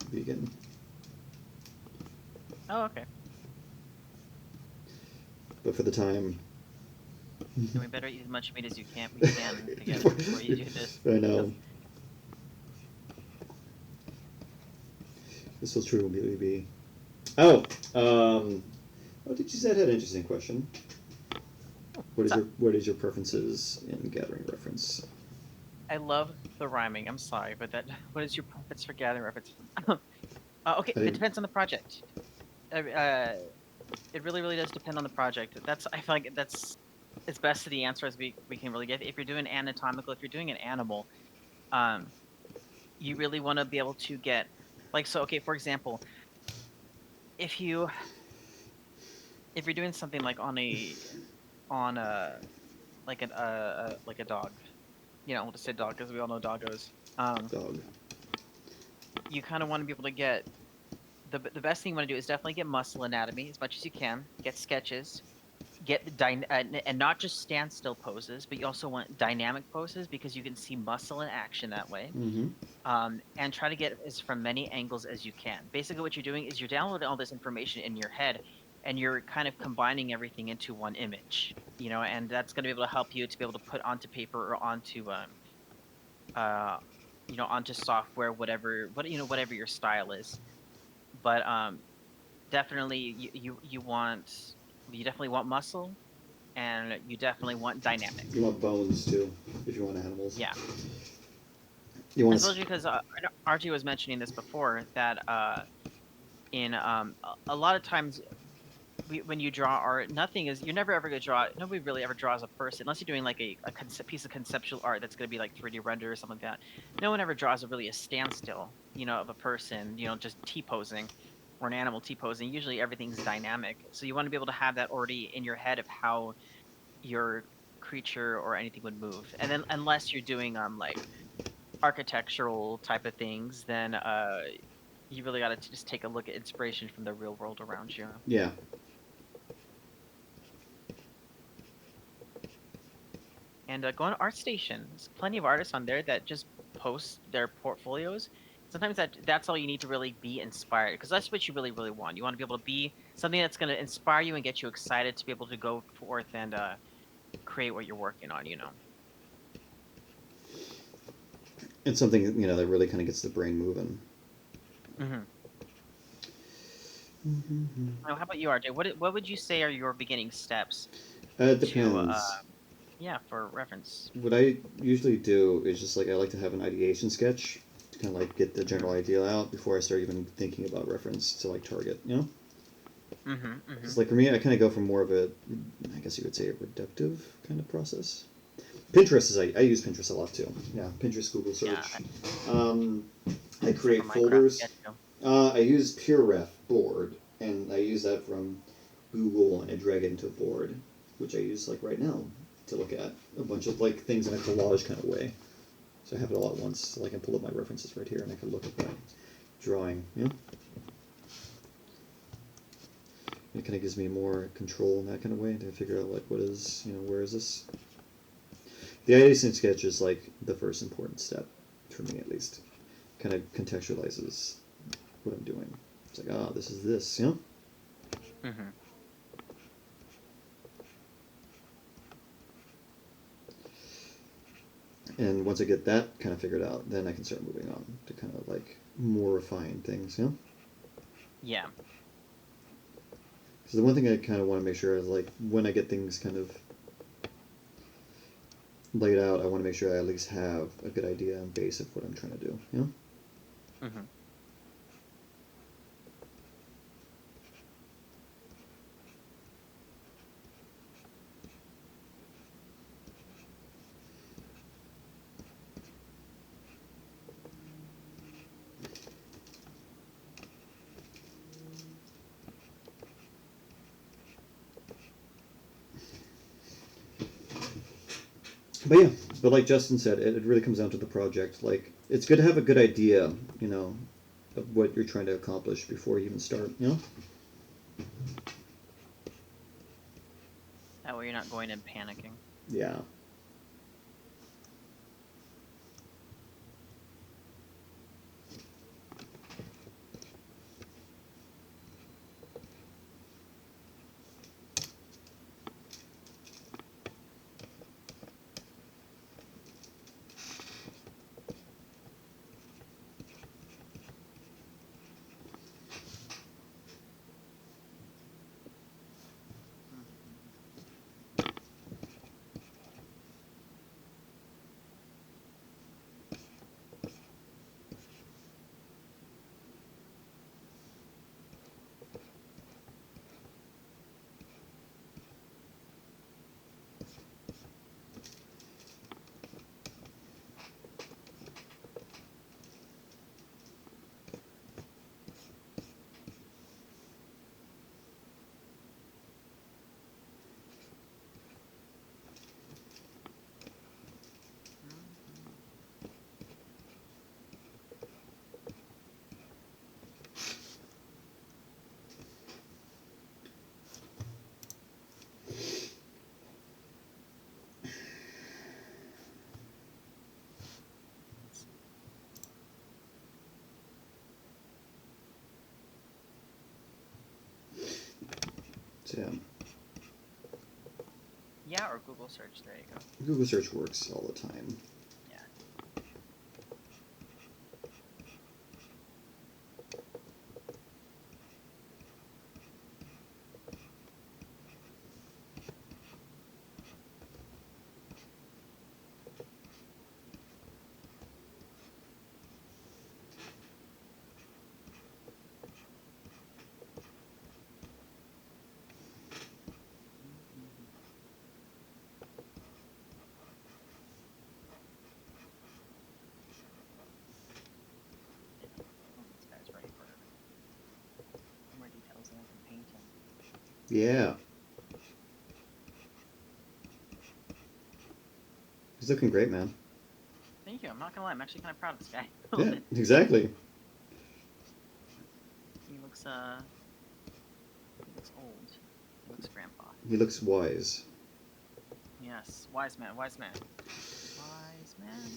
vegan. Oh, okay. But for the time, Then we better eat as much meat as we can together before you do this. I know. This will truly be. Oh, did you say that had an interesting question? What is your preferences in gathering reference? I love the rhyming. I'm sorry, but what is your preference for gathering reference? Okay, it depends on the project. It really, really does depend on the project. I feel like it's best to the answer as we can really get. If you're doing anatomical, if you're doing an animal, you really want to be able to get, like, so, okay, for example, if you're doing something like on like a dog, you know, we'll just say dog because we all know doggos. Dog. You kind of want to be able to get the best thing you want to do is definitely get muscle anatomy as much as you can. Get sketches, get and not just standstill poses, but you also want dynamic poses because you can see muscle in action that way. Mm-hmm. And try to get as from many angles as you can. Basically, what you're doing is you're downloading all this information in your head, and you're kind of combining everything into one image. You know, and that's going to be able to help you to be able to put onto paper or onto onto software, whatever your style is. But definitely you definitely want muscle, and you definitely want dynamic. You want bones too, if you want animals. Yeah. You want. Especially because RJ was mentioning this before that in a lot of times when you draw art, you're never ever gonna draw. Nobody really ever draws a person unless you're doing like a piece of conceptual art that's gonna be like 3D render or something like that. No one ever draws a standstill, of a person, just T posing or an animal T posing. Usually everything's dynamic, so you want to be able to have that already in your head of how your creature or anything would move. And then unless you're doing like architectural type of things, then you really got to just take a look at inspiration from the real world around you. Yeah. And go on ArtStation. There's plenty of artists on there that just post their portfolios. Sometimes that's all you need to really be inspired, because that's what you really, really want. You want to be able to be something that's going to inspire you and get you excited to be able to go forth and create what you're working on, And something that really kind of gets the brain moving. Mm-hmm. Now, how about you, RJ? What would you say are your beginning steps It to depends. yeah, for reference? What I usually do is just like I like to have an ideation sketch to kind of like get the general Mhm. idea out before I start even thinking about reference to like target, you know? Mhm. Because Mhm. like for me, I kind of go for more of a, I guess you would say a reductive kind of process. Pinterest is I use Pinterest a lot too. Yeah, Pinterest, Google Yeah, search. Um, I except for create Minecraft folders. sketch. I use PureRef board, and I use that from Google, and I drag it into a board, which I use like right now to look at a bunch of like things in a collage kind of way. So I have it all at once. So I can pull up my references right here, and I can look at that drawing. Yeah, it kind of gives me more control in that kind of way to figure out like what is where is this. The ideation sketch is like the first important step for me at least. Kind of contextualizes what I'm doing. It's like this is this. Mhm. And once I get that kind of figured out, then I can start moving on to kind of like more refined things. Yeah. So the one thing I kind of want to make sure is like when I get things kind of laid out, I want to make sure I at least have a good idea and base of what I'm trying to do. Mhm. But yeah, but like Justin said, it really comes down to the project. Like it's good to have a good idea, of what you're trying to accomplish before you even start. That way you're not going and panicking. Yeah. Mhm. Mhm. So yeah, Yeah, or Google search. There you go. Google search works all the time. Yeah. Mhm. Yeah. Oh, this guy's ready for more details than I can paint him. Yeah, he's looking great, man. Thank you. I'm not gonna lie. I'm actually kind of proud of this guy a little Yeah, bit. exactly. He looks he looks old. He looks grandpa. He looks wise. Yes, wise man, wise man, wise man.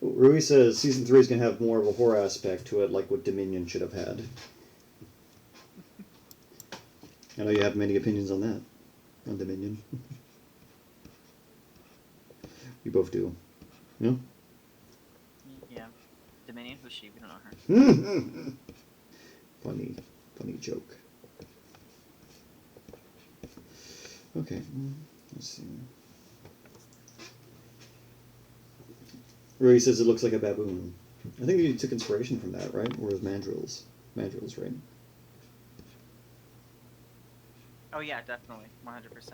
Rui says season three is gonna have more of a horror aspect to it, like what Dominion should have had. I know you have many opinions on that, on Dominion. You both do. Yeah. Dominion? Who's she? We don't know her. funny joke. Okay, let's see. Ray says it looks like a baboon. I think you took inspiration from that, right? Or with mandrills. Mandrills, right? Oh yeah, definitely, 100%.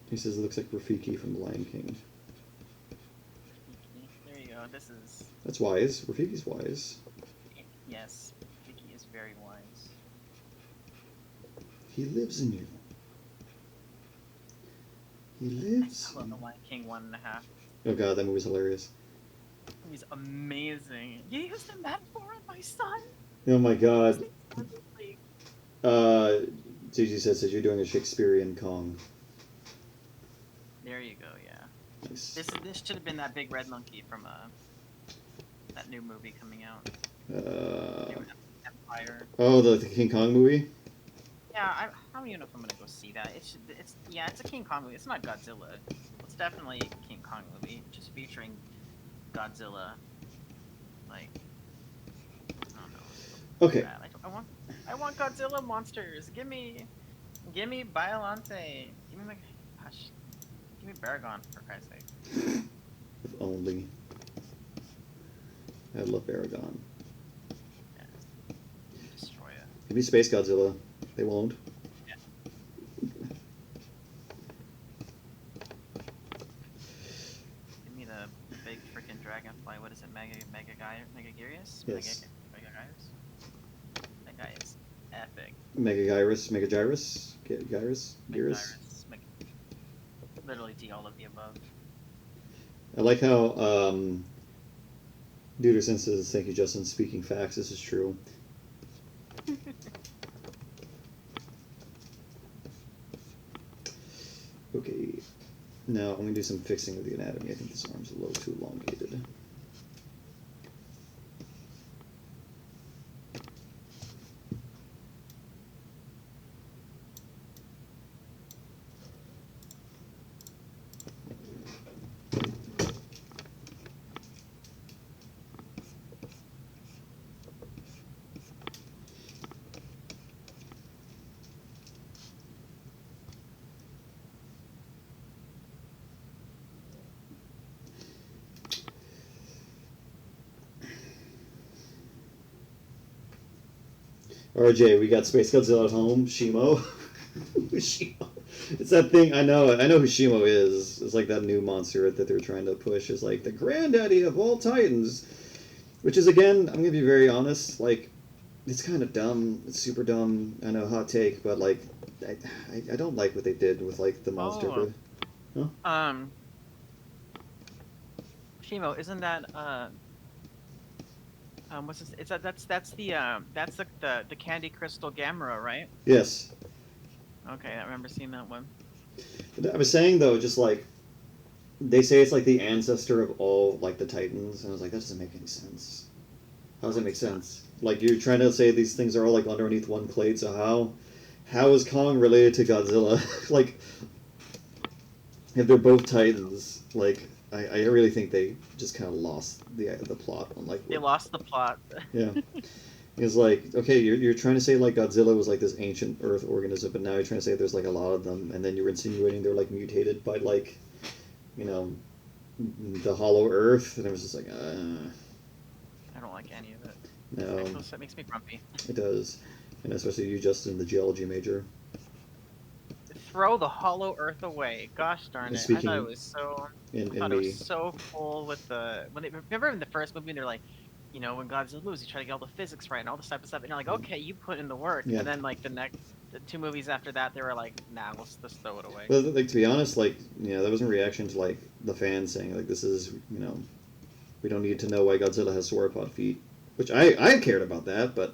He says it looks like Rafiki from The Lion King. There you go. This is. That's wise. Rafiki's wise. Yes, Vicky is very wise. He lives in you. He lives. I love The Lion King 1.5. Oh god, that movie's hilarious. He's amazing. You used the metaphor on my son. Oh my god. Gigi says you're doing a Shakespearean Kong. There you go. Yeah. Nice. This should have been that big red monkey from that new movie coming out. Empire. Oh, the King Kong movie. Yeah, I don't even know if I'm gonna go see that. It's a King Kong movie. It's not Godzilla. It's definitely a King Kong movie, just featuring Godzilla. Like, I don't know. Okay. I want Godzilla monsters. Give me Biollante. Give me give me Baragon, for Christ's sake. If only. I love Baragon. Yeah. Destroy it. Give me Space Godzilla. They won't. Yeah. Give me the big freaking dragonfly. What is it? Megagyrus? Yes. Megagyrus? That guy is epic. Megagyrus? Gyrus? Literally D all of the above. I like how Duderson says, thank you, Justin. Speaking facts, this is true. Okay, now I'm going to do some fixing of the anatomy. I think this arm's a little too elongated. RJ, we got Space Godzilla at home. Shimo. Shimo. It's that thing. I know who Shimo is. It's like that new monster that they're trying to push. Is like the granddaddy of all Titans. Which is, again, I'm gonna be very honest. Like, it's kind of dumb. It's super dumb. I know, hot take, but like, I don't like what they did with like the monster. Shimo, isn't that what's this? That's the Candy Crystal Gamera, right? Yes. Okay, I remember seeing that one. I was saying though, just like they say it's like the ancestor of all like the Titans, and I was like, that doesn't make any sense. How does it make sense? Like you're trying to say these things are all like underneath one plate, so how is Kong related to Godzilla? Like, if they're both Titans, like. I really think they just kind of lost the plot on like. They lost the plot. Yeah, it's like, okay, you're trying to say like Godzilla was like this ancient Earth organism, but now you're trying to say there's like a lot of them, and then you're insinuating they're like mutated by like, you know, the Hollow Earth, and it was just like, I don't like any of it. No, that makes me grumpy. It does, and especially you, Justin, the geology major. Throw the Hollow Earth away. Gosh darn it. I thought it was so... it was so cool with the... Remember in the first movie, they're like, you know, when Godzilla loses, you try to get all the physics right and all this type of stuff. And you're like, okay, you put in the work. Yeah. And then, like, the 2 movies after that, they were like, nah, let's just throw it away. Well, like, to be honest, like, you know, that was in reaction to, like, the fans saying, like, this is, you know, we don't need to know why Godzilla has sauropod feet. Which I cared about that, but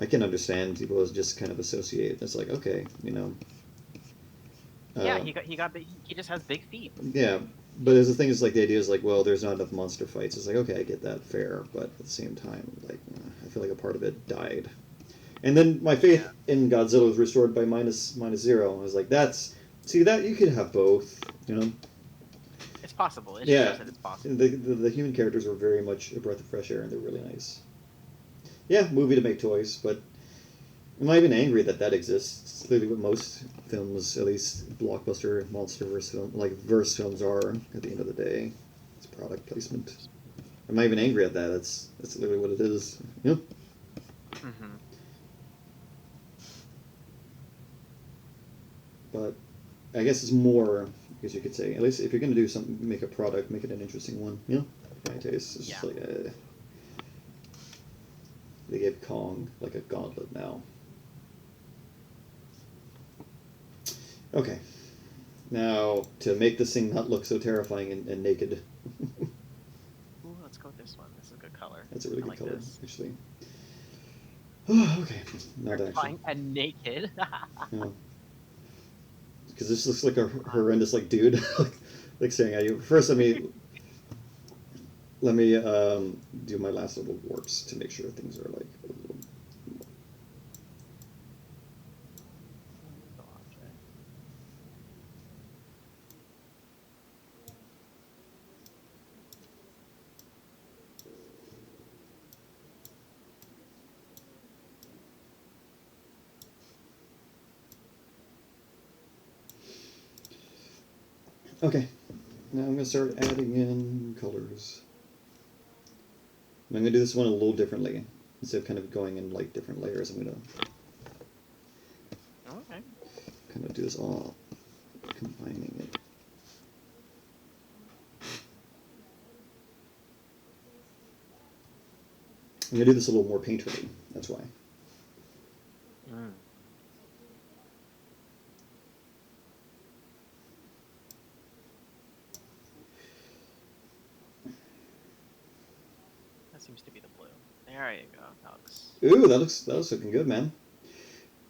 I can understand people just kind of associate. It's like, okay, you know... Yeah, he just has big feet. Yeah, but the thing is, like, the idea is like, well, there's not enough monster fights. It's like, okay, I get that, fair, but at the same time, like, I feel like a part of it died. And then my faith in Godzilla was restored by minus 0. I was like, see, that you could have both, you know. possible. It Yeah, shows that it's possible. the human characters were very much a breath of fresh air, and they're really nice. Yeah, movie to make toys, but I'm not even angry that that exists. It's clearly what most films, at least blockbuster monster verse film, like verse films, are. At the end of the day, it's product placement. I'm not even angry at that. That's literally what it is. Yeah. Mm-hmm. But I guess it's more, because you could say, at least if you're going to do something, make a product, make it an interesting one. You know, my taste. It's just like they gave Kong like a gauntlet now. Okay. Now, to make this thing not look so terrifying and naked. Ooh, let's go with this one. This is a good color. That's a really I good like color, this. actually. Oh, okay. Not actually. Terrifying and naked. Because this looks like a horrendous like dude, like staring at you. First, let me do my last little warps to make sure things are like a little. Okay, now I'm going to start adding in colors. And I'm going to do this one a little differently. Instead of kind of going in like different layers, I'm going to kind of do this all, combining it. I'm going to do this a little more painterly, that's why. Mm. That seems to be the blue. There you go, Alex. Ooh, that looks looking good, man.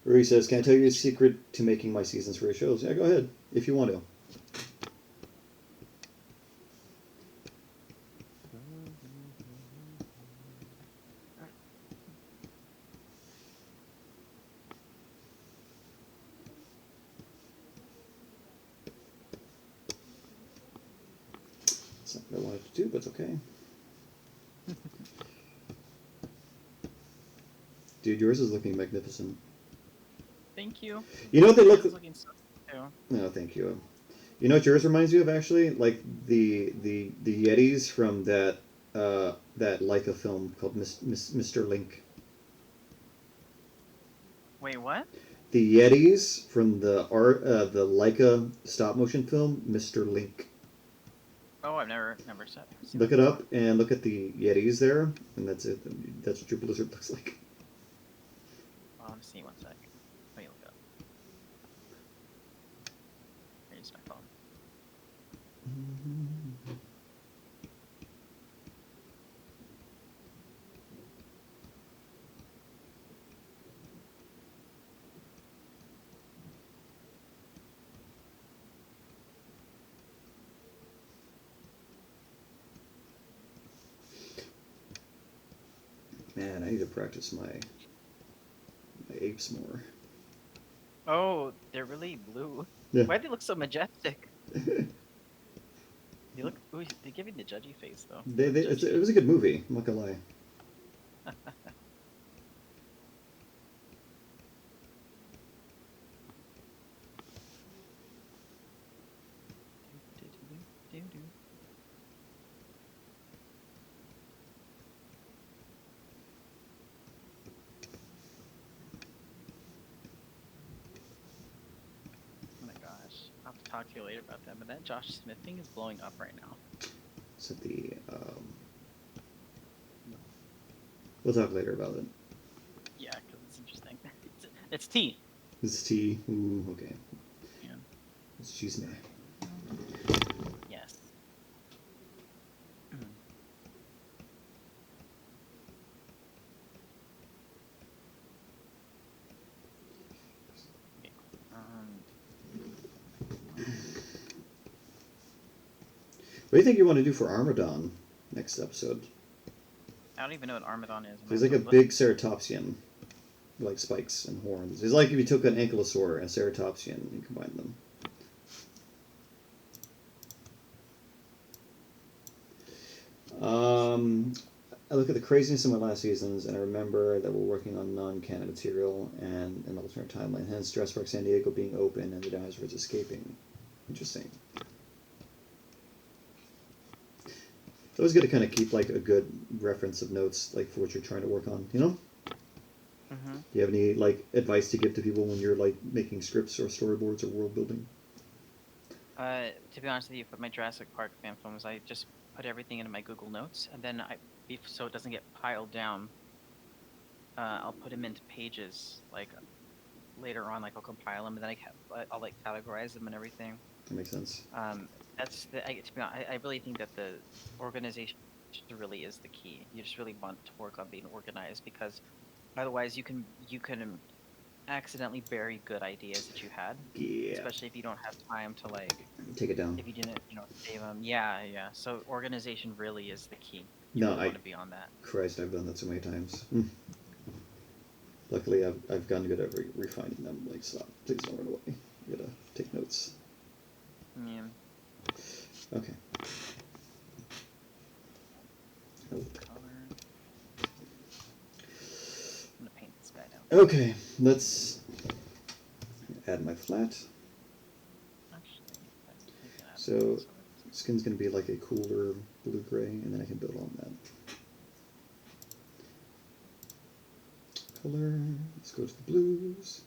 Rui says, "Can I tell you a secret to making my seasons for your shows?" Yeah, go ahead if you want to. That's not what I wanted to do, but it's okay. Dude, yours is looking magnificent. Thank you. You know what they look. Looking so too. No, thank you. You know what yours reminds me of actually? Like the Yetis from that that Leica film called Mr. Link. Wait, what? The Yetis from the Leica stop motion film Mr. Link. Oh, I've never seen Look that it before. up and look at the Yetis there, and that's it. That's what your blizzard looks like. Oh, let me see one sec. Let me look up. Here's my phone. Man, I need to practice my apes more. Oh, they're really blue. Yeah. Why do they look so majestic? They look. Ooh, they give you the judgy face though. It was a good movie. I'm not gonna lie. Oh my gosh, I'll have to talk to you later about that. But that Josh Smith thing is blowing up right now. So we'll talk later about it. Yeah, because it's interesting. It's tea. This is tea. Ooh, okay. Yeah. It's cheese now. Yes. Okay. What do you think you want to do for Armadon next episode? I don't even know what Armadon is. He's like a big ceratopsian, like spikes and horns. He's like if you took an ankylosaur and a ceratopsian and combined them. I look at the craziness of my last seasons, and I remember that we're working on non-canon material and an alternate timeline. Hence, Jurassic San Diego being open and the dinosaurs escaping. Interesting. It's always good to kind of keep like a good reference of notes, like for what you're trying to work on. You know? Mm-hmm. Do you have any like advice to give to people when you're like making scripts or storyboards or world building? To be honest with you, for my Jurassic Park fan films, I just put everything into my Google Notes, and then so it doesn't get piled down, I'll put them into pages, like later on, like I'll compile them, and then I'll like categorize them and everything. That makes sense. That's to be honest, I really think that the organization really is the key. You just really want to work on being organized because otherwise you can accidentally bury good ideas that you had, Yeah. especially if you don't have time to like Take it down. if you didn't save them. Yeah, yeah. So organization really is the key. You No, really want to be on that. Christ, I've done that so many times. Luckily, I've gotten good at refining them. Like, stop. Please don't run away. You gotta take notes. Yeah. Okay. Oh. Color. I'm gonna paint this guy down. Okay, let's add my flat. Actually, So, skin's gonna be like a cooler blue-gray, and then I can build on that. Color, let's go to the blues.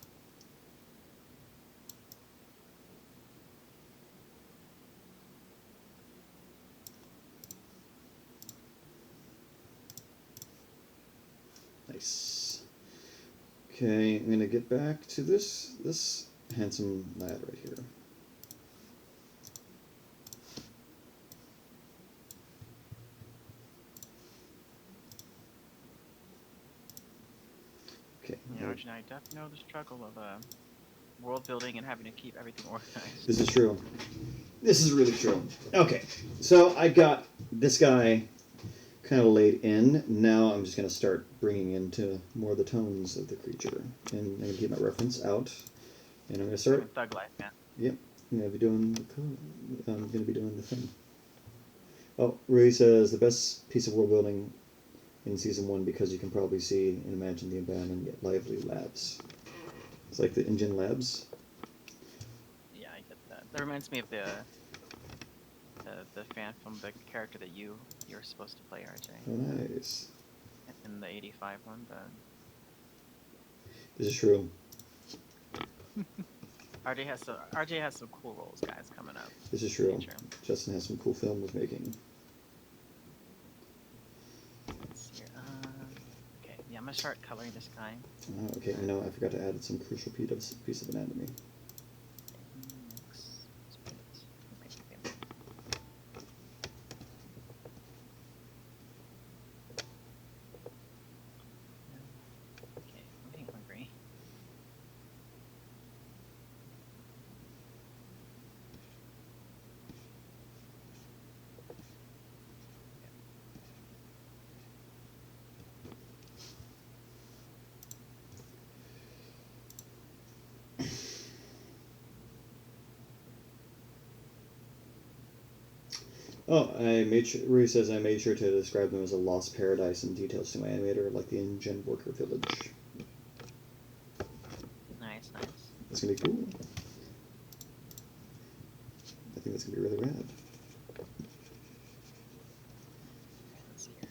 Nice. Okay, I'm gonna get back to this handsome lad right here. Okay. Yeah, RJ and I definitely know the struggle of world building and having to keep everything organized. This is true. This is really true. Okay, so I got this guy kind of laid in. Now I'm just going to start bringing into more of the tones of the creature. And I'm going to keep my reference out. And I'm going to start... Thug life, man. Yep, I'm going to be doing the thing. Oh, Rui says, the best piece of world building in Season 1 because you can probably see and imagine the abandoned yet lively labs. It's like the engine labs. Yeah, I get that. That reminds me of the fan film, the character that you were supposed to play, RJ. Oh, nice. In the '85 one, This is true. RJ has some cool roles, guys, coming up. This is true. Justin has some cool films making. Let's see here. Okay, yeah, I'm gonna start coloring this guy. Okay, I know I forgot to add some crucial piece of anatomy. Okay, I'm getting hungry. Oh, Rui says I made sure to describe them as a lost paradise and details to my animator, like the engine worker village. Nice, nice. That's gonna be cool. I think that's gonna be really rad. Let's see here.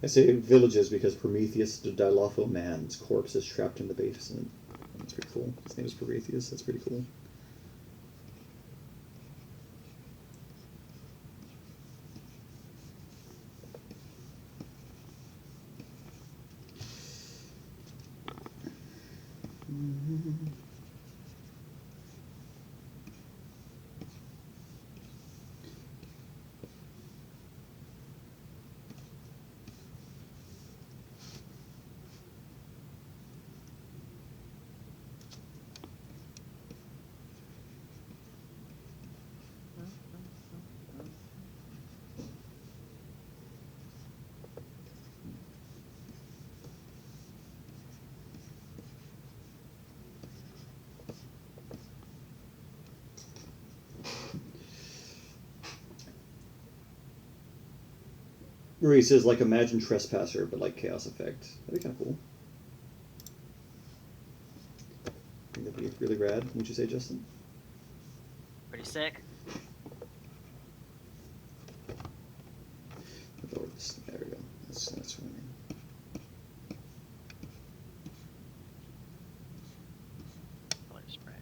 I say villages because Prometheus, the Dilopho man's corpse, is trapped in the basement. That's pretty cool. His name is Prometheus. That's pretty cool. where he says, like, imagine Trespasser, but like Chaos Effect. That'd be kind of cool. I think that'd be really rad, wouldn't you say, Justin? Pretty sick. There we go. That's what I mean. Color spray.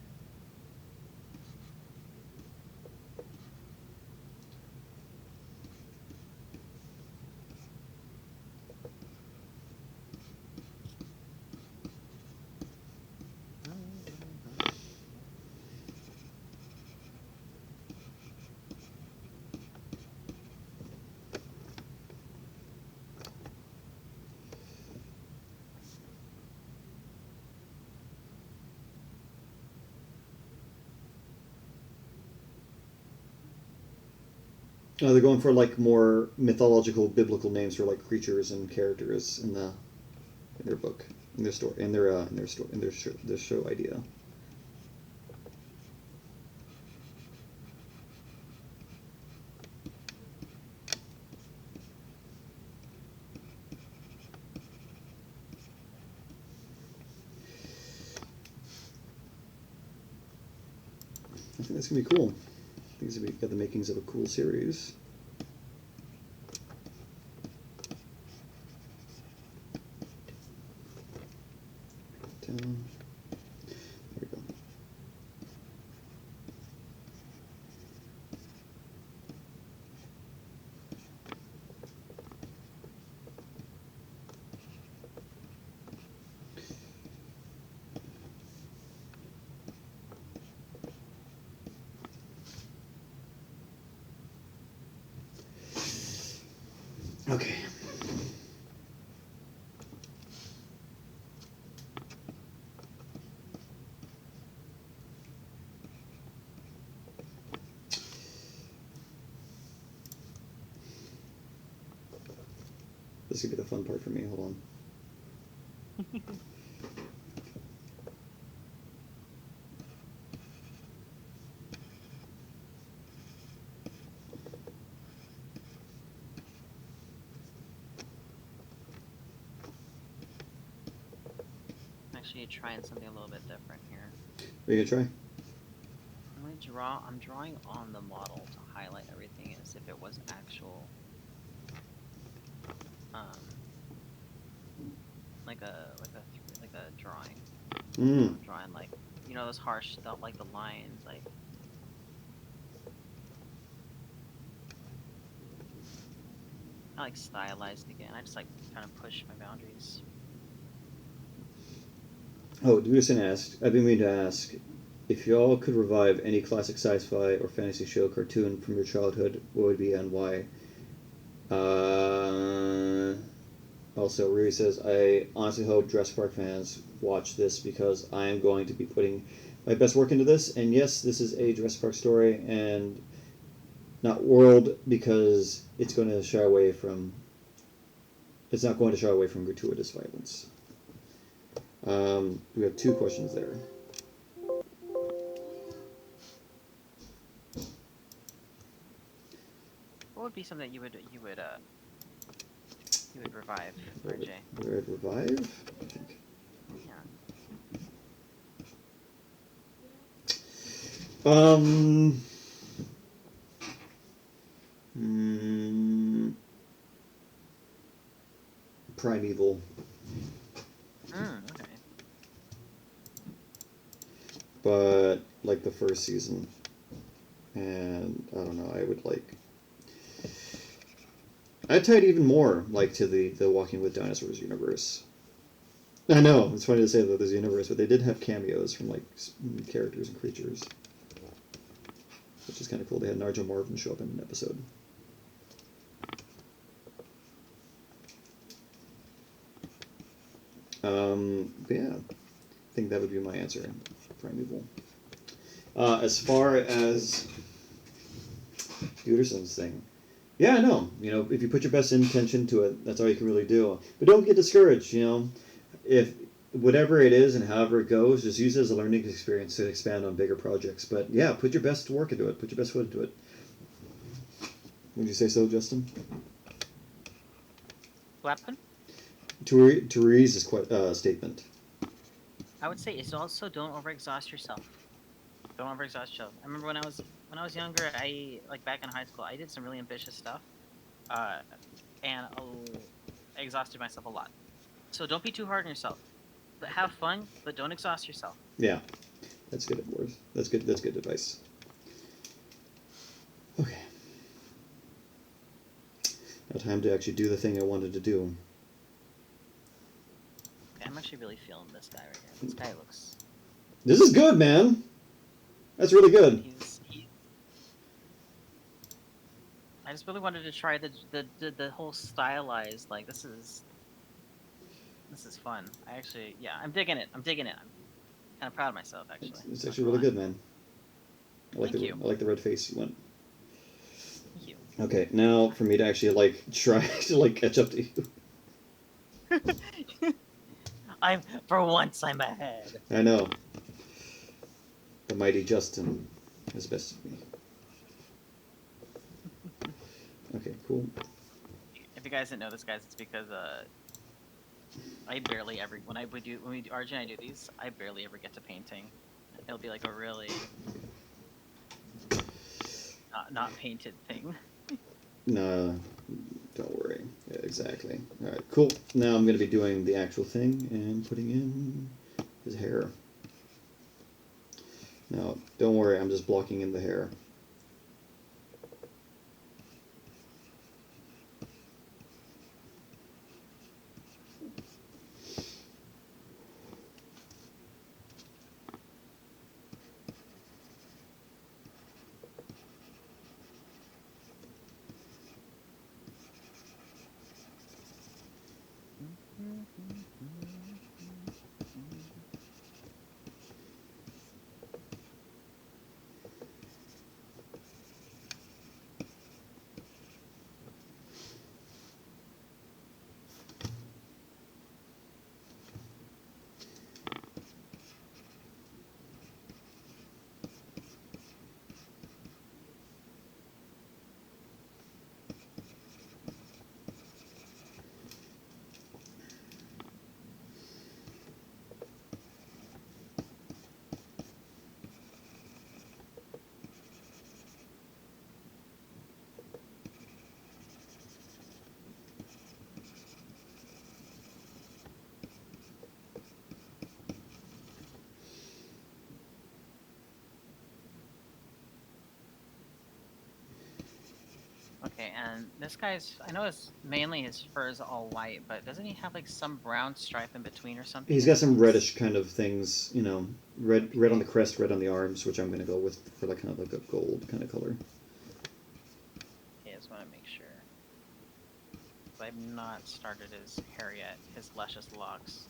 They're going for like more mythological, biblical names for like creatures and characters in their book, in their story, in their show idea. I think that's gonna be cool. I think it's gonna got the makings of a cool series. Down. There we go. Okay. This could be the fun part for me. Hold on. Actually, trying something a little bit different here. Are you gonna try? I'm drawing on the model to highlight everything as if it was actual, like a drawing. I'm drawing like, you know, those harsh stuff, like the lines, like. I like stylized again. I just like kind of push my boundaries. Oh, Dudison asked, I've been meaning to ask, if y'all could revive any classic sci-fi or fantasy show cartoon from your childhood, what would it be and why? Also, Rui says, I honestly hope Jurassic Park fans watch this because I am going to be putting my best work into this. And yes, this is a Jurassic Park story and not world because it's going to shy away from... It's not going to shy away from gratuitous violence. We have two questions there. What would be something that you would revive, RJ? Revive? I think. Yeah. Primeval. Okay. But like the first season, and I don't know. I would like. I'd tie it even more like to the Walking with Dinosaurs universe. I know it's funny to say that there's a universe, but they did have cameos from like characters and creatures, which is kind of cool. They had Narja Marvin show up in an episode. Yeah, I think that would be my answer. Primeval. As far as Uderson's thing, yeah, I know. You know, if you put your best intention to it, that's all you can really do. But don't get discouraged. You know, if whatever it is and however it goes, just use it as a learning experience to expand on bigger projects. But yeah, put your best work into it. Put your best foot into it. Would you say so, Justin? What happened? Therese' statement. I would say it's also don't overexhaust yourself. Don't overexhaust yourself. I remember when I was younger, I like back in high school, I did some really ambitious stuff, uh, and I exhausted myself a lot. So don't be too hard on yourself. But have fun, but don't exhaust yourself. Yeah, that's good advice. That's good. That's good advice. Okay, now time to actually do the thing I wanted to do. Okay, I'm actually really feeling this guy right here. This guy looks. This is good, man. That's really good. He. I just really wanted to try the whole stylized like this is fun. I actually yeah I'm digging it. I'm digging it. I'm kind of proud of myself actually. It's Not actually gonna really lie. good, man. Thank you. I like the red face you went. Thank you. Okay, now for me to actually like try to like catch up to you. I'm for once I'm ahead. I know. The mighty Justin has bested me. Okay, cool. If you guys didn't know this, guys, it's because I barely ever when we do RJ and I do these, I barely ever get to painting. It'll be like a really not painted thing. No, don't worry. Yeah, exactly. All right, cool. Now I'm going to be doing the actual thing and putting in his hair. Now, don't worry, I'm just blocking in the hair. Okay, and this guy's I know it's mainly his fur is all white, but doesn't he have like some brown stripe in between or something? He's I got think some it's reddish kind of things, you know, red on okay. the crest, red on the arms, which I'm going to go with for like kind of like a gold kind of color. Okay, I just want to make sure. I've not started his hair yet. His luscious locks.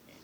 Okay.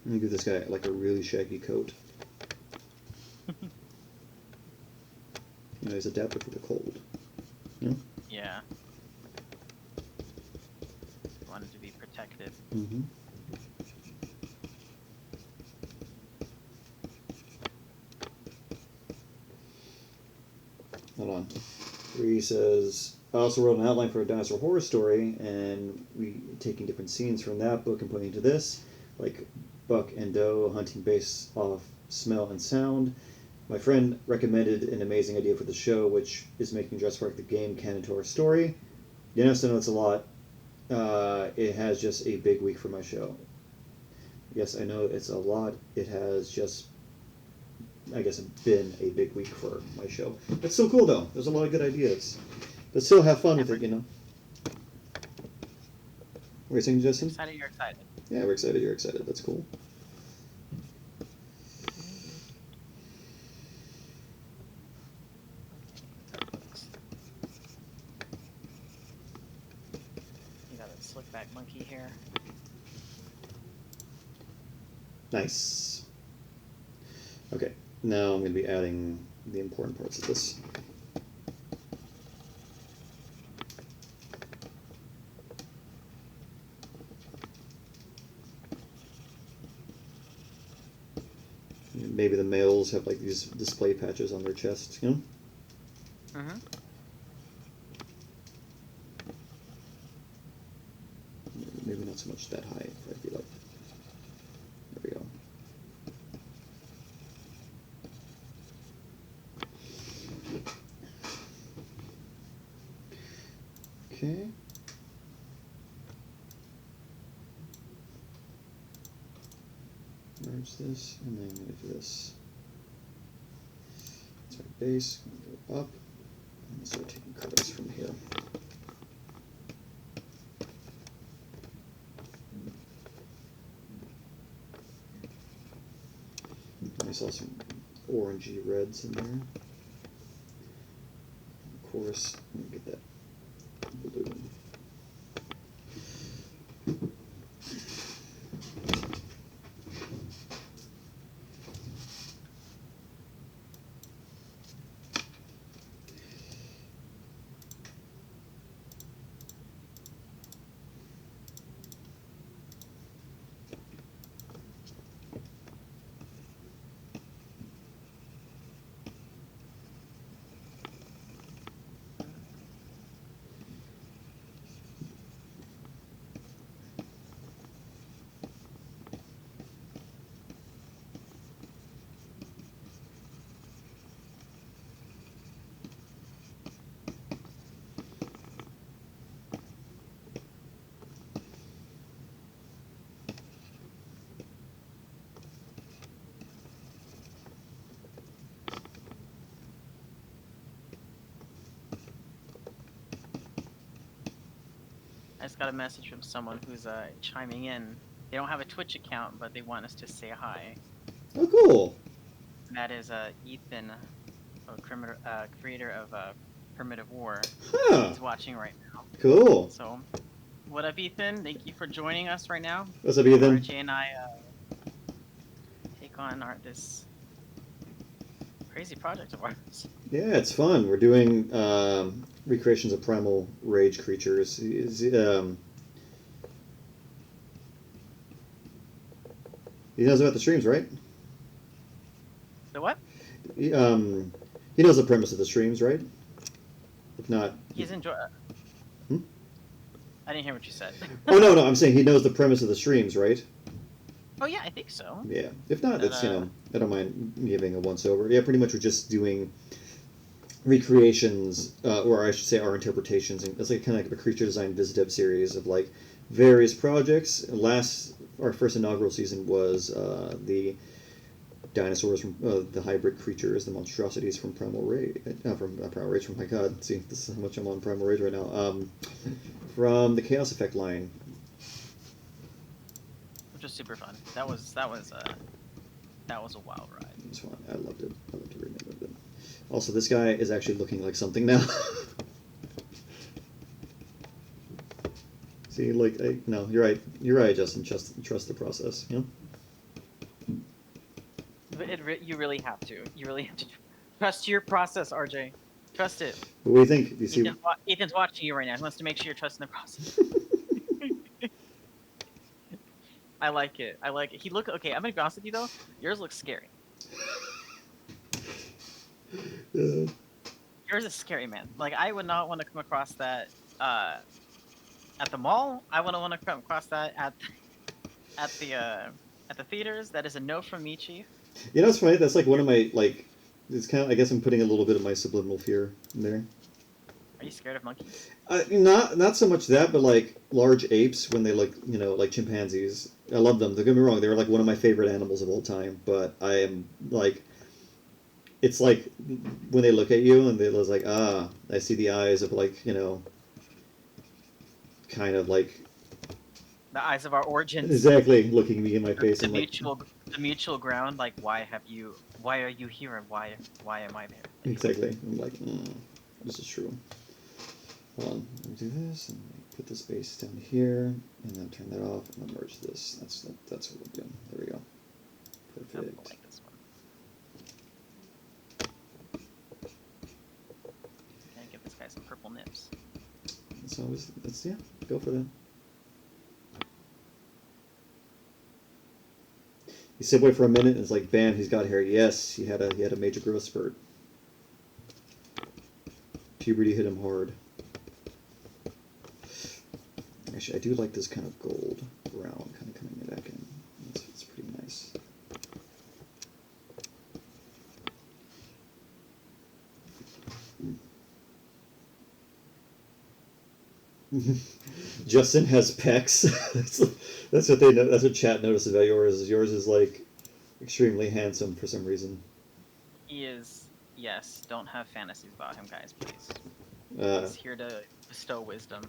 Let me give this guy like a really shaggy coat. He's adapted for the cold. Yeah. Yeah. Wanted to be protected. Mm-hmm. Hold on. He says, I also wrote an outline for a dinosaur horror story, and we taking different scenes from that book and putting into this, like buck and doe hunting based off smell and sound. My friend recommended an amazing idea for the show, which is making Jurassic Park the game canon to our story. You know, so it's a lot. It has just a big week for my show. Yes, I know it's a lot. It has just, I guess, been a big week for my show. It's so cool, though. There's a lot of good ideas. But still have fun with it, you know? What are you saying, Justin? Excited you're excited. Yeah, we're excited you're excited. That's cool. You got a slick back monkey here. Nice. Okay, now I'm going to be adding the important parts of this. Maybe the males have like these display patches on their chest, you know? Mm-hmm. Maybe not so much that high. I'd be like, there we go. Okay. Merge this, and then I'm going to do this. That's our base. I'm going to go up, and start taking colors from here. I saw some orangey reds in there. Of course, I'm going to get that blue. I just got a message from someone who's chiming in. They don't have a Twitch account, but they want us to say hi. Oh, cool. And that is Ethan, creator of Primitive War. Huh. He's watching right now. Cool. So, what up, Ethan? Thank you for joining us right now. What's up, Ethan? RJ and I take on this crazy project of ours. Yeah, it's fun. We're doing recreations of primal rage creatures. He knows about the streams, right? The what? He knows the premise of the streams, right? If not, He's enjoy. Hmm? I didn't hear what you said. Oh no, I'm saying he knows the premise of the streams, right? Oh yeah, I think so. Yeah. If not, that's I don't mind giving a once over. Yeah, pretty much we're just doing recreations, or I should say, our interpretations. And it's like kind of like a creature design visitive series of like various projects. Our first inaugural season was the dinosaurs from the hybrid creatures, the monstrosities from Primal Rage. Primal Rage. From my God, see, this is how much I'm on Primal Rage right now. From the Chaos Effect line. Which was super fun. That was a wild ride. It was fun. I loved it. I loved to remember it. Also, this guy is actually looking like something now. See, like, no, you're right. You're right, Justin. Trust the process. You know? You really have to. You really have to trust your process, RJ. Trust it. What do you think? Do you see? Ethan's watching you right now. He wants to make sure you're trusting the process. I like it. I like it. Okay. I'm gonna be honest with you though. Yours looks scary. Yours is scary, man. Like I would not want to come across that at the mall. I wouldn't want to come across that at the theaters. That is a no from me, Chief. You know, it's funny. That's like one of my like. It's kind of. I guess I'm putting a little bit of my subliminal fear in there. Are you scared of monkeys? Not so much that, but like large apes when they look, like chimpanzees. I love them. Don't get me wrong; they were like one of my favorite animals of all time. But I am like, it's like when they look at you and they're like, I see the eyes of like kind of like The eyes of our origins. exactly looking me in my face. The mutual ground. Like, why are you here, and why am I there? Exactly. I'm like, this is true. Hold on, let me do this, and put the space down here, and then turn that off, and then merge this. That's what we're doing. There we go. Perfect. I like this one. Gonna give this guy some purple nips. Yeah, go for that. He said wait for a minute, and it's like, bam, he's got hair. Yes, he had a major growth spurt. Puberty hit him hard. Actually, I do like this kind of gold brown kind of coming back in. It's pretty nice. Justin has pecs. That's what they know. That's what chat noticed about yours. Yours is like extremely handsome for some reason. He is. Yes. Don't have fantasies about him, guys. Please. He's here to bestow wisdom.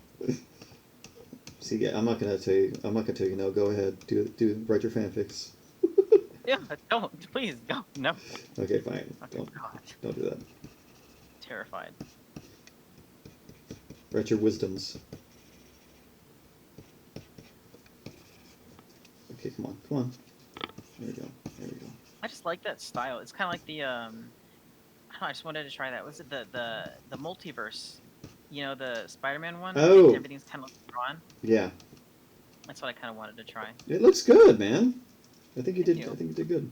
See, yeah, I'm not gonna tell you. No, go ahead. Write your fanfics. Yeah, don't. Please, don't. No. Okay, fine. Okay, Don't do that. Terrified. Write your wisdoms. Okay, come on. There we go. I just like that style. It's kind of like the I don't know, I just wanted to try that. Was it the multiverse? You know, the Spider-Man one. Oh. Everything's kind of drawn. Yeah. That's what I kind of wanted to try. It looks good, man. I think you did. I think you did good.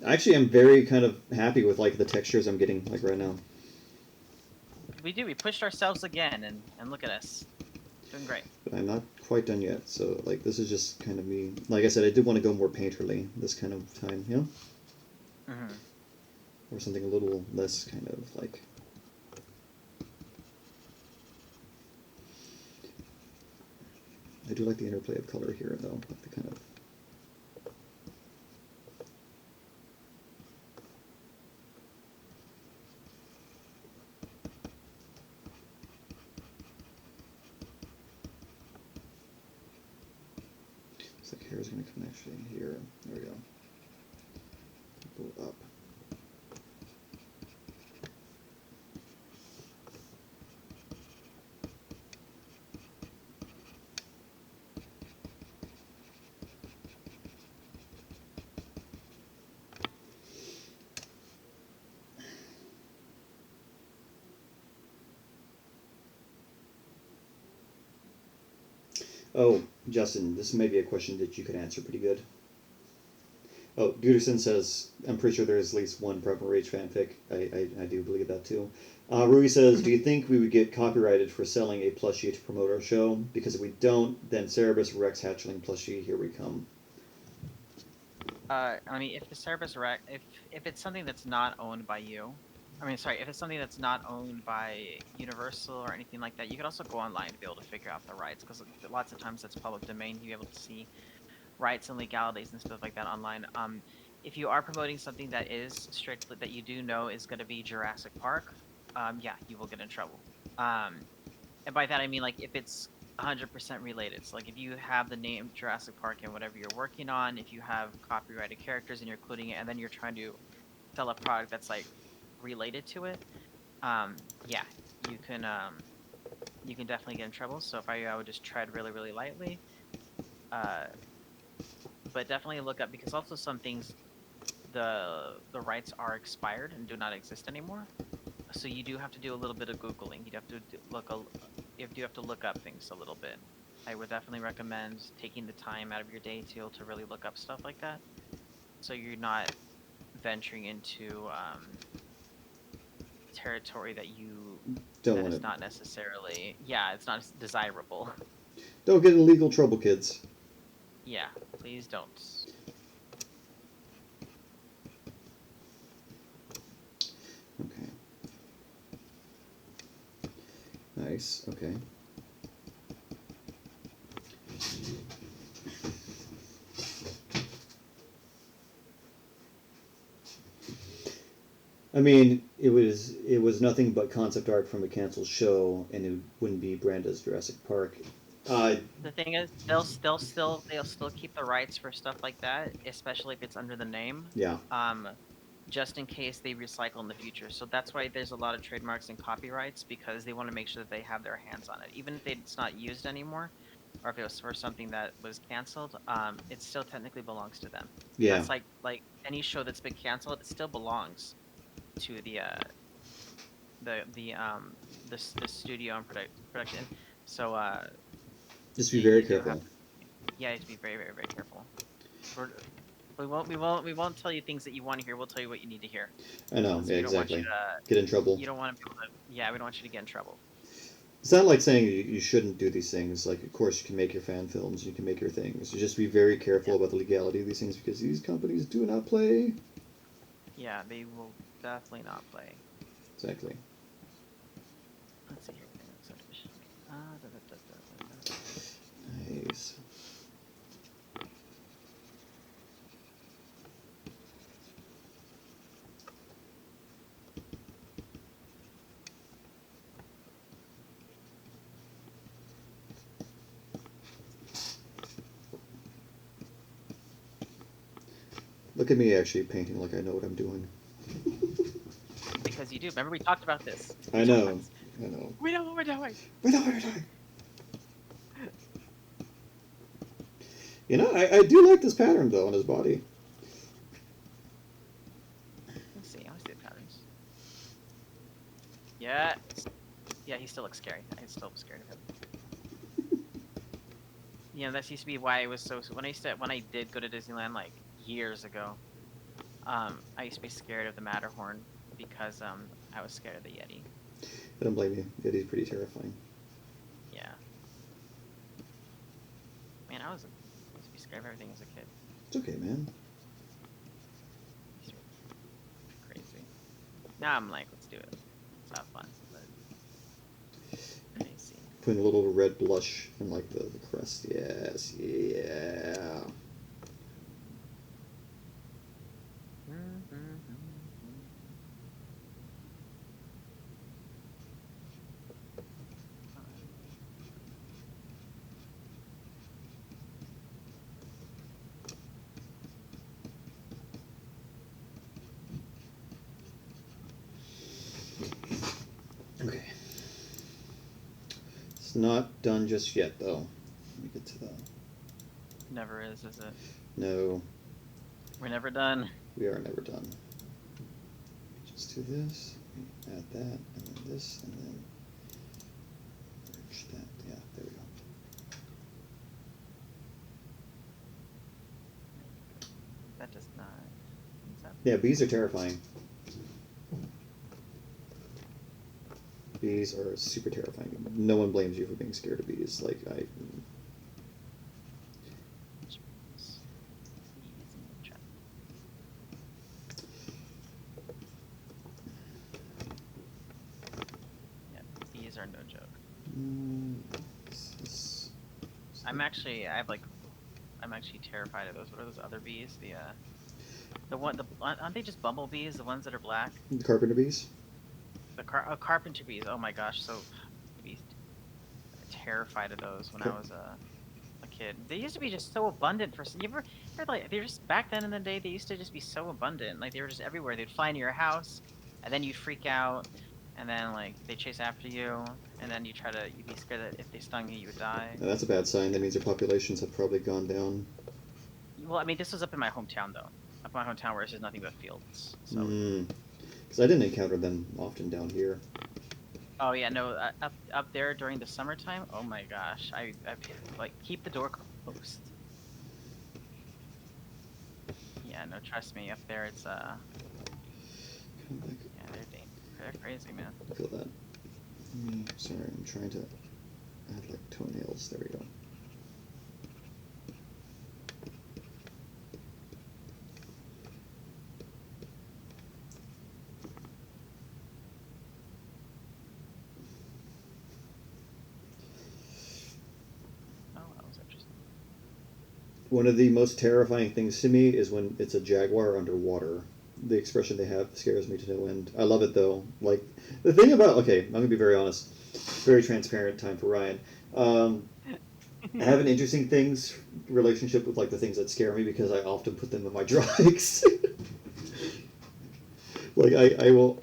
Actually, I'm very kind of happy with like the textures I'm getting like right now. We pushed ourselves again, and look at us, doing great. But I'm not quite done yet. So like this is just kind of me. Like I said, I did want to go more painterly this kind of time, Mm-hmm. Or something a little less kind of like. I do like the interplay of color here, though. Like the kind of. Looks like hair is going to come actually here. There we go. Go up. Oh, Justin, this may be a question that you could answer pretty good. Oh, Duderson says, I'm pretty sure there is at least one Primal Rage fanfic. I do believe that too. Rui says, do you think we would get copyrighted for selling a plushie to promote our show? Because if we don't, then Cerebus Rex Hatchling plushie, here we come. I mean, if the Cerebus Rex, if it's something that's not owned by you, if it's something that's not owned by Universal or anything like that, you can also go online to be able to figure out the rights, because lots of times that's public domain. You'll be able to see rights and legalities and stuff like that online. If you are promoting something that is strictly that you do know is going to be Jurassic Park, yeah, you will get in trouble. And by that I mean like if it's 100% related. So like if you have the name Jurassic Park in whatever you're working on, if you have copyrighted characters and you're including it, and then you're trying to sell a product that's like related to it, yeah, you can definitely get in trouble. So if I would just tread really lightly. But definitely look up, because also some things, the rights are expired and do not exist anymore. So you do have to do a little bit of googling. You have to you have to look up things a little bit. I would definitely recommend taking the time out of your day to really look up stuff like that, so you're not venturing into territory Don't that want is it. not necessarily, yeah, it's not desirable. Don't get in legal trouble, kids. Yeah, please don't. Okay. Nice. Okay. I mean, it was nothing but concept art from a canceled show, and it wouldn't be branded as Jurassic Park. Uh, The thing is, they'll still keep the rights for stuff like that, especially if it's under the name. yeah, Um, just in case they recycle in the future. So that's why there's a lot of trademarks and copyrights, because they want to make sure that they have their hands on it, even if it's not used anymore, or if it was for something that was canceled. It still technically belongs to them, and yeah. that's like any show that's been canceled, it still belongs to the studio and production. So Just be very you do have careful. to, yeah, you have to be very, very, very careful. We're, we won't tell you things that you want to hear. We'll tell you what you need to hear, I know. because Yeah, we don't want you exactly. to, Get in trouble. you don't want to be able to, yeah, we don't want you to get in trouble. It's not like saying you shouldn't do these things. Like, of course, you can make your fan films, you can make your things. You just be very careful Yeah, about the legality of these things because these companies do not play. yeah, they will definitely not play. Exactly. Let's see here. Da, da, da, da, da, da. Nice. Look at me actually painting like I know what I'm doing. Because you do. Remember, we talked about this. I know. I know. We know what we're doing. We know what we're doing. You know, I do like this pattern though on his body. Let's see. I want to see the patterns. Yeah, yeah, he still looks scary. I still am scared of him. You know, that used to be why I was so, when I did go to Disneyland like years ago. I used to be scared of the Matterhorn because I was scared of the Yeti. I don't blame you. It is pretty terrifying. Yeah. Man, I used to be scared of everything as a kid. It's okay, man. It's crazy. Now I'm like, let's do it. Let's have fun. But let me see. Putting a little red blush in like the crest. Yes, yeah. Okay. It's not done just yet, though. Let me get to the. Never is it? No, We're never done. we are never done. Just do this, add that, and then this, and then merge that. Yeah, there we go. That does not. What's that? Yeah, bees are terrifying. Bees are super terrifying. No one blames you for being scared of bees. Like, I. Yeah, bees are no joke. This, I'm actually terrified of those. What are those other bees? Aren't they just bumblebees? The ones that are black? the carpenter bees? Carpenter bees. Oh my gosh, so be terrified of those when I was a kid. They used to be just so abundant for you ever heard, like, they were just back then in the day, they used to just be so abundant. Like, they were just everywhere. They'd fly into your house, and then you'd freak out, and then like they chase after you, and then you'd be scared that if they stung you, you would die. Now, that's a bad sign. That means their populations have probably gone down. Well, I mean, this was up in my hometown though. Up in my hometown where it's just nothing but fields. So. Because I didn't encounter them often down here. Oh yeah, no, up there during the summertime. Oh my gosh, I like keep the door closed. Yeah, no, trust me, up there it's Kind of like, yeah, they're crazy, man. I feel that. Sorry, I'm trying to add like toenails. There we go. Oh, that was interesting. One of the most terrifying things to me is when it's a jaguar underwater. The expression they have scares me to no end. I love it though. Like the thing about I'm gonna be very honest, very transparent time for Ryan. I have an interesting things relationship with like the things that scare me because I often put them in my drawings. Like I will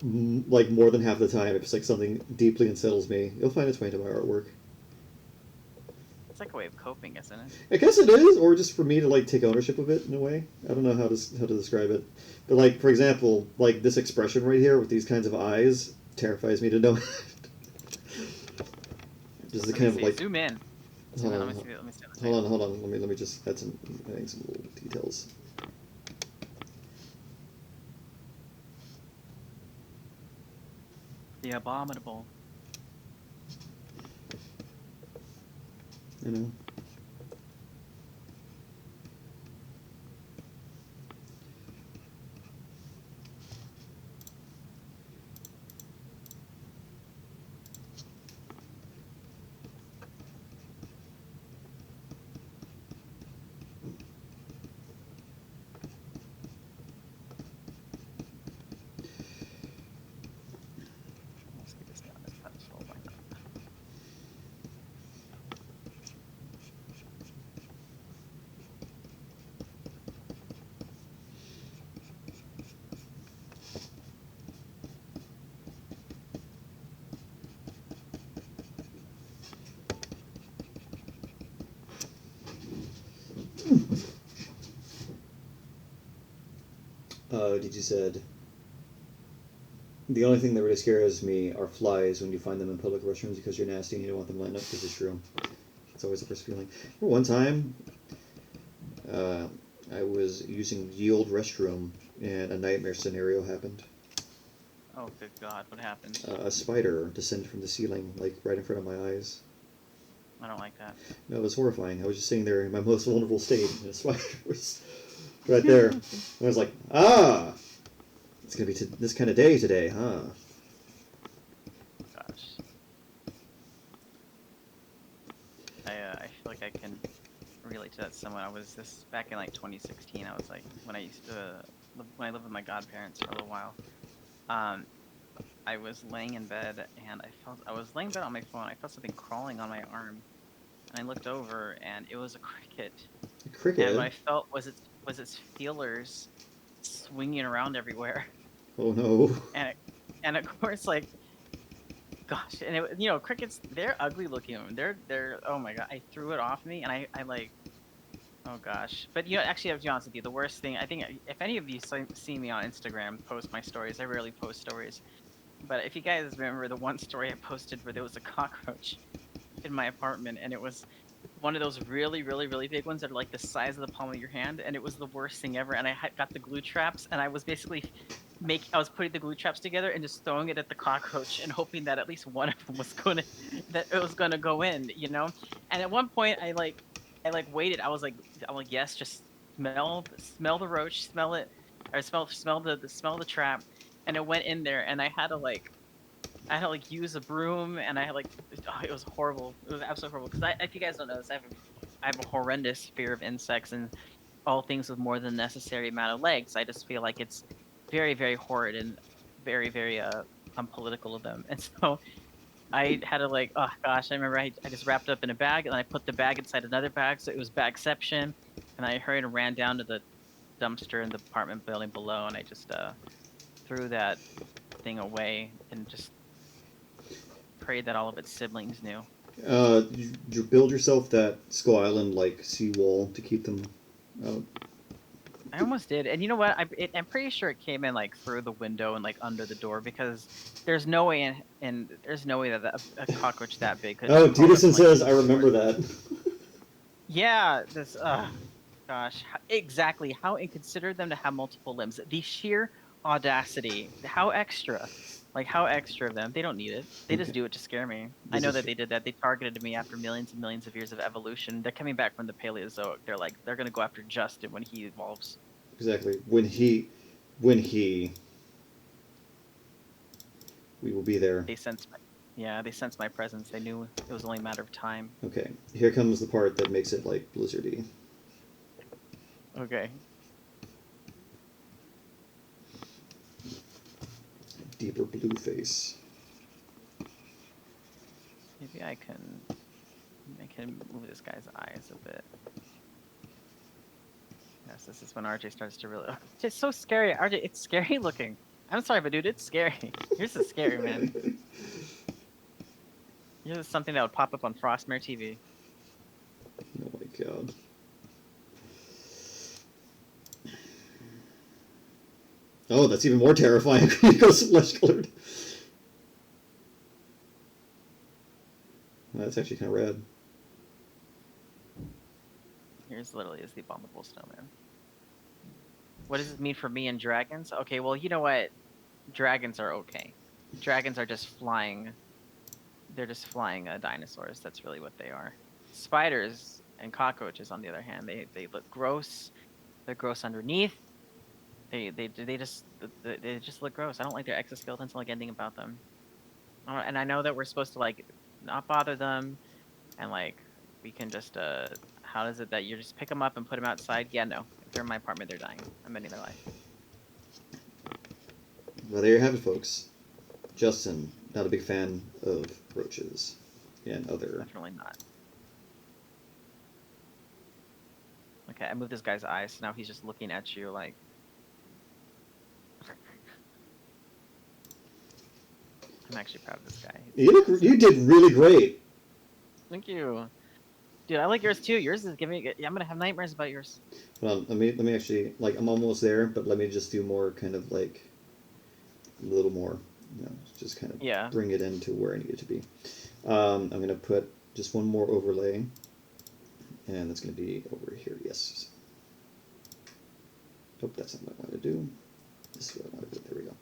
like more than half the time if it's like something deeply unsettles me, it'll find its way into my artwork. It's like a way of coping, isn't it? I guess it is, or just for me to like take ownership of it in a way. I don't know how to describe it, but like for example, like this expression right here with these kinds of eyes terrifies me to no end. Just the kind of like zoom in. hold on, Let me see. Let me see. hold on. Let me just add some little details. The abominable. You know. Let's get this down as pencil. Why not? Did you said the only thing that really scares me are flies when you find them in public restrooms because you're nasty and you don't want them lined up because it's true. It's always the first feeling. One time, uh, I was using the old restroom and a nightmare scenario happened. Oh, good God, what happened? A spider descended from the ceiling, like right in front of my eyes. I don't like that. No, it was horrifying. I was just sitting there in my most vulnerable state, and a spider was right there. And I was like, ah, it's gonna be this kind of day today, huh? Gosh. I feel like I can relate to that somewhat. I was this back in like 2016. I was like when I used to when I lived with my godparents for a little while. Um, I was laying in bed and I was laying in bed on my phone. I felt something crawling on my arm, and I looked over and it was a cricket. A And what cricket. I felt was its feelers swinging around everywhere. Oh no. And and of course like gosh, and crickets, they're ugly looking. They're oh my God, I threw it off me and I like oh gosh. But actually, I have to be honest with you, the worst thing, I think if any of you see me on Instagram post my stories, I rarely post stories. But if you guys remember the one story I posted where there was a cockroach in my apartment, and it was one of those really, really, really big ones that are like the size of the palm of your hand, and it was the worst thing ever. And I got the glue traps, and I was basically I was putting the glue traps together and just throwing it at the cockroach and hoping that at least one of them was that it was gonna go in. And at one point, I waited. I'm like, yes, just smell the roach, smell it, or smell the trap, and it went in there, and I had to like use a broom, and it was horrible. It was absolutely horrible. Because if you guys don't know this, I have a horrendous fear of insects and all things with more than necessary amount of legs. I just feel like it's very, very horrid and very, very unpolitical of them. And so I had to oh gosh, I remember I just wrapped it up in a bag and I put the bag inside another bag, so it was bagception. And I hurried and ran down to the dumpster in the apartment building below, and I just threw that thing away and just prayed that all of its siblings knew. You build yourself that Skull Island like seawall to keep them out. I almost did, and you know what? I'm pretty sure it came in like through the window and like under the door because there's no way there's no way that a cockroach that big could Oh, just crawl up Tedison and like says, eat I the door. remember that. Yeah, this. Gosh, exactly. How inconsiderate them to have multiple limbs. The sheer audacity. How extra. Like, how extra of them. They don't need it. They just Okay, do it to scare me. I this know is that true. they did that. They targeted me after millions and millions of years of evolution. They're coming back from the Paleozoic. They're like, they're going to go after Justin when he evolves. Exactly. We will be there. They sense my, yeah, they sense my presence. They knew it was only a matter of time. Okay, here comes the part that makes it like blizzardy. Okay. Deeper blue face. Maybe I can move this guy's eyes a bit. Yes, this is when RJ starts to really. It's so scary, RJ. It's scary looking. I'm sorry, but dude, it's scary. Yours is scary, man. Yours is something that would pop up on Frostmare TV. Oh my god. Oh, that's even more terrifying when it goes flesh colored. That's actually kind of rad. Yours literally is the abominable snowman. What does this mean for me and dragons? Okay, well, you know what? Dragons are okay. Dragons are just flying. They're just flying dinosaurs. That's really what they are. Spiders and cockroaches, on the other hand, they look gross. They're gross underneath. They just look gross. I don't like their exoskeletons. I don't like anything about them. And I know that we're supposed to like not bother them, and like we can just how is it that you just pick them up and put them outside? Yeah, no. If they're in my apartment, they're dying. I'm ending their life. Well, there you have it, folks. Justin, not a big fan of roaches and other. Definitely not. Okay, I moved this guy's eyes, so now he's just looking at you like. I'm actually proud of this guy. You did really great. Thank you. Dude, I like yours too. Yours is giving me. I'm gonna have nightmares about yours. Well, let me actually like I'm almost there, but let me just do more kind of like a little more, just kind of bring it into where I need it to be. I'm gonna put just one more overlay, and that's gonna be over here. Yes. Oh, that's not what I want to do. This is what I want to do. There we go.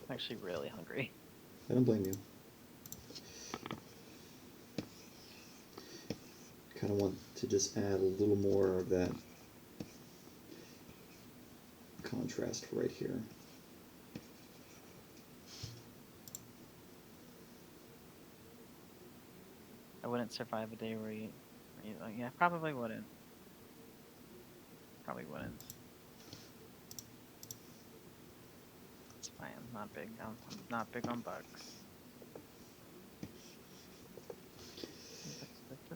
I'm actually really hungry. I don't blame you. Kind of want to just add a little more of that contrast right here. I wouldn't survive a day where you yeah, probably wouldn't. Probably wouldn't. It's fine. I'm not big. I'm not big on bugs.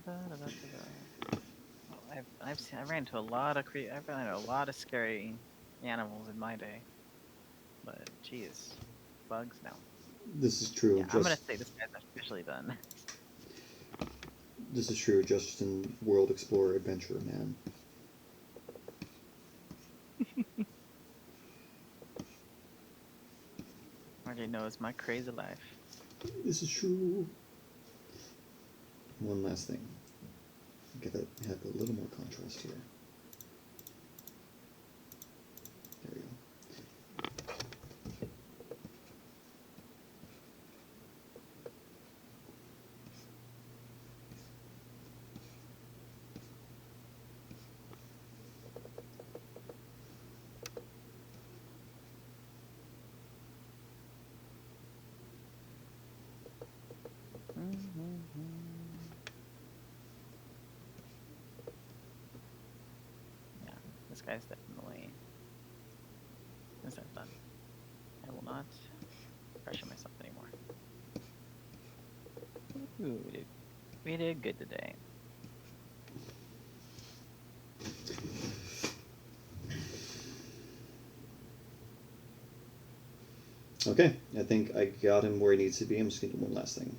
I ran into a lot of I've ran into a lot of scary animals in my day, but geez, bugs no. This is true. Yeah, I'm gonna say this guy's officially done. This is true. Justin, World Explorer Adventure Man. RJ knows my crazy life. This is true. One last thing. Have a little more contrast here. There we go. Yeah, this guy's definitely. Is that done? I will not pressure myself anymore. Ooh, we did good today. Okay, I think I got him where he needs to be. I'm just going to do one last thing.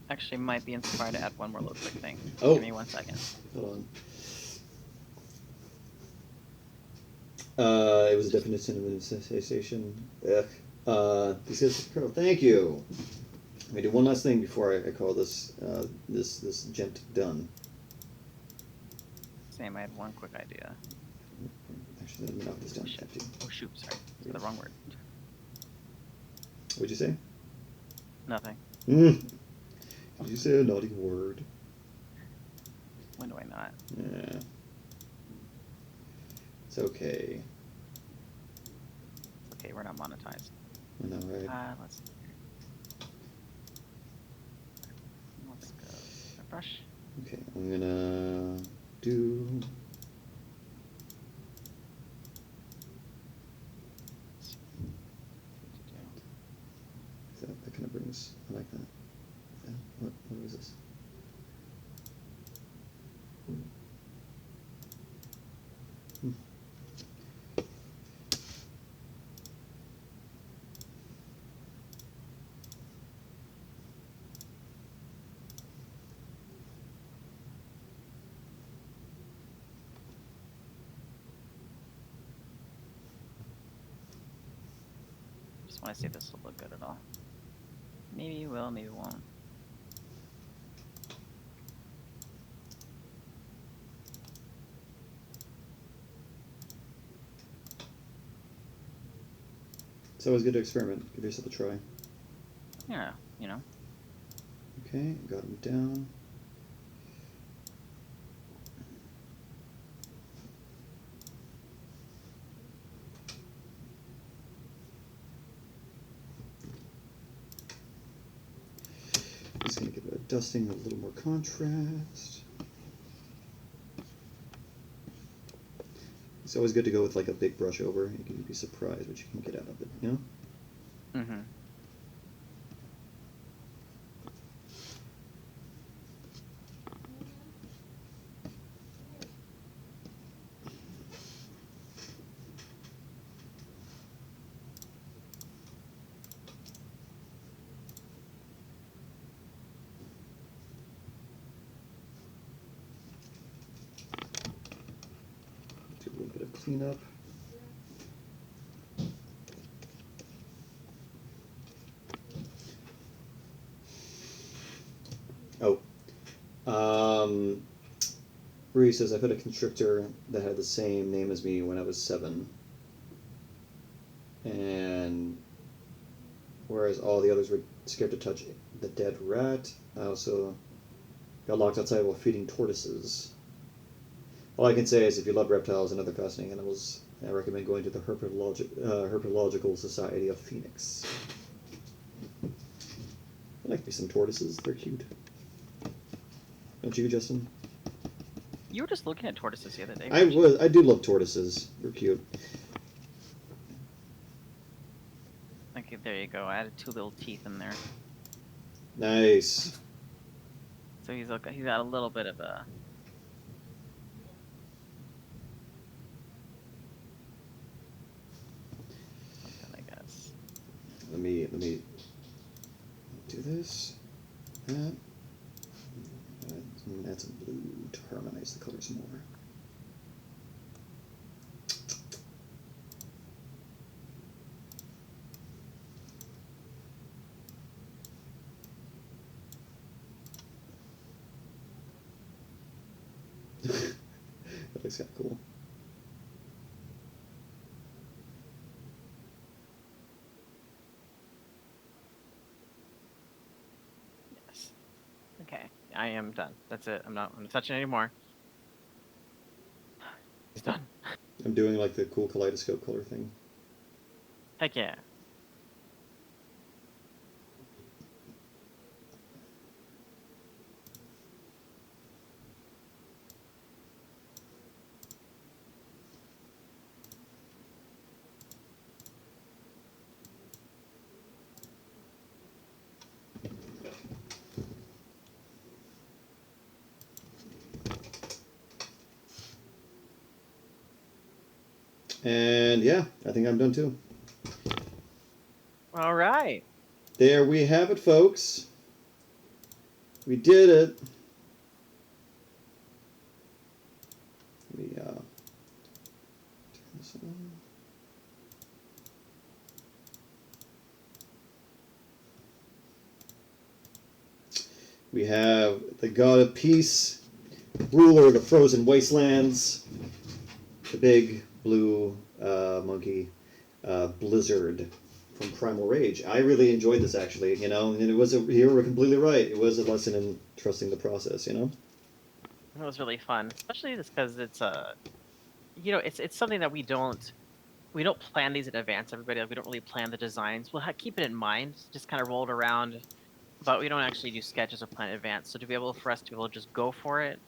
Actually, might be inspired to add one more little quick thing. Oh. Give me 1 second. Hold on. It was a definition of an cessation. This is Colonel. Thank you. Let me do one last thing before I call this this gent done. Same. I had one quick idea. Actually, let me knock this down. Shit. Oh shoot! Sorry, said the wrong word. What'd you say? Nothing. Did you say a naughty word? When do I not? Yeah. It's okay. Okay, we're not monetized. I know, right? Let's go refresh. Okay, I'm gonna do. That kind of brings. I like that. What was this? Just want to see if this will look good at all. Maybe it will, maybe it won't. It's always good to experiment. Give yourself a try. Yeah, you know. Okay, got him down. Just gonna give it a dusting, a little more contrast. It's always good to go with like a big brush over. You can be surprised what you can get out of it, you know? Mm-hmm. Do a little bit of cleanup. Oh. Bree says, I've had a constrictor that had the same name as me when I was 7. And whereas all the others were scared to touch the dead rat, I also got locked outside while feeding tortoises. All I can say is if you love reptiles and other fascinating animals, I recommend going to the Herpetological Society of Phoenix. I like me some tortoises. They're cute. Don't you, Justin? You were just looking at tortoises the other day. I do love tortoises. They're cute. Okay, there you go. I added 2 little teeth in there. Nice. So he's got a little bit of a. Something, I guess. Let me do this. That. I'm gonna add some blue to harmonize the colors more. That looks kind of cool. Yes. Okay, I am done. That's it. I'm not touching it anymore. It's done. I'm doing like the cool kaleidoscope color thing. Heck yeah. And yeah, I think I'm done too. All right. There we have it, folks. We did it. Let me turn this on. We have the God of Peace, ruler of the frozen wastelands, the big blue monkey, Blizzard from Primal Rage. I really enjoyed this, actually, you know, and you were completely right. It was a lesson in trusting the process, you know? It was really fun, especially just because it's it's something that we don't plan these in advance. Everybody, like, we don't really plan the designs. We'll keep it in mind, just kind of roll it around, but we don't actually do sketches or plan in advance. So to be able for us to be able to just go for it,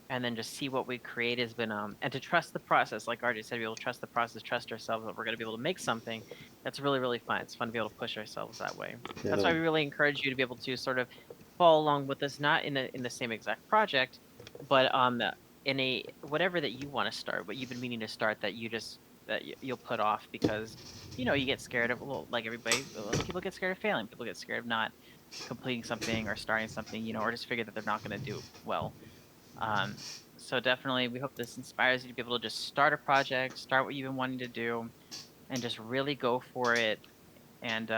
and then just see what we create has been and to trust the process, like RJ said, be able to trust the process, trust ourselves that we're going to be able to make something. That's really really fun. It's fun to be able to push ourselves that way. Yeah, That's why no. we really encourage you to be able to sort of follow along with us, not in the same exact project, but in a whatever that you want to start, what you've been meaning to start that you'll put off because you get scared of, well, like everybody, people get scared of failing, people get scared of not completing something or starting something, or just figure that they're not going to do well. um, so definitely we hope this inspires you to be able to just start a project, start what you've been wanting to do, and just really go for it, and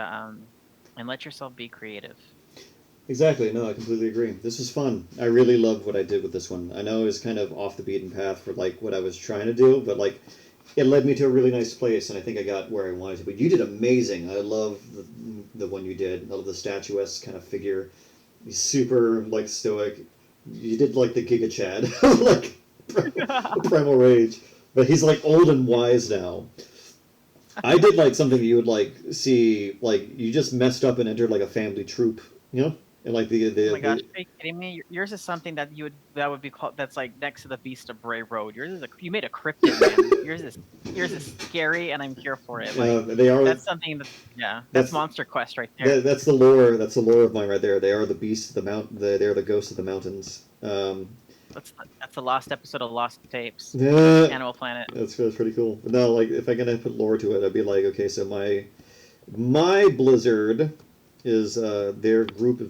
let yourself be creative. Exactly. No, I completely agree. This was fun. I really loved what I did with this one. I know it was kind of off the beaten path for like what I was trying to do, but like it led me to a really nice place, and I think I got where I wanted to. But you did amazing. I love the one you did. I love the statuesque kind of figure. He's super like stoic. You did like the Giga Chad, like Primal Rage, but he's like old and wise now. I did like something you would like see, like you just messed up and entered like a family troop, you know, and like Oh my gosh, the are you kidding me? Yours is something that would be called, that's like next to the Beast of Bray Road. Yours is you made a cryptid, man. Yours is scary, and I'm here for it. Like they are that's something that, yeah, that's that's Monster Quest right there. that's the lore. That's the lore of mine right there. They are the beasts of the mount. They're the ghosts of the mountains. That's the lost episode of Lost Tapes, Yeah, Animal Planet. that's pretty cool. But no, like if I'm gonna put lore to it, I'd be like, okay, so my Blizzard is their group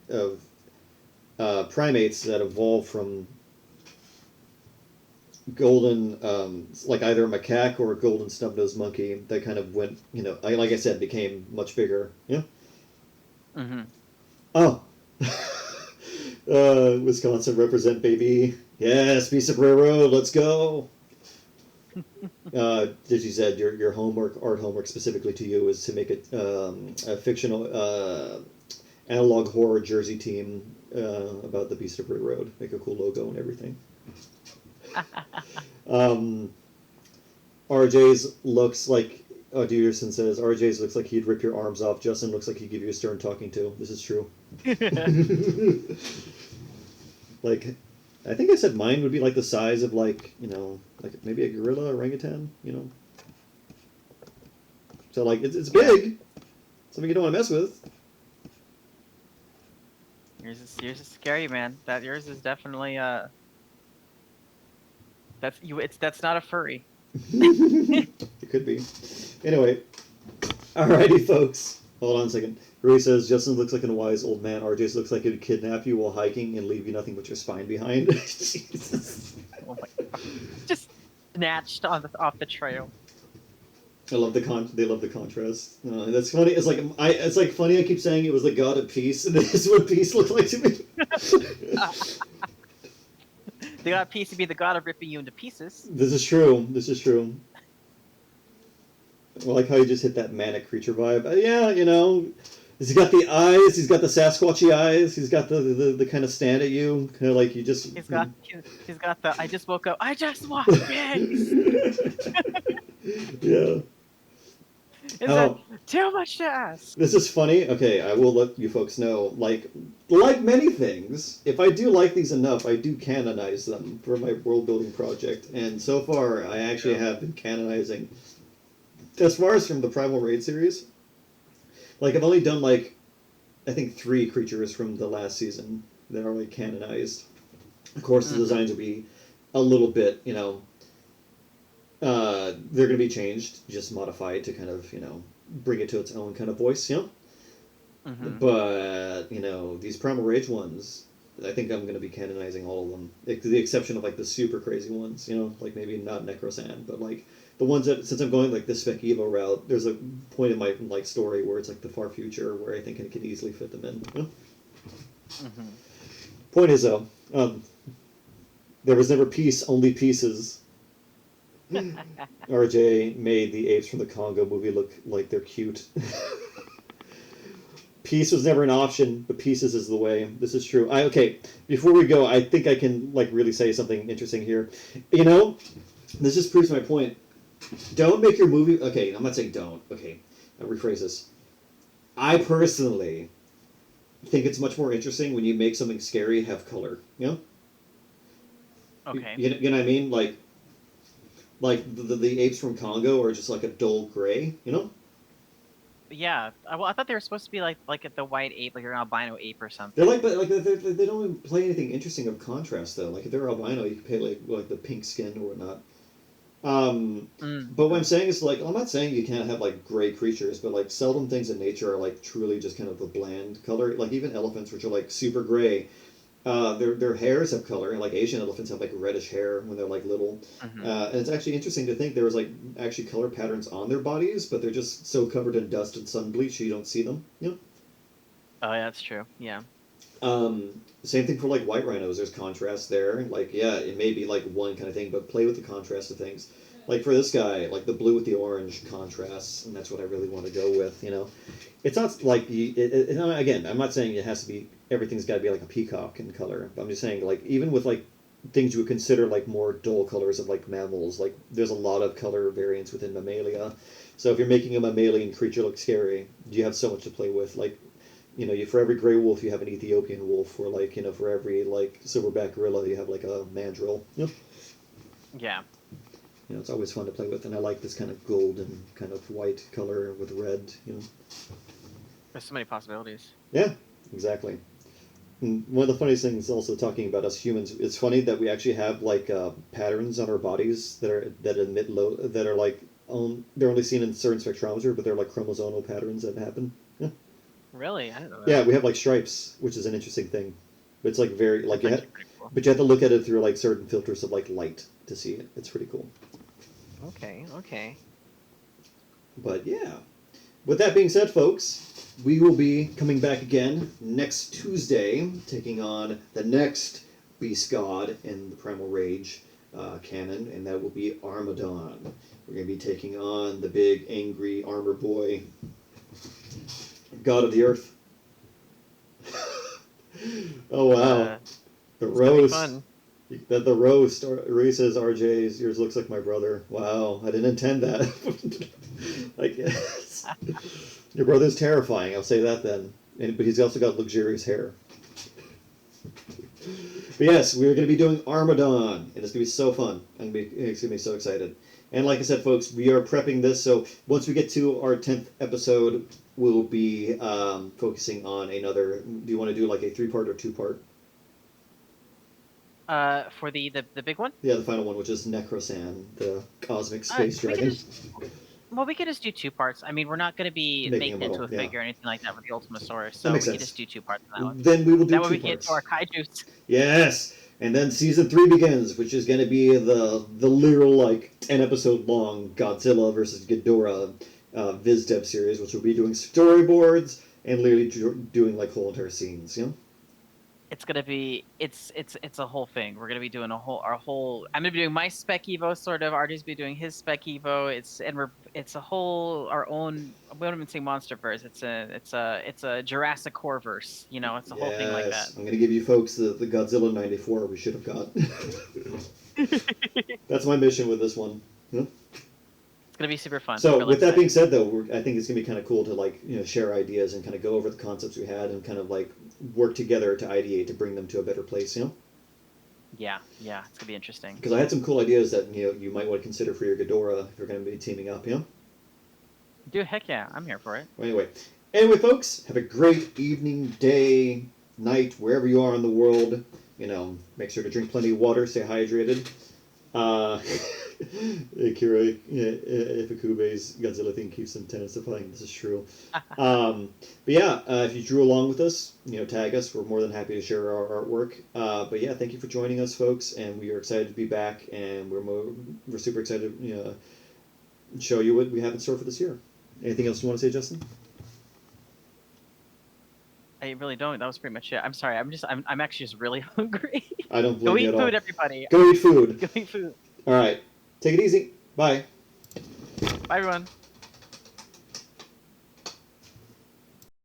of primates that evolved from golden, like either a macaque or a golden snub-nosed monkey that kind of went, like I said, became much bigger. Yeah. Mm-hmm. Oh. Wisconsin represent, baby. Yes, piece of railroad. Let's go. As you said, your art homework specifically to you is to make a fictional analog horror Jersey team about the Beast of Bray Road. Make a cool logo and everything. RJ's looks like, oh, Dewderson says, RJ's looks like he'd rip your arms off. Justin looks like he'd give you a stern talking to. This is true. Like, I think I said mine would be like the size of like maybe a gorilla, orangutan, So like it's big. Something you don't want to mess with. Yours is scary, man. That yours is definitely that's not a furry. It could be. Anyway, alrighty, folks. Hold on a second. Rui says Justin looks like a wise old man. RJ looks like he'd kidnap you while hiking and leave you nothing but your spine behind. Jesus. Oh my God. Just snatched off the trail. I love they love the contrast. That's funny. It's like funny. I keep saying it was the god of peace, and this is what peace looked like to me. The god of peace to be the god of ripping you into pieces. This is true. This is true. I like how you just hit that manic creature vibe. Yeah, he's got the eyes. He's got the Sasquatchy eyes. He's got the kind of stand at you, kind of like you just. He's got the. I just woke up. I just want pigs. Yeah. Is that too much to ask? This is funny. Okay, I will let you folks know. Like many things, if I do like these enough, I do canonize them for my world building project. And so far, I actually have been canonizing. As far as from the Primal Raid series, like I've only done like I think 3 creatures from the last season that are like canonized. Of course, the designs will be a little bit, they're going to be changed, just modified to kind of, bring it to its own kind of voice, Mm-hmm. But these Primal Rage ones, I think I'm going to be canonizing all of them, with the exception of like the super crazy ones. Like maybe not Necrosan, but like the ones that, since I'm going like the Spec Evo route, there's a point in my like story where it's like the far future where I think I can easily fit them in. Mm-hmm. Point is though, there was never peace, only pieces. RJ made the apes from the Congo movie look like they're cute. Peace was never an option, but pieces is the way. This is true. Okay, before we go, I think I can like really say something interesting here. This just proves my point. Don't make your movie. Okay, I'm not saying don't. Okay, I'll rephrase this. I personally think it's much more interesting when you make something scary have color. Okay. You know what I mean? Like the apes from Congo are just like a dull gray. Yeah. Well, I thought they were supposed to be like at the white ape, like an albino ape or They're something. like, but like they don't even play anything interesting of contrast though. Like if they're albino, you can play like the pink skin or whatnot. But what I'm Mm-hmm. saying is like I'm not saying you can't have like gray creatures, but like seldom things in nature are like truly just kind of a bland color. Like even elephants, which are like super gray, their hairs have color, and like Asian elephants have like reddish hair when they're like little. Mm-hmm. And it's actually interesting to think there was like actually color patterns on their bodies, but they're just so covered in dust and sun bleach you don't see them. Oh, yeah, that's true. Yeah. Same thing for like white rhinos. There's contrast there. Like yeah, it may be like one kind of thing, but play with the contrast of things. Like for this guy, like the blue with the orange contrasts, and that's what I really want to go with. It's not like again. I'm not saying it has to be everything's got to be like a peacock in color. But I'm just saying like even with like things you would consider like more dull colors of like mammals, like there's a lot of color variance within mammalia. So if you're making a mammalian creature look scary, you have so much to play with. Like for every gray wolf you have an Ethiopian wolf, or like for every like silverback gorilla you have like a mandrill. Yeah. It's always fun to play with, and I like this kind of golden kind of white color with red. There's so many possibilities. Yeah, exactly. And one of the funniest things, also talking about us humans, it's funny that we actually have like patterns on our bodies that emit low that are like they're only seen in certain spectrometer, but they're like chromosomal patterns that happen. Yeah. Really? I didn't know Yeah, that. we have like stripes, which is an interesting thing. But it's like very like That's actually pretty cool. but you have to look at it through like certain filters of like light to see it. It's pretty cool. Okay. Okay. But yeah. With that being said, folks, we will be coming back again next Tuesday, taking on the next beast god in the Primal Rage canon, and that will be Armadon. We're going to be taking on the big, angry armor boy, god of the earth. Oh, wow. The It's gonna be roast. fun. The roast. Rui says, RJ's, yours looks like my brother. Wow, I didn't intend that. I guess. Your brother's terrifying, I'll say that then. But he's also got luxurious hair. But yes, we're going to be doing Armadon, and it's going to be so fun. It's going to be so excited. And like I said, folks, we are prepping this, so once we get to our 10th episode, we'll be focusing on another... Do you want to do like a 3-part or 2-part? For the big one. Yeah, the final one, which is Necrosan, the cosmic space We could dragon. just Well, we could just do 2 parts. I mean, we're not going to be Making a making it into model, a yeah. figure or anything like that with the Ultimasaurus, That so makes we could sense. just do 2 parts on that one. Then we will do That way 2 we can get parts. to our kaijus. Yes! And then season 3 begins, which is going to be the literal, like, 10-episode long Godzilla versus Ghidorah Viz Dev series, which will be doing storyboards and literally doing, like, whole entire scenes, It's gonna be it's a whole thing. We're gonna be doing our whole. I'm gonna be doing my spec evo sort of. RJ's be doing his spec evo. It's a whole our own. We don't even say MonsterVerse. It's a JurassiCore verse. It's a whole thing like that. Yes. I'm going to give you folks the Godzilla 94 we should have got. That's my mission with this one. It's gonna be super fun. So, Really with that excited. being said, though, I think it's going to be kind of cool to, like, share ideas and kind of go over the concepts we had and kind of, like, work together to ideate to bring them to a better place, Yeah, it's gonna be interesting. Because I had some cool ideas that, you might want to consider for your Ghidorah if you're going to be teaming up, Dude, heck yeah, I'm here for it. Well, anyway, folks, have a great evening, day, night, wherever you are in the world. Make sure to drink plenty of water, stay hydrated. Akira Ifukube's Godzilla thing keeps intensifying. This is true. But yeah, if you drew along with us, tag us. We're more than happy to share our artwork. But yeah, thank you for joining us, folks, and we are excited to be back, and we're super excited to show you what we have in store for this year. Anything else you want to say, Justin? I really don't. That was pretty much it. I'm sorry. I'm actually just really hungry. I don't Go blame you eat at all. food, everybody. Go eat food. Go eat food. All right. Take it easy. Bye. Bye, everyone.